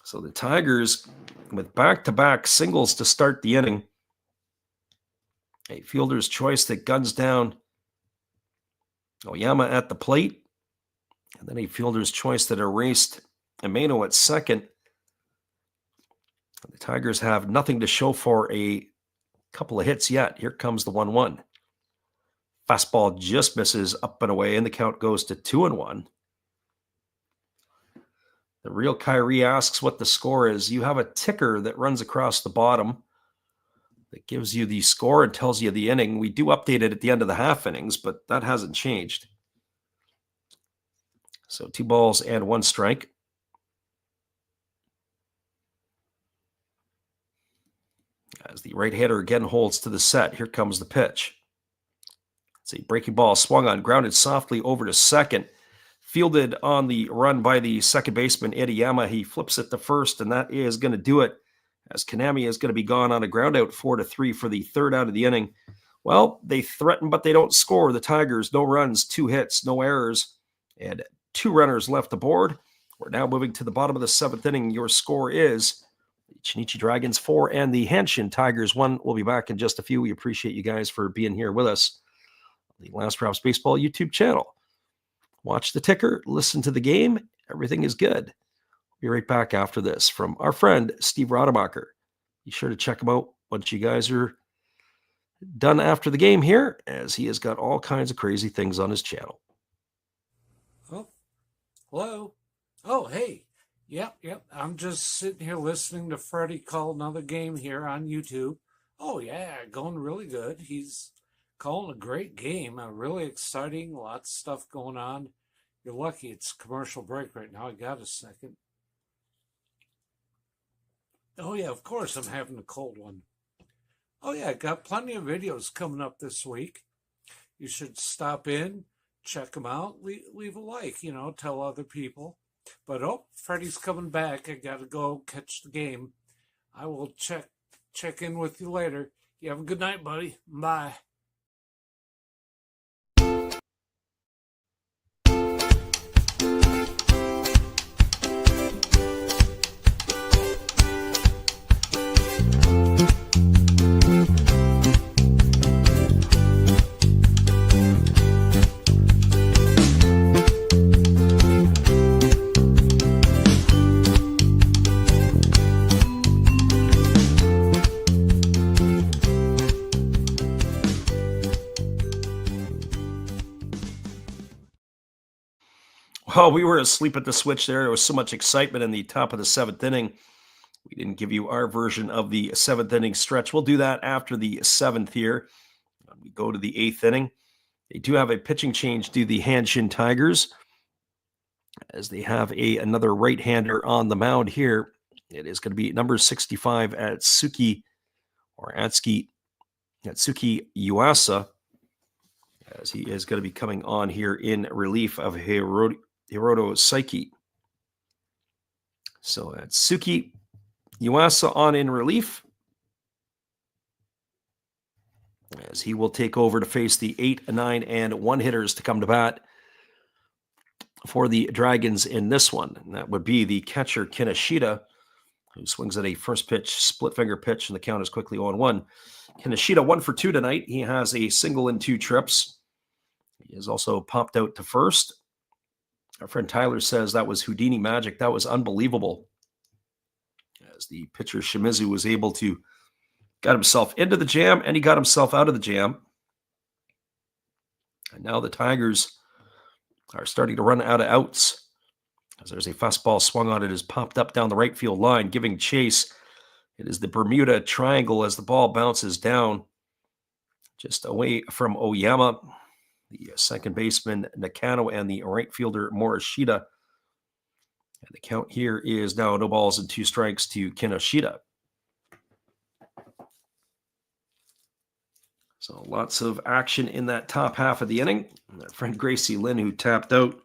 So the Tigers, with back-to-back singles to start the inning, a fielder's choice that guns down Oyama at the plate, and then a fielder's choice that erased Ameno at second. The Tigers have nothing to show for a couple of hits yet. Here comes the 1-1. Fastball just misses up and away, and the count goes to 2-1. The real Kyrie asks what the score is. You have a ticker that runs across the bottom that gives you the score and tells you the inning. We do update it at the end of the half innings, but that hasn't changed. So 2 balls and 1 strike. As the right-hander again holds to the set, here comes the pitch. It's a breaking ball swung on, grounded softly over to second. Fielded on the run by the second baseman, Ediyama. He flips it to first, and that is going to do it, as Kanami is going to be gone on a ground out 4-3 for the 3rd out of the inning. Well, they threaten, but they don't score. The Tigers, no runs, 2 hits, no errors, and 2 runners left aboard. We're now moving to the bottom of the 7th inning. Your score is the Chunichi Dragons 4 and the Hanshin Tigers 1. We'll be back in just a few. We appreciate you guys for being here with us on the Last Drops Baseball YouTube channel. Watch the ticker, listen to the game. Everything is good. We'll be right back after this from our friend Steve Rademacher. Be sure to check him out once you guys are done after the game here, as he has got all kinds of crazy things on his channel. Oh, hello. Oh, hey. Yep. I'm just sitting here listening to Freddie call another game here on YouTube. Oh, yeah, going really good. He's calling a great game, really exciting, lots of stuff going on. You're lucky it's commercial break right now. I got a second. Oh yeah, of course I'm having a cold one. Oh yeah, got plenty of videos coming up this week. You should stop in, check them out, leave a like, tell other people. But Freddie's coming back. I gotta go catch the game. I will check in with you later. You have a good night, buddy. Bye. Well, we were asleep at the switch there. There was so much excitement in the top of the 7th inning. We didn't give you our version of the 7th inning stretch. We'll do that after the 7th here. We go to the 8th inning. They do have a pitching change to the Hanshin Tigers, as they have another right-hander on the mound here. It is going to be number 65 Atsuki Yuasa, as he is going to be coming on here in relief of Hiroto Saiki. So Atsuki Yuasa on in relief, as he will take over to face the 8, 9, and 1 hitters to come to bat for the Dragons in this one. And that would be the catcher Kinoshita, who swings at a first pitch, split finger pitch, and the count is quickly 0-1. Kinoshita 1 for 2 tonight. He has a single and 2 trips. He has also popped out to first. Our friend Tyler says that was Houdini magic. That was unbelievable, as the pitcher Shimizu was able to got himself into the jam, and he got himself out of the jam. And now the Tigers are starting to run out of outs, as there's a fastball swung on. It has popped up down the right field line, giving chase. It is the Bermuda Triangle as the ball bounces down just away from Oyama, the second baseman Nakano, and the right fielder Morishita. And the count here is now 0 balls and 2 strikes to Kinoshita. So lots of action in that top half of the inning. And our friend Gracie Lynn, who tapped out,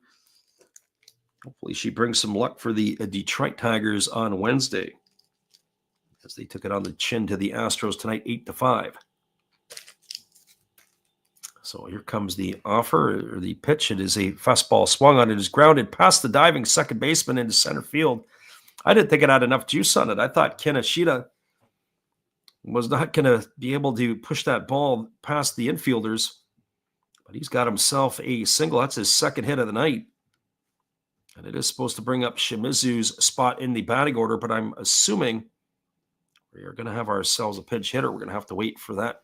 hopefully she brings some luck for the Detroit Tigers on Wednesday, as they took it on the chin to the Astros tonight, 8-5. So here comes the offer, or the pitch. It is a fastball swung on. It is grounded past the diving second baseman into center field. I didn't think it had enough juice on it. I thought Kinoshita was not going to be able to push that ball past the infielders, but he's got himself a single. That's his second hit of the night. And it is supposed to bring up Shimizu's spot in the batting order, but I'm assuming we are going to have ourselves a pinch hitter. We're going to have to wait for that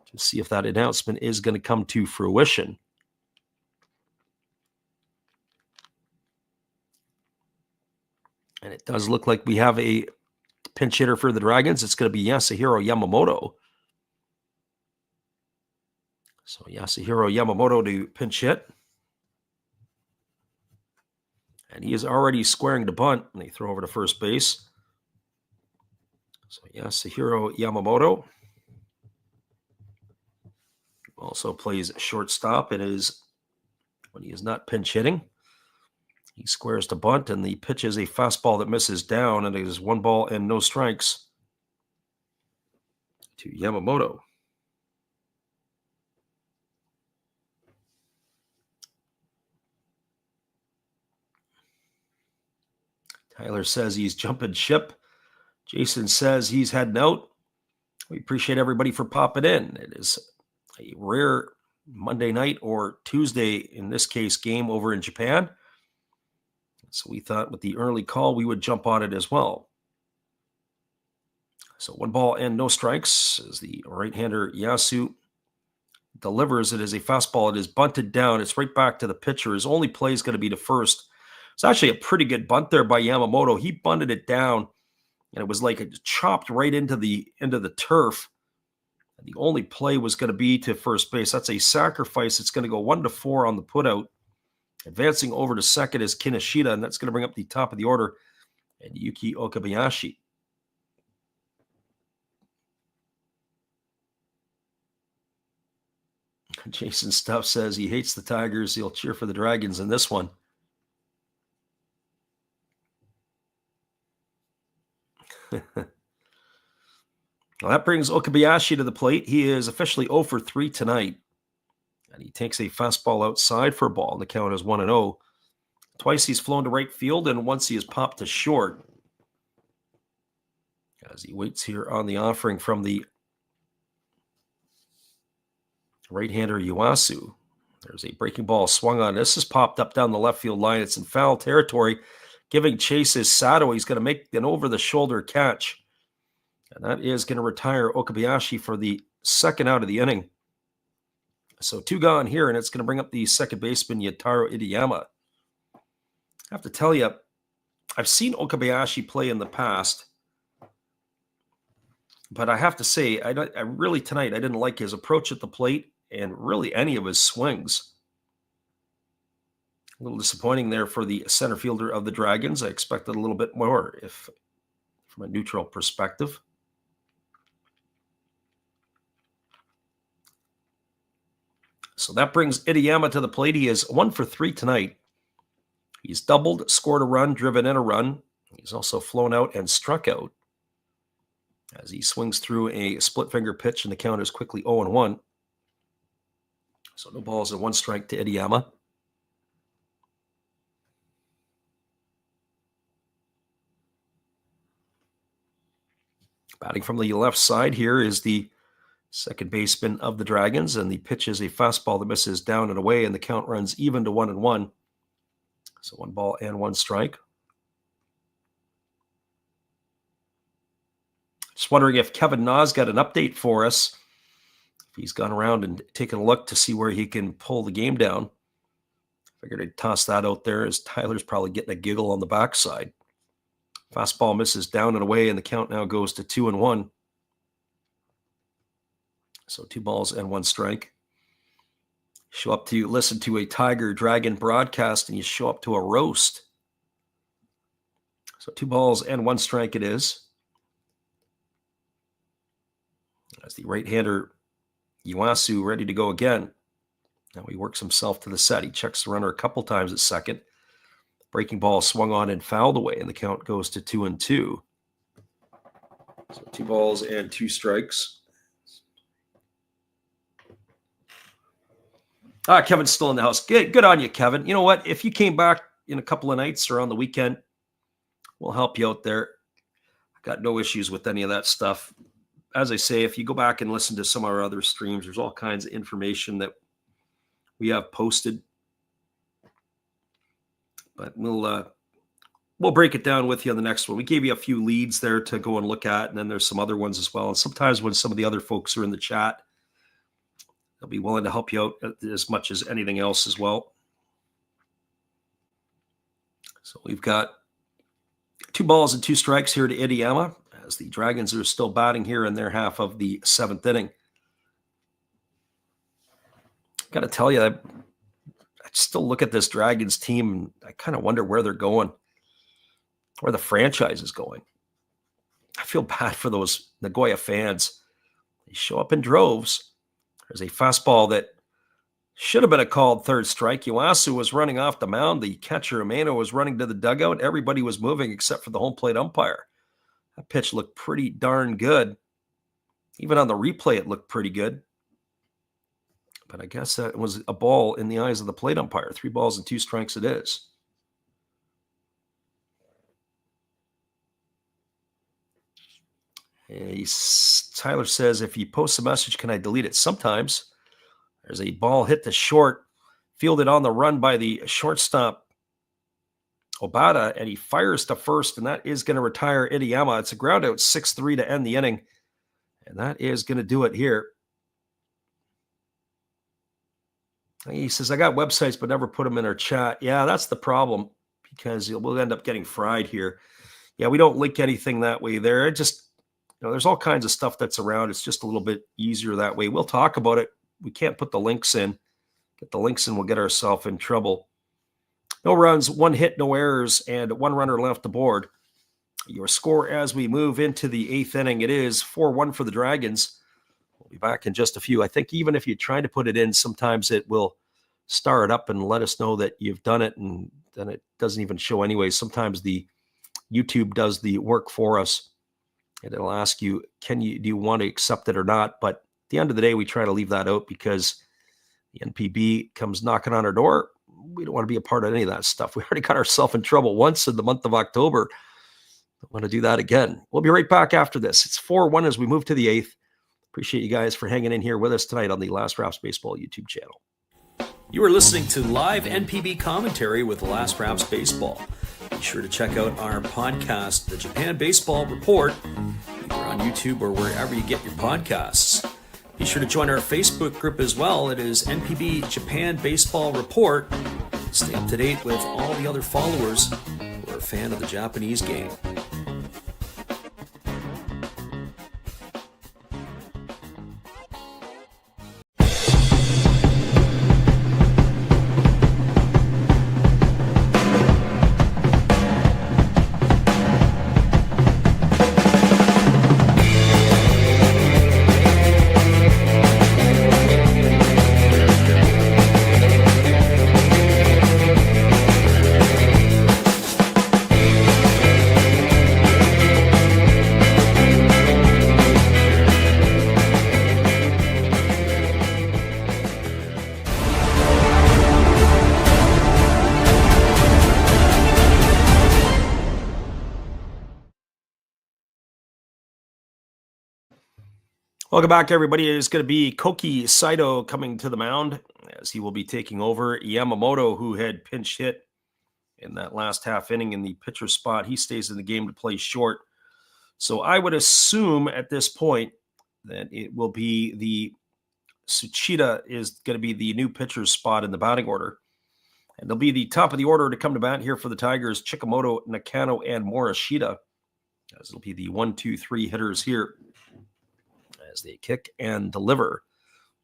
to see if that announcement is going to come to fruition. And it does look like we have a pinch hitter for the Dragons. It's going to be Yasuhiro Yamamoto. So Yasuhiro Yamamoto to pinch hit. And he is already squaring to bunt, and they throw over to first base. So Yasuhiro Yamamoto also plays shortstop. It is when he is not pinch hitting. He squares to bunt, and the pitch is a fastball that misses down, and it is 1 ball and no strikes to Yamamoto. Tyler says he's jumping ship. Jason says he's heading out. We appreciate everybody for popping in. It is a rare Monday night, or Tuesday in this case, game over in Japan. So we thought with the early call, we would jump on it as well. So 1 ball and no strikes as the right-hander Yasu delivers. It is a fastball. It is bunted down. It's right back to the pitcher. His only play is going to be to first. It's actually a pretty good bunt there by Yamamoto. He bunted it down, and it was like it chopped right into the turf. And the only play was going to be to first base. That's a sacrifice. It's going to go 1-4 on the putout. Advancing over to second is Kinoshita, and that's going to bring up the top of the order, and Yuki Okabayashi. Jason Stuff says he hates the Tigers. He'll cheer for the Dragons in this one. Well, that brings Okabayashi to the plate. He is officially 0 for 3 tonight. And he takes a fastball outside for a ball. The count is 1-0. Twice he's flown to right field, and once he has popped to short. As he waits here on the offering from the right-hander Yuasu. There's a breaking ball swung on. This is popped up down the left field line. It's in foul territory. Giving chase is Sato. He's going to make an over-the-shoulder catch. And that is going to retire Okabayashi for the second out of the inning. So 2 gone here, and it's going to bring up the second baseman, Yataro Idiyama. I have to tell you, I've seen Okabayashi play in the past, but I have to say, I really tonight, I didn't like his approach at the plate and really any of his swings. A little disappointing there for the center fielder of the Dragons. I expected a little bit more from a neutral perspective. So that brings Idiyama to the plate. He is 1 for 3 tonight. He's doubled, scored a run, driven in a run. He's also flown out and struck out as he swings through a split finger pitch, and the count is quickly 0-1. So 0 balls and 1 strike to Idiyama. Batting from the left side here is the second baseman of the Dragons, and the pitch is a fastball that misses down and away, and the count runs even to 1-1. So 1 ball and 1 strike. Just wondering if Kevin Na's got an update for us. If he's gone around and taken a look to see where he can pull the game down. Figured I'd toss that out there as Tyler's probably getting a giggle on the backside. Fastball misses down and away, and the count now goes to 2-1. So 2 balls and 1 strike. Show up to listen to a Tiger Dragon broadcast, and you show up to a roast. So 2 balls and 1 strike it is. As the right-hander Yuasu ready to go again. Now he works himself to the set. He checks the runner a couple times at second. Breaking ball swung on and fouled away, and the count goes to 2-2. So 2 balls and 2 strikes. Kevin's still in the house. Good on you, Kevin. You know what? If you came back in a couple of nights or on the weekend, we'll help you out there. I got no issues with any of that stuff. As I say, if you go back and listen to some of our other streams, there's all kinds of information that we have posted. But we'll break it down with you on the next one. We gave you a few leads there to go and look at, and then there's some other ones as well. And sometimes when some of the other folks are in the chat, they'll be willing to help you out as much as anything else as well. So we've got 2 balls and 2 strikes here to Idiyama, as the Dragons are still batting here in their half of the 7th inning. Got to tell you, I still look at this Dragons team, and I kind of wonder where they're going, where the franchise is going. I feel bad for those Nagoya fans. They show up in droves. There's a fastball that should have been a called 3rd strike. Yuasu was running off the mound. The catcher, Umeno, was running to the dugout. Everybody was moving except for the home plate umpire. That pitch looked pretty darn good. Even on the replay, it looked pretty good. But I guess that was a ball in the eyes of the plate umpire. 3 balls and 2 strikes it is. Tyler says, if he posts a message, can I delete it? Sometimes. There's a ball hit to short, fielded on the run by the shortstop, Obata, and he fires to first, and that is going to retire Idiyama. It's a ground out, 6-3 to end the inning, and that is going to do it here. He says, I got websites, but never put them in our chat. Yeah, that's the problem, because we'll end up getting fried here. Yeah, we don't link anything that way there. It just, there's all kinds of stuff that's around. It's just a little bit easier that way. We'll talk about it. We can't put the links in. Get the links in, we'll get ourselves in trouble. No runs, 1 hit, no errors, and 1 runner left aboard. Your score as we move into the 8th inning, it is 4-1 for the Dragons. We'll be back in just a few. I think even if you try to put it in, sometimes it will star it up and let us know that you've done it, and then it doesn't even show anyway. Sometimes the YouTube does the work for us, and it'll ask you, do you want to accept it or not? But at the end of the day, we try to leave that out because the NPB comes knocking on our door. We don't want to be a part of any of that stuff. We already got ourselves in trouble once in the month of October. Don't want to do that again. We'll be right back after this. It's 4-1 as we move to the 8th. Appreciate you guys for hanging in here with us tonight on the Last Raps Baseball YouTube channel. You are listening to live NPB commentary with Last Raps Baseball. Be sure to check out our podcast, The Japan Baseball Report, either on YouTube or wherever you get your podcasts. Be sure to join our Facebook group as well. It is NPB Japan Baseball Report. Stay up to date with all the other followers who are a fan of the Japanese game. Welcome back, everybody. It is going to be Koki Saito coming to the mound as he will be taking over Yamamoto, who had pinch hit in that last half inning in the pitcher spot. He stays in the game to play short. So I would assume at this point that it will be the Tsuchida is going to be the new pitcher's spot in the batting order. And they'll be the top of the order to come to bat here for the Tigers, Chikamoto, Nakano, and Morishita. As it'll be the 1, 2, 3 hitters here as they kick and deliver.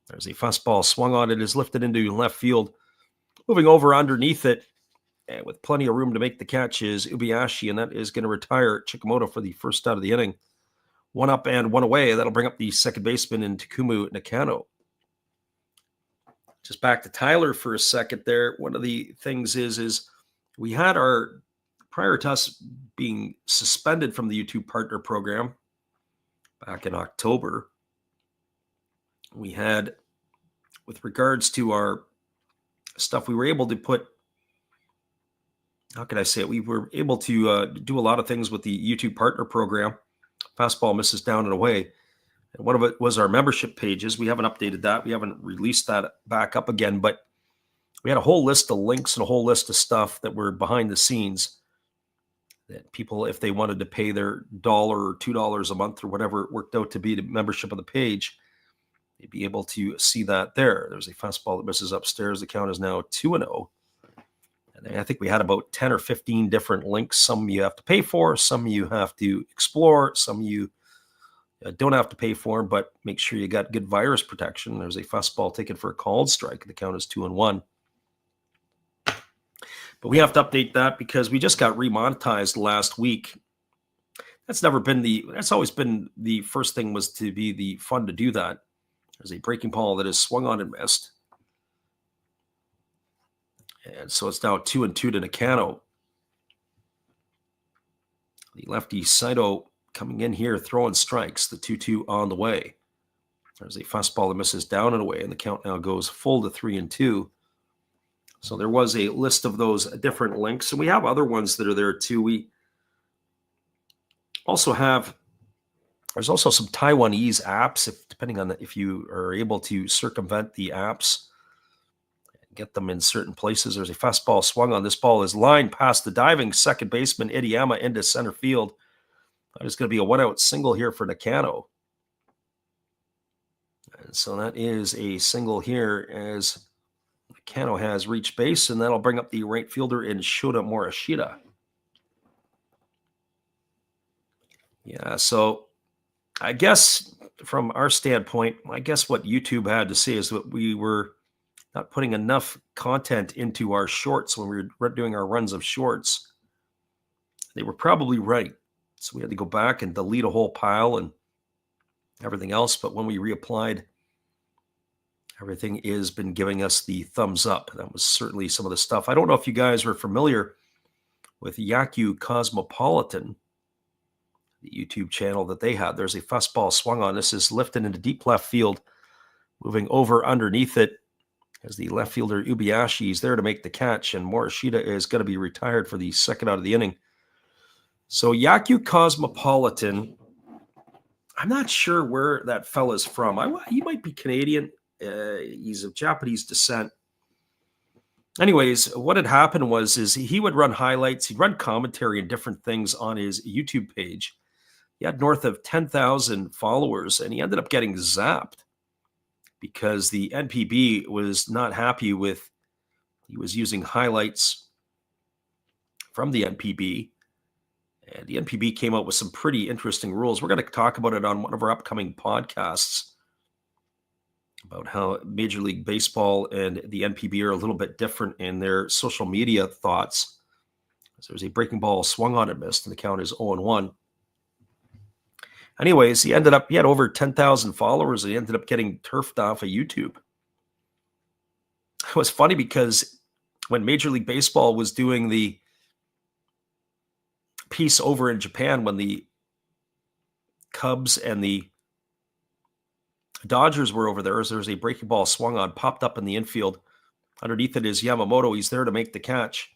There's a fastball swung on. It is lifted into left field. Moving over underneath it, and with plenty of room to make the catch is Ubiashi, and that is going to retire Chikamoto for the first out of the inning. 1 up and 1 away. That'll bring up the second baseman in Takumu Nakano. Just back to Tyler for a second there. One of the things is we had our, prior to us being suspended from the YouTube partner program back in October, we had, with regards to our stuff, we were able to put, how can I say it? We were able to do a lot of things with the YouTube partner program. Fastball misses down and away. And one of it was our membership pages. We haven't updated that. We haven't released that back up again, but we had a whole list of links and a whole list of stuff that were behind the scenes that people, if they wanted to pay their $1 or $2 a month or whatever it worked out to be, the membership of the page, they'd be able to see that there. There's a fastball that misses upstairs. The count is now 2-0. And I think we had about 10 or 15 different links. Some you have to pay for, some you have to explore, some you don't have to pay for, but make sure you got good virus protection. There's a fastball taken for a called strike. The count is 2-1. But we have to update that because we just got remonetized last week. That's always been the first thing, was to be the fun to do that. There's a breaking ball that is swung on and missed. And so it's now 2-2 to Nakano. The lefty Saito coming in here, throwing strikes. The 2-2 on the way. There's a fastball that misses down and away, and the count now goes full to 3-2. So there was a list of those different links, and we have other ones that are there too. We also have, there's also some Taiwanese apps, depending on if you are able to circumvent the apps, get them in certain places. There's a fastball swung on. This ball is lined past the diving second baseman Idiyama into center field. That is going to be a 1-out single here for Nakano. And so that is a single here as Nakano has reached base, and that'll bring up the right fielder in Shota Morishita. Yeah, so I guess from our standpoint, I guess what YouTube had to say is that we were not putting enough content into our shorts when we were doing our runs of shorts. They were probably right. So we had to go back and delete a whole pile and everything else. But when we reapplied, everything has been giving us the thumbs up. That was certainly some of the stuff. I don't know if you guys were familiar with Yaku Cosmopolitan, the YouTube channel that they had. There's a fastball swung on. This is lifted into deep left field, moving over underneath it as the left fielder Ubiashi is there to make the catch, and Morishita is going to be retired for the second out of the inning. So Yaku Cosmopolitan, I'm not sure where that fella's from. He might be Canadian. He's of Japanese descent. Anyways, what had happened is he would run highlights. He'd run commentary and different things on his YouTube page. He had north of 10,000 followers, and he ended up getting zapped because the NPB was not happy with, he was using highlights from the NPB. And the NPB came out with some pretty interesting rules. We're going to talk about it on one of our upcoming podcasts about how Major League Baseball and the NPB are a little bit different in their social media thoughts. So there's a breaking ball swung on and missed, and the count is 0-1. Anyways, he had over 10,000 followers, and he ended up getting turfed off of YouTube. It was funny because when Major League Baseball was doing the piece over in Japan, when the Cubs and the Dodgers were over there, as there was a breaking ball swung on, popped up in the infield. Underneath it is Yamamoto. He's there to make the catch.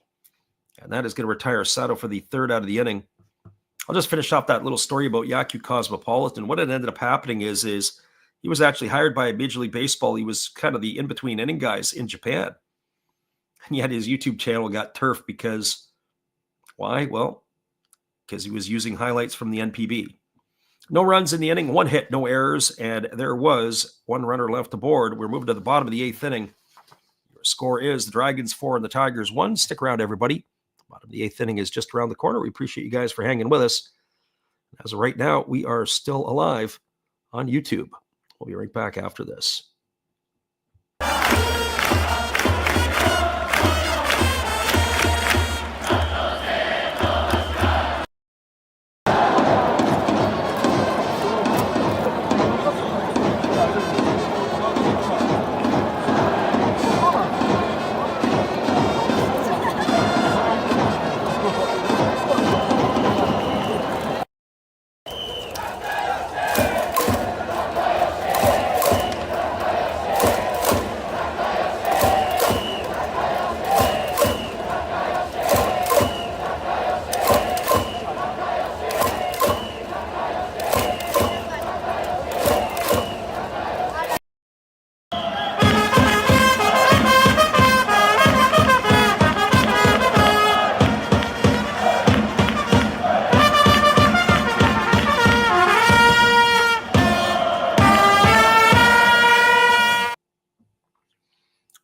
And that is going to retire Sato for the third out of the inning. I'll just finish off that little story about Yaku Cosmopolitan. What had ended up happening is he was actually hired by Major League Baseball. He was kind of the in-between inning guys in Japan. And yet his YouTube channel got turfed because, why? Well, because he was using highlights from the NPB. No runs in the inning, 1 hit, no errors, and there was 1 runner left aboard. We're moving to the bottom of the 8th inning. Your score is the Dragons 4 and the Tigers 1. Stick around, everybody. The bottom of the 8th inning is just around the corner. We appreciate you guys for hanging with us. As of right now, we are still alive on YouTube. We'll be right back after this.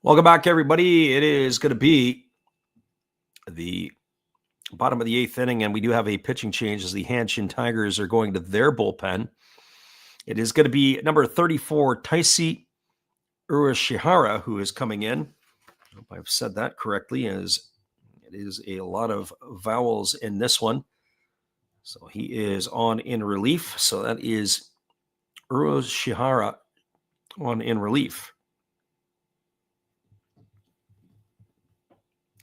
Welcome back, everybody. It is going to be the bottom of the 8th inning, and we do have a pitching change as the Hanshin Tigers are going to their bullpen. It is going to be number 34, Taisi Urashihara, who is coming in. I hope I've said that correctly, as it is a lot of vowels in this one. So he is on in relief. So that is Urashihara on in relief.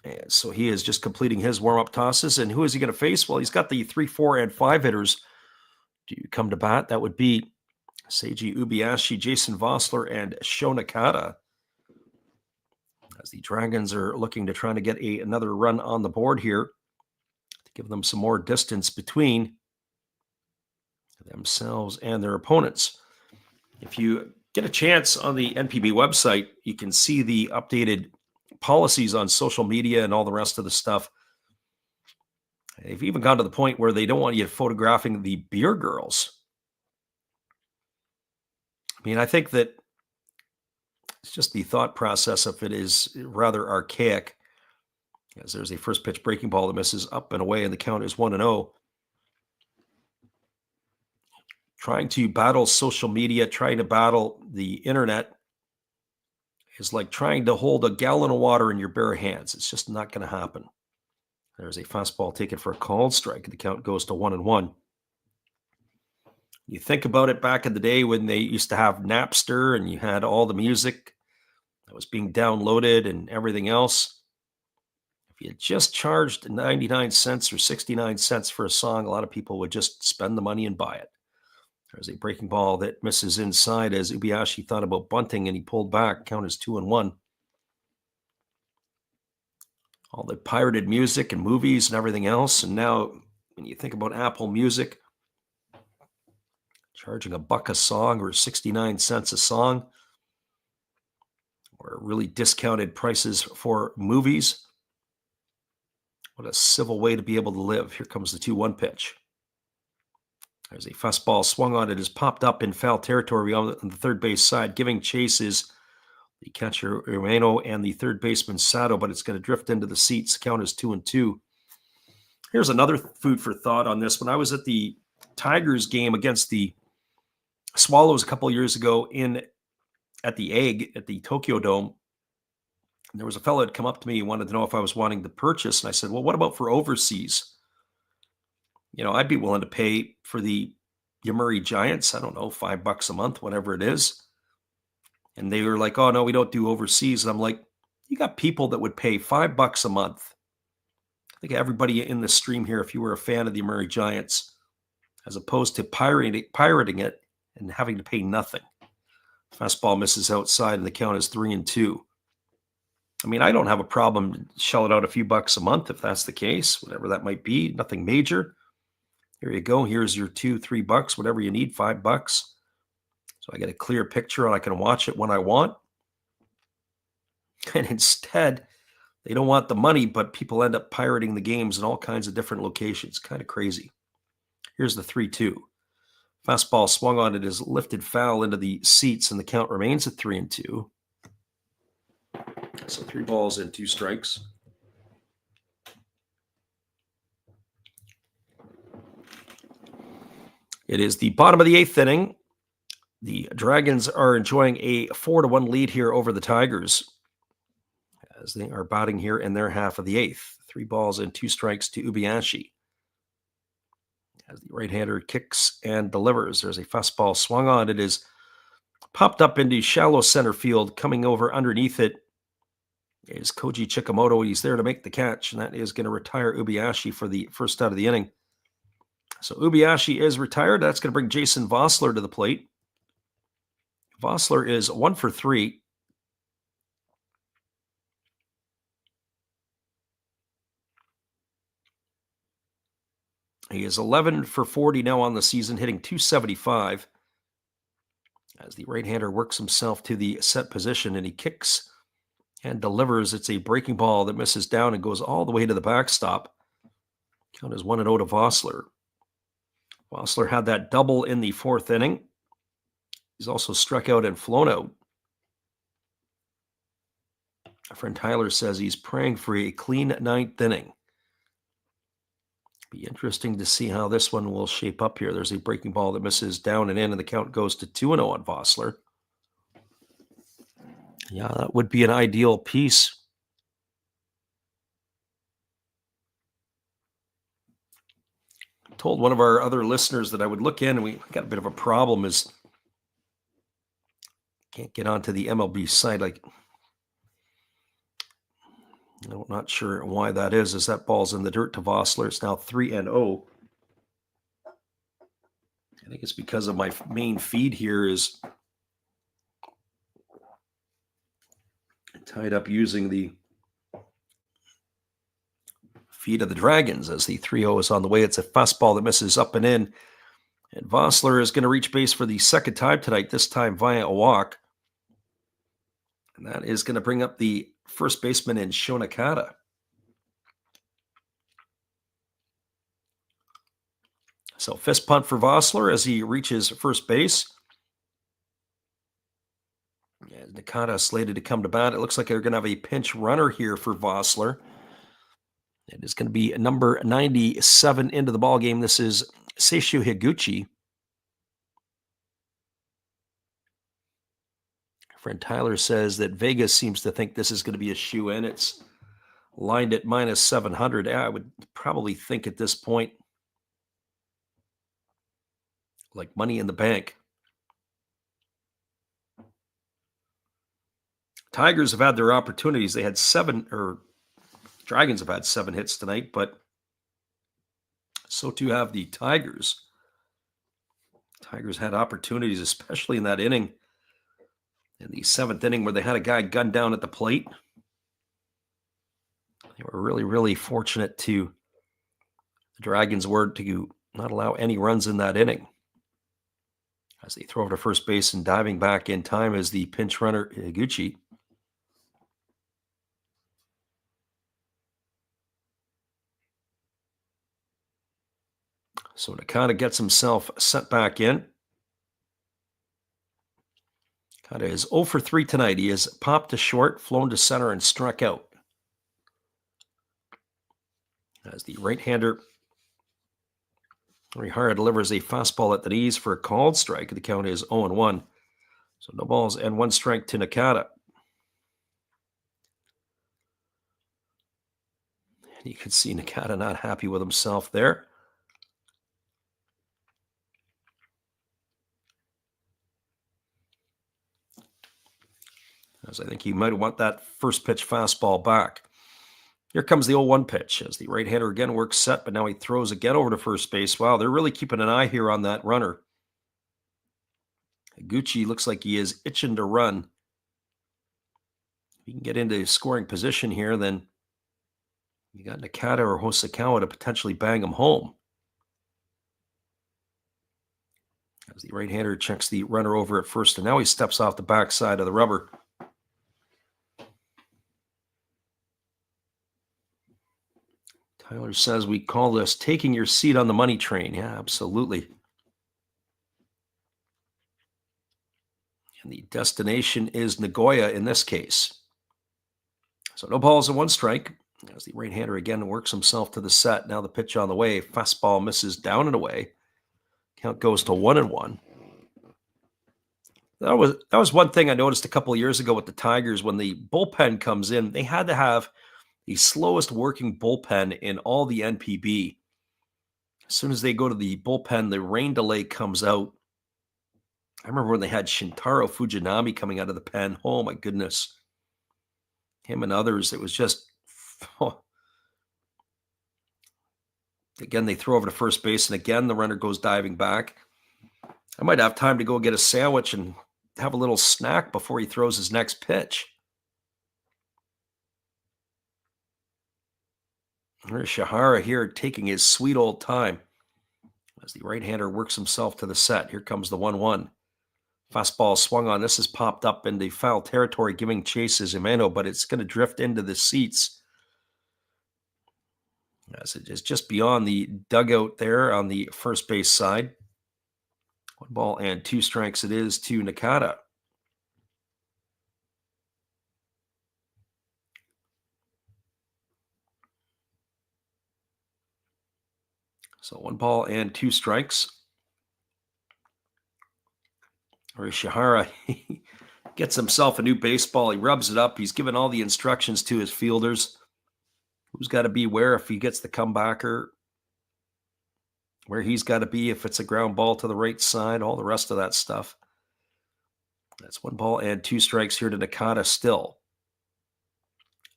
And so he is just completing his warm-up tosses. And who is he going to face? Well, he's got the 3, 4, and 5 hitters to come to bat. That would be Seiji Ubiashi, Jason Vossler, and Sho Nakata. As the Dragons are looking to try to get another run on the board here to give them some more distance between themselves and their opponents. If you get a chance on the NPB website, you can see the updated policies on social media and all the rest of the stuff. They've even gone to the point where they don't want you photographing the beer girls. I mean, I think that it's just the thought process of it is rather archaic, as there's a first pitch breaking ball that misses up and away, and the count is 1-0. Trying to battle social media, trying to battle the internet is like trying to hold a gallon of water in your bare hands. It's just not going to happen. There's a fastball taken for a called strike. The count goes to 1-1. You think about it back in the day when they used to have Napster and you had all the music that was being downloaded and everything else. If you just charged 99 cents or 69 cents for a song, a lot of people would just spend the money and buy it. There's a breaking ball that misses inside as Ubiashi thought about bunting and he pulled back. Count is 2-1. All the pirated music and movies and everything else. And now when you think about Apple Music, charging $1 a song or 69 cents a song, or really discounted prices for movies. What a civil way to be able to live. Here comes the 2-1 pitch. There's a fastball swung on. It is popped up in foul territory on the third base side. Giving chase is the catcher Ueno and the third baseman Sato, but it's going to drift into the seats. Count is 2-2. Here's another food for thought on this. When I was at the Tigers game against the Swallows a couple years ago at the Egg at the Tokyo Dome, there was a fellow that come up to me and wanted to know if I was wanting to purchase. And I said, well, what about for overseas? You know, I'd be willing to pay for the Yomiuri Giants, I don't know, $5 a month, whatever it is. And they were like, oh, no, we don't do overseas. And I'm like, you got people that would pay $5 a month. I think everybody in the stream here, if you were a fan of the Yomiuri Giants, as opposed to pirating it and having to pay nothing. Fastball misses outside and the count is 3-2. I mean, I don't have a problem shelling out a few bucks a month if that's the case, whatever that might be, nothing major. Here you go. Here's your $2-3, whatever you need, $5. So I get a clear picture and I can watch it when I want. And instead, they don't want the money, but people end up pirating the games in all kinds of different locations. Kind of crazy. Here's the 3-2. Fastball swung on. It is lifted foul into the seats, and the count remains at 3-2. So 3 balls and 2 strikes. It is the bottom of the 8th inning. The Dragons are enjoying a 4-1 lead here over the Tigers as they are batting here in their half of the 8th. 3 balls and 2 strikes to Ubiashi. As the right-hander kicks and delivers, there's a fastball swung on. It is popped up into shallow center field. Coming over underneath it is Koji Chikamoto. He's there to make the catch, and that is going to retire Ubiashi for the first out of the inning. So Ubiashi is retired. That's going to bring Jason Vossler to the plate. Vossler is 1 for 3. He is 11 for 40 now on the season, hitting .275. As the right-hander works himself to the set position, and he kicks and delivers. It's a breaking ball that misses down and goes all the way to the backstop. Count is 1-0 to Vossler. Vossler had that double in the 4th inning. He's also struck out and flown out. Our friend Tyler says he's praying for a clean 9th inning. Be interesting to see how this one will shape up here. There's a breaking ball that misses down and in, and the count goes to 2-0 on Vossler. Yeah, that would be an ideal piece. I told one of our other listeners that I would look in, and we got a bit of a problem is can't get onto the MLB site. I'm not sure why that is, as that ball's in the dirt to Vossler. It's now 3-0. I think it's because of my main feed here is tied up using the feed of the Dragons as the 3-0 is on the way. It's a fastball that misses up and in. And Vossler is going to reach base for the second time tonight, this time via a walk. And that is going to bring up the first baseman in Shonakata. So fist punt for Vossler as he reaches first base. Yeah, Nakata slated to come to bat. It looks like they're going to have a pinch runner here for Vossler. It is going to be number 97 into the ball game. This is Seishu Higuchi. Friend Tyler says that Vegas seems to think this is going to be a shoe-in. It's lined at -700. I would probably think at this point, like money in the bank. Tigers have had their opportunities. They had 7, or Dragons have had 7 hits tonight, but so too have the Tigers. Tigers had opportunities, especially in that inning, in the 7th inning, where they had a guy gunned down at the plate. They were really, really fortunate to the Dragons were to not allow any runs in that inning. As they throw to first base and diving back in time is the pinch runner, Higuchi. So Nakata gets himself set back in. Nakata is 0 for 3 tonight. He has popped to short, flown to center, and struck out. As the right-hander, Rihara delivers a fastball at the knees for a called strike. The count is 0-1. So no balls and 1 strike to Nakata. And you can see Nakata not happy with himself there. As I think he might want that first pitch fastball back. Here comes the 0-1 pitch as the right-hander again works set, but now he throws again over to first base. Wow, they're really keeping an eye here on that runner. Higuchi looks like he is itching to run. If he can get into scoring position here, then you got Nakata or Hosokawa to potentially bang him home. As the right-hander checks the runner over at first, and now he steps off the backside of the rubber. Tyler says we call this taking your seat on the money train. Yeah, absolutely. And the destination is Nagoya in this case. So no balls and 1 strike. As the right-hander again works himself to the set. Now the pitch on the way. Fastball misses down and away. Count goes to 1-1. That was one thing I noticed a couple of years ago with the Tigers. When the bullpen comes in, they had to have the slowest working bullpen in all the NPB. As soon as they go to the bullpen, the rain delay comes out. I remember when they had Shintaro Fujinami coming out of the pen. Oh, my goodness. Him and others, it was just... Oh. Again, they throw over to first base, and again, the runner goes diving back. I might have time to go get a sandwich and have a little snack before he throws his next pitch. There's Shihara here taking his sweet old time as the right-hander works himself to the set. Here comes the 1-1. Fastball swung on. This has popped up in the foul territory, giving chase is Imano, but it's going to drift into the seats. As it is just beyond the dugout there on the first base side. 1 ball and 2 strikes it is to Nakata. So 1 ball and 2 strikes. Ishihara gets himself a new baseball. He rubs it up. He's given all the instructions to his fielders. Who's got to be where if he gets the comebacker, where he's got to be if it's a ground ball to the right side, all the rest of that stuff. That's 1 ball and 2 strikes here to Nakata still.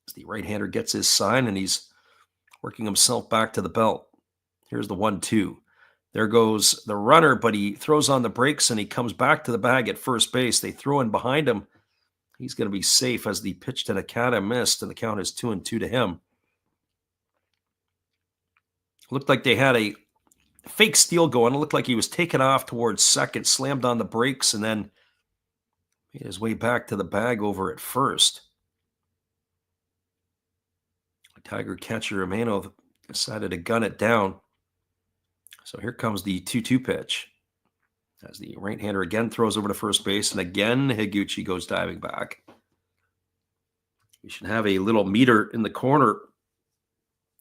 As the right-hander gets his sign and he's working himself back to the belt. Here's the 1-2. There goes the runner, but he throws on the brakes and he comes back to the bag at first base. They throw in behind him. He's going to be safe as the pitch to Nakata missed, and the count is 2-2 to him. Looked like they had a fake steal going. It looked like he was taken off towards second, slammed on the brakes, and then made his way back to the bag over at first. Tiger catcher Imano decided to gun it down. So here comes the 2-2 pitch. As the right-hander again throws over to first base, and again Higuchi goes diving back. We should have a little meter in the corner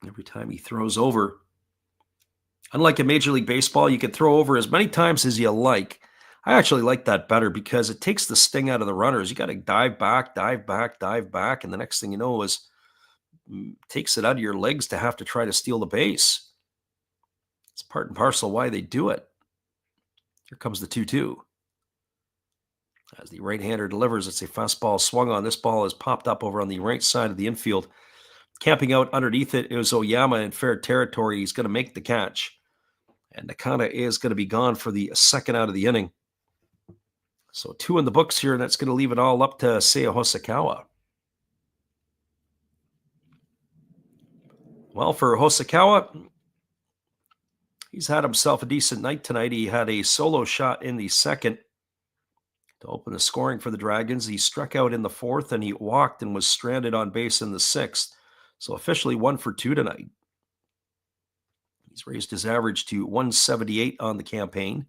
every time he throws over. Unlike in Major League Baseball, you can throw over as many times as you like. I actually like that better because it takes the sting out of the runners. You got to dive back, and the next thing you know is takes it out of your legs to have to try to steal the base. It's part and parcel why they do it. Here comes the 2-2. As the right-hander delivers, it's a fastball swung on. This ball is popped up over on the right side of the infield. Camping out underneath it is Oyama in fair territory. He's going to make the catch. And Nakata is going to be gone for the second out of the inning. So 2 in the books here, and that's going to leave it all up to Seiya Hosokawa. Well, for Hosokawa, he's had himself a decent night tonight. He had a solo shot in the second to open the scoring for the Dragons. He struck out in the 4th, and he walked and was stranded on base in the 6th. So officially 1 for 2 tonight. He's raised his average to 178 on the campaign.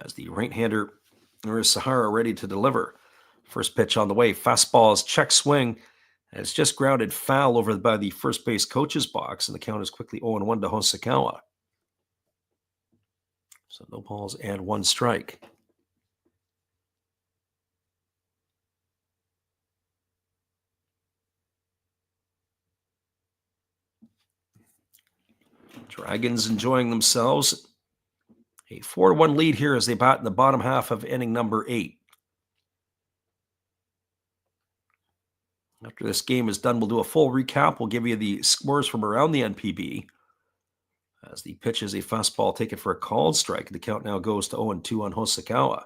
As the right-hander, there is Sahara ready to deliver. First pitch on the way. Fastball is check swing. And it's just grounded foul over by the first base coach's box, and the count is quickly 0-1 to Hosokawa. So no balls and 1 strike. Dragons enjoying themselves. A 4-1 lead here as they bat in the bottom half of inning number 8. After this game is done, we'll do a full recap. We'll give you the scores from around the NPB. As the pitch is a fastball taken for a called strike, the count now goes to 0-2 on Hosokawa.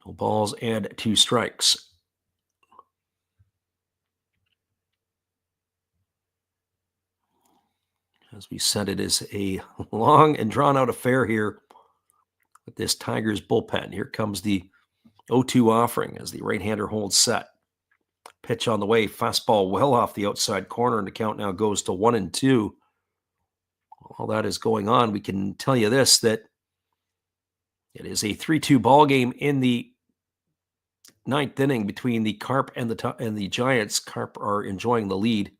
No balls and 2 strikes. As we said, it is a long and drawn-out affair here with this Tigers bullpen. Here comes the 0-2 offering as the right-hander holds set. pitch on the way. Fastball well off the outside corner, and the count now goes to 1-2. While that is going on, we can tell you this, that it is a 3-2 ball game in the ninth inning between the Carp and the Giants. Carp are enjoying the lead.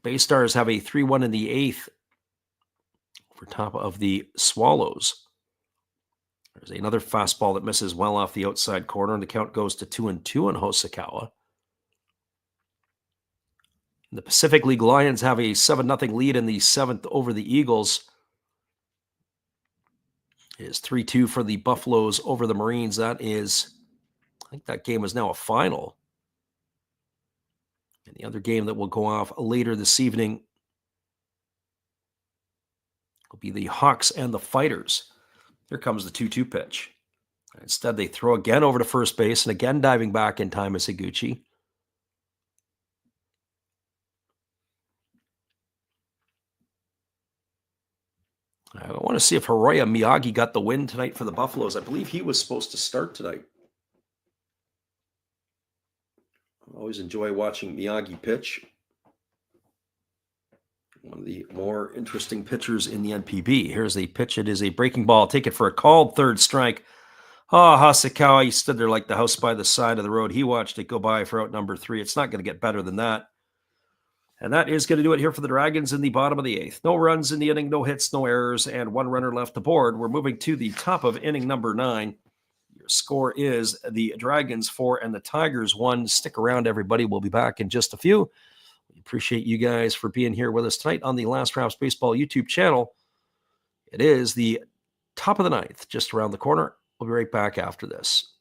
Bay Stars have a 3-1 in the eighth for top of the Swallows. There's another fastball that misses well off the outside corner, and the count goes to 2-2 on Hosokawa. The Pacific League Lions have a 7-0 lead in the seventh over the Eagles. It is 3-2 for the Buffaloes over the Marines. That is, I think that game is now a final. And the other game that will go off later this evening will be the Hawks and the Fighters. Here comes the 2-2 pitch. Instead, they throw again over to first base, and again diving back in time is Higuchi. I want to see if Hiroya Miyagi got the win tonight for the Buffaloes. I believe he was supposed to start tonight. I always enjoy watching Miyagi pitch. One of the more interesting pitchers in the NPB. Here's the pitch. It is a breaking ball. Take it for a called third strike. Hosokawa, he stood there like the house by the side of the road. He watched it go by for out number 3. It's not going to get better than that. And that is going to do it here for the Dragons in the bottom of the 8th. No runs in the inning, no hits, no errors, and 1 runner left aboard. We're moving to the top of inning number 9. Your score is the Dragons 4 and the Tigers 1. Stick around, everybody. We'll be back in just a few. We appreciate you guys for being here with us tonight on the Last Raps Baseball YouTube channel. It is the top of the 9th, just around the corner. We'll be right back after this.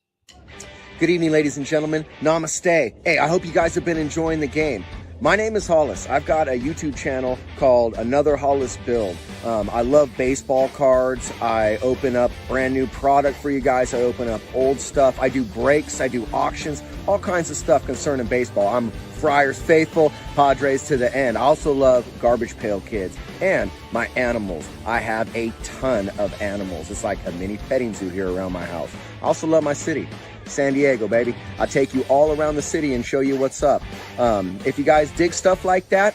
Good evening, ladies and gentlemen. Namaste. Hey, I hope you guys have been enjoying the game. My name is Hollis. I've got a YouTube channel called Another Hollis Build. I love baseball cards. I open up brand new product for you guys. I open up old stuff. I do breaks. I do auctions. All kinds of stuff concerning baseball. I'm Friars faithful, Padres to the end. I also love Garbage Pail Kids and my animals. I have a ton of animals. It's like a mini petting zoo here around my house. I also love my city. San Diego, baby. I'll take you all around the city and show you what's up. If you guys dig stuff like that,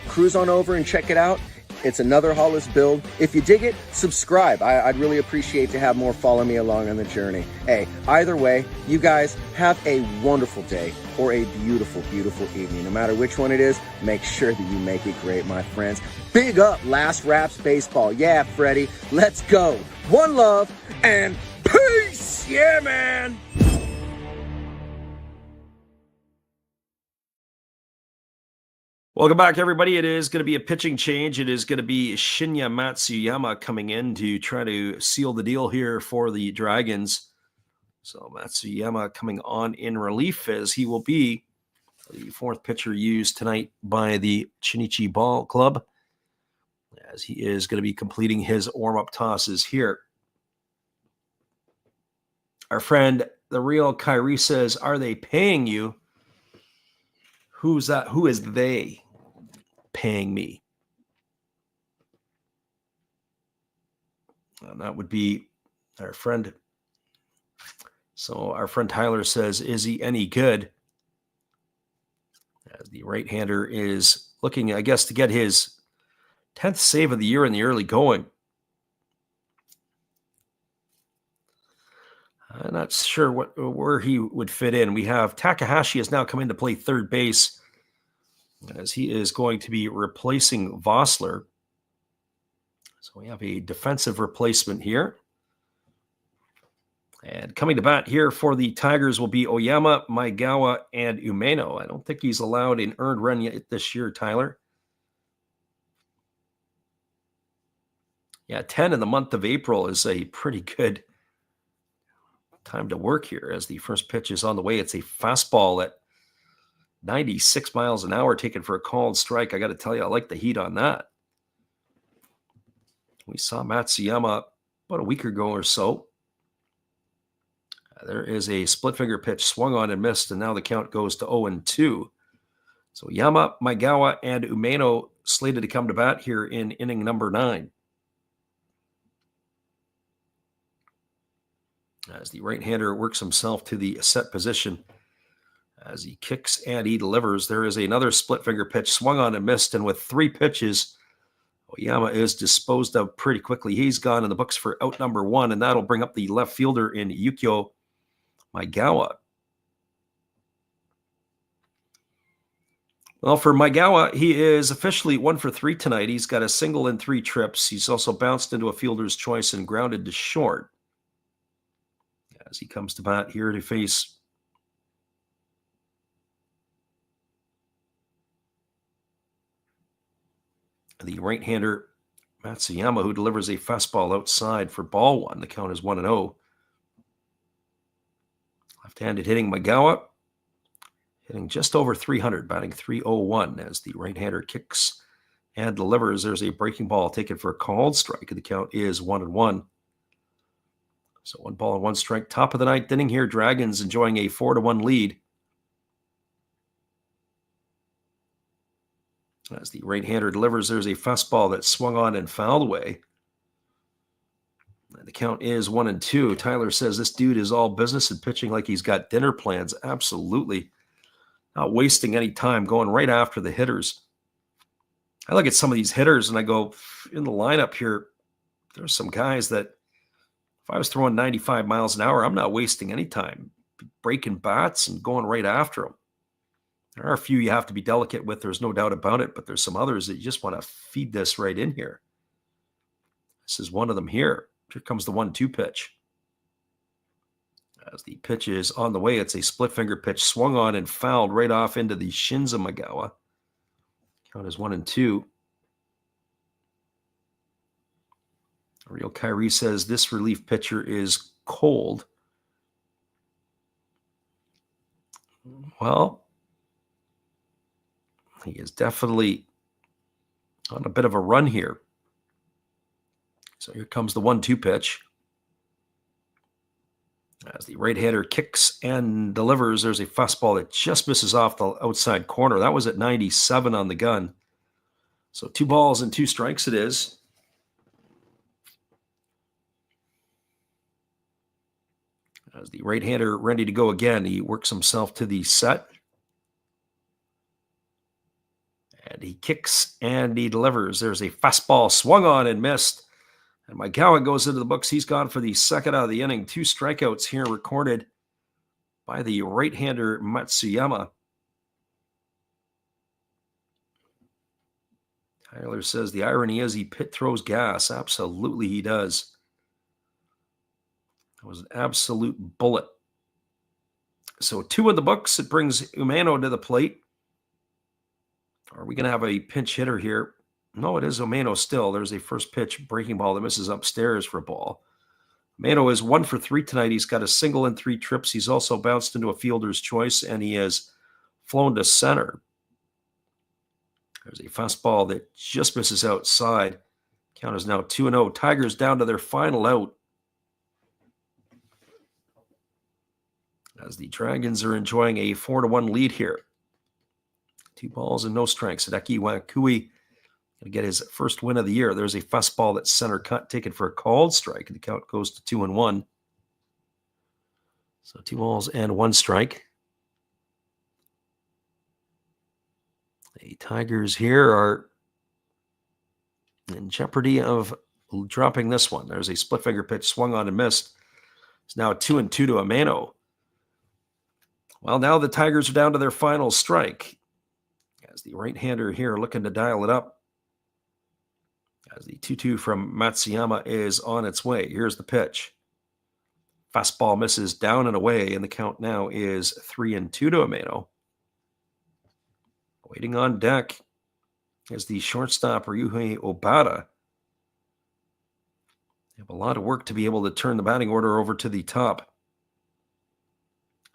cruise on over and check it out. It's Another Hollis Build. If you dig it, subscribe. I'd really appreciate to have more follow me along on the journey. Hey, either way, you guys have a wonderful day or a beautiful, beautiful evening. No matter which one it is, make sure that you make it great, my friends. Big up Last Raps Baseball. Yeah, Freddie, let's go. One love and peace. Yeah, man. Welcome back, everybody. It is going to be a pitching change. It is going to be Shinya Matsuyama coming in to try to seal the deal here for the Dragons. So Matsuyama coming on in relief, as he will be the 4th pitcher used tonight by the Chunichi Ball Club, as he is going to be completing his warm-up tosses here. Our friend, the real Kyrie, says, are they paying you? Who's that? Who is they paying me? And that would be our friend. So our friend Tyler says, is he any good? As the right-hander is looking, I guess, to get his 10th save of the year in the early going. I'm not sure where he would fit in. We have Takahashi has now come in to play third base, as he is going to be replacing Vossler. So we have a defensive replacement here. And coming to bat here for the Tigers will be Oyama, Maigawa, and Umeno. I don't think he's allowed an earned run yet this year, Tyler. Yeah, 10 in the month of April is a pretty good time to work here, as the first pitch is on the way. It's a fastball at 96 miles an hour taken for a called strike. I got to tell you, I like the heat on that. We saw Matsuyama about a week ago or so. There is a split finger pitch swung on and missed, and now the count goes to 0-2. So Yama, Maigawa, and Umeno slated to come to bat here in inning number 9. as the right-hander works himself to the set position. As he kicks and he delivers, there is another split finger pitch swung on and missed, and with 3 pitches, Oyama is disposed of pretty quickly. He's gone in the books for out number 1, and that'll bring up the left fielder in Yukio Maegawa. Well, for Maegawa, he is officially 1 for 3 tonight. He's got a single and 3 trips. He's also bounced into a fielder's choice and grounded to short. As he comes to bat here to face the right-hander Matsuyama, who delivers a fastball outside for ball 1. The count is 1-0. Left-handed hitting Maegawa, hitting just over 300, batting .301 as the right-hander kicks and delivers. There's a breaking ball taken for a called strike, and the count is 1-1. So 1 ball and 1 strike. Top of the 9th inning here. Dragons enjoying a 4-1 lead. As the right-hander delivers, there's a fastball that swung on and fouled away. And the count is 1-2. Tyler says this dude is all business and pitching like he's got dinner plans. Absolutely. Not wasting any time, going right after the hitters. I look at some of these hitters and I go, in the lineup here, there's some guys that if I was throwing 95 miles an hour, I'm not wasting any time breaking bats and going right after them. There are a few you have to be delicate with, there's no doubt about it, but there's some others that you just want to feed this right in here. This is one of them here. Here comes the 1-2 pitch. As the pitch is on the way, it's a split finger pitch swung on and fouled right off into the shins of Maegawa. Count is 1-2. Real Kyrie says this relief pitcher is cold. Well, he is definitely on a bit of a run here. So here comes the 1-2 pitch. As the right-hander kicks and delivers, there's a fastball that just misses off the outside corner. That was at 97 on the gun. So 2 balls and 2 strikes it is. As the right-hander ready to go again, he works himself to the set. And he kicks and he delivers. There's a fastball swung on and missed. And Maegawa goes into the books. He's gone for the second out of the inning. 2 strikeouts here recorded by the right-hander Matsuyama. Tyler says the irony is he pit throws gas. Absolutely he does. That was an absolute bullet. So 2 in the books. It brings Umano to the plate. Are we going to have a pinch hitter here? No, it is Umano still. There's a first pitch breaking ball that misses upstairs for a ball. Umano is 1 for 3 tonight. He's got a single and 3 trips. He's also bounced into a fielder's choice, and he has flown to center. There's a fastball that just misses outside. Count is now 2-0. Tigers down to their final out. As the Dragons are enjoying a 4-1 lead here. 2 balls and no strikes. Hideki Wakui going to get his first win of the year. There's a fastball that's center cut, taken for a called strike. The count goes to 2-1. So 2 balls and 1 strike. The Tigers here are in jeopardy of dropping this one. There's a split finger pitch swung on and missed. It's now 2-2 to Umano. Well, now the Tigers are down to their final strike. As the right-hander here looking to dial it up. As the 2-2 from Matsuyama is on its way. Here's the pitch. Fastball misses down and away, and the count now is 3-2 to Umano. Waiting on deck is the shortstop Ryuhei Obata. They have a lot of work to be able to turn the batting order over to the top.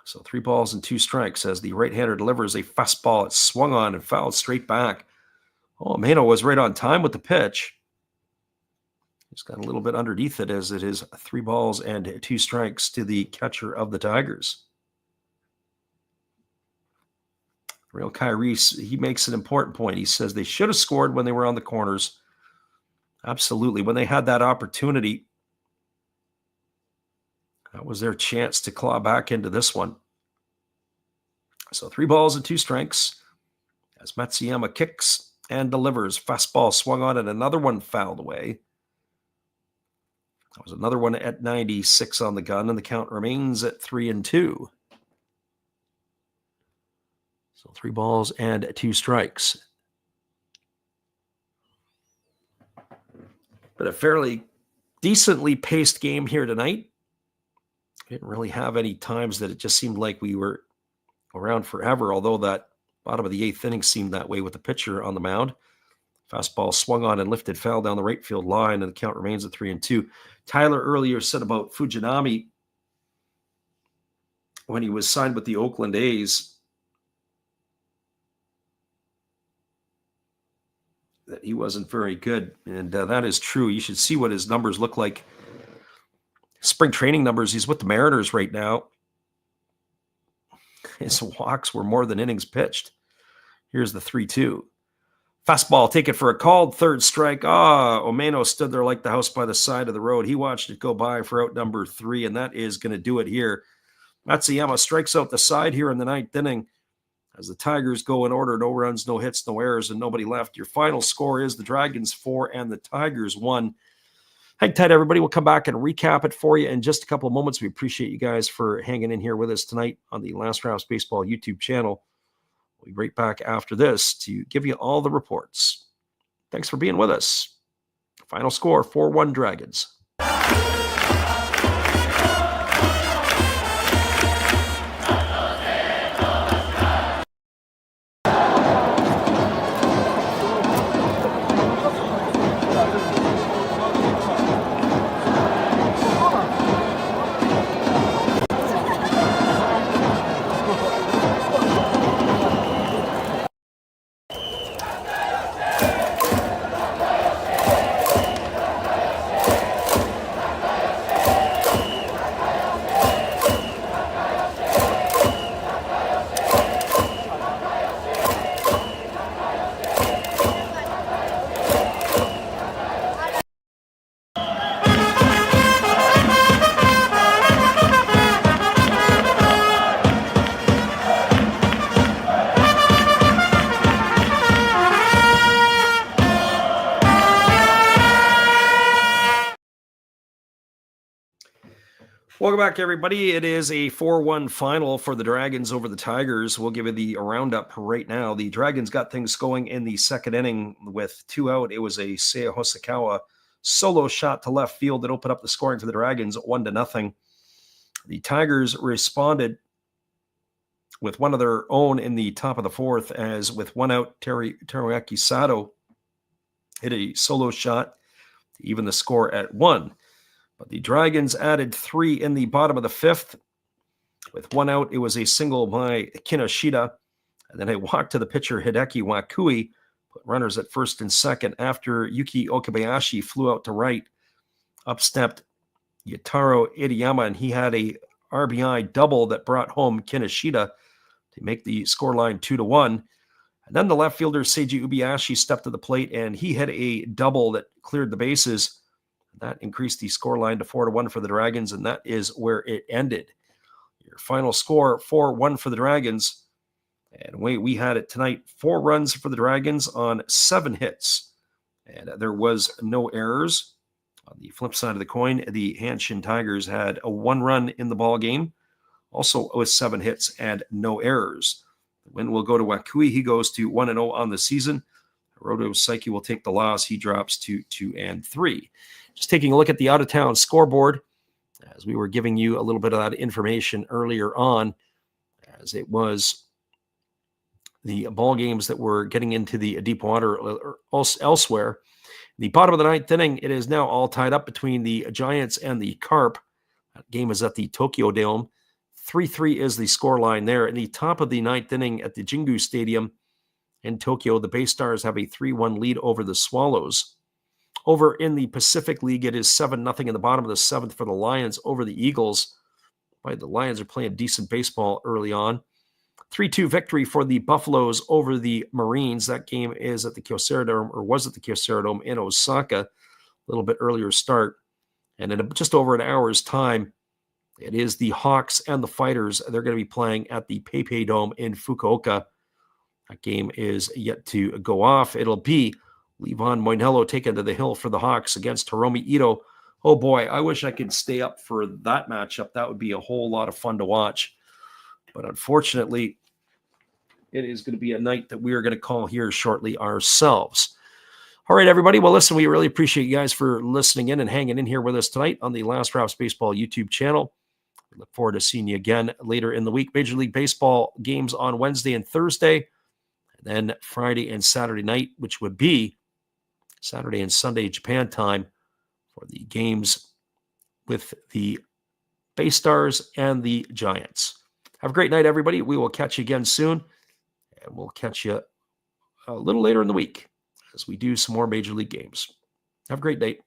So 3 balls and 2 strikes as the right-hander delivers a fastball. It's swung on and fouled straight back. Oh, Umano was right on time with the pitch. He's got a little bit underneath it as it is 3 balls and 2 strikes to the catcher of the Tigers. Real Kyrie, he makes an important point. He says they should have scored when they were on the corners. Absolutely. When they had that opportunity, That was their chance to claw back into this one. So 3 balls and 2 strikes as Matsuyama kicks and delivers. Fastball swung on and another one fouled away. That was another one at 96 on the gun, and the count remains at 3-2. So 3 balls and 2 strikes. But a fairly decently paced game here tonight. Didn't really have any times that it just seemed like we were around forever, although that bottom of the 8th inning seemed that way with the pitcher on the mound. Fastball swung on and lifted, foul down the right field line, and the count remains at 3-2. Tyler earlier said about Fujinami when he was signed with the Oakland A's that he wasn't very good, and that is true. You should see what his numbers look like. Spring training numbers, he's with the Mariners right now. His walks were more than innings pitched. Here's the 3-2. Fastball, take it for a called third strike. Omeno stood there like the house by the side of the road. He watched it go by for out number 3, and that is going to do it here. Matsuyama strikes out the side here in the 9th inning as the Tigers go in order. No runs, no hits, no errors, and nobody left. Your final score is the Dragons 4 and the Tigers 1. Hang tight, everybody. We'll come back and recap it for you in just a couple of moments. We appreciate you guys for hanging in here with us tonight on the Last Rounds Baseball YouTube channel. We'll be right back after this to give you all the reports. Thanks for being with us. Final score, 4-1 Dragons. Welcome back, everybody. It is a 4-1 final for the Dragons over the Tigers. We'll give you the roundup right now. The Dragons got things going in the 2nd inning with 2 out. It was a Seiya Hosokawa solo shot to left field that opened up the scoring for the Dragons 1-0. The Tigers responded with one of their own in the top of the 4th, as with 1 out, Teruaki Sato hit a solo shot to even the score at 1. But the Dragons added 3 in the bottom of the 5th. With 1 out, it was a single by Kinoshita. And then a walk to the pitcher, Hideki Wakui, put runners at first and second after Yuki Okabayashi flew out to right. Up stepped Yataro Iriyama, and he had a RBI double that brought home Kinoshita to make the scoreline 2-1. And then the left fielder, Seiji Ubiashi, stepped to the plate, and he had a double that cleared the bases. That increased the scoreline to 4-1 for the Dragons, and that is where it ended. Your final score, 4-1 for the Dragons. And we had it tonight, 4 runs for the Dragons on 7 hits. And there was no errors. On the flip side of the coin, the Hanshin Tigers had a 1 run in the ball game, also with 7 hits and no errors. The win will go to Wakui. He goes to 1-0 on the season. Hiroto Saiki will take the loss. He drops to 2-3. Just taking a look at the out-of-town scoreboard, as we were giving you a little bit of that information earlier on, as it was the ball games that were getting into the deep water or elsewhere. The bottom of the 9th inning, it is now all tied up between the Giants and the Carp. That game is at the Tokyo Dome. 3-3 is the scoreline there. In the top of the 9th inning at the Jingu Stadium in Tokyo, the Bay Stars have a 3-1 lead over the Swallows. Over in the Pacific League, it is 7-0 in the bottom of the 7th for the Lions over the Eagles. Right, the Lions are playing decent baseball early on. 3-2 victory for the Buffaloes over the Marines. That game is at the Kyocera Dome, or was at the Kyocera Dome in Osaka. A little bit earlier start. And in just over an hour's time, It is the Hawks and the Fighters. They're going to be playing at the PayPay Dome in Fukuoka. That game is yet to go off. It'll be Levon Moinello taken to the hill for the Hawks against Hiromi Ito. Oh boy, I wish I could stay up for that matchup. That would be a whole lot of fun to watch. But unfortunately, it is going to be a night that we are going to call here shortly ourselves. All right, everybody. Well, listen, we really appreciate you guys for listening in and hanging in here with us tonight on the Last Raps Baseball YouTube channel. We look forward to seeing you again later in the week. Major League Baseball games on Wednesday and Thursday, and then Friday and Saturday night, which would be Saturday and Sunday Japan time for the games with the Bay Stars and the Giants. Have a great night, everybody. We will catch you again soon, and we'll catch you a little later in the week as we do some more Major League games. Have a great night.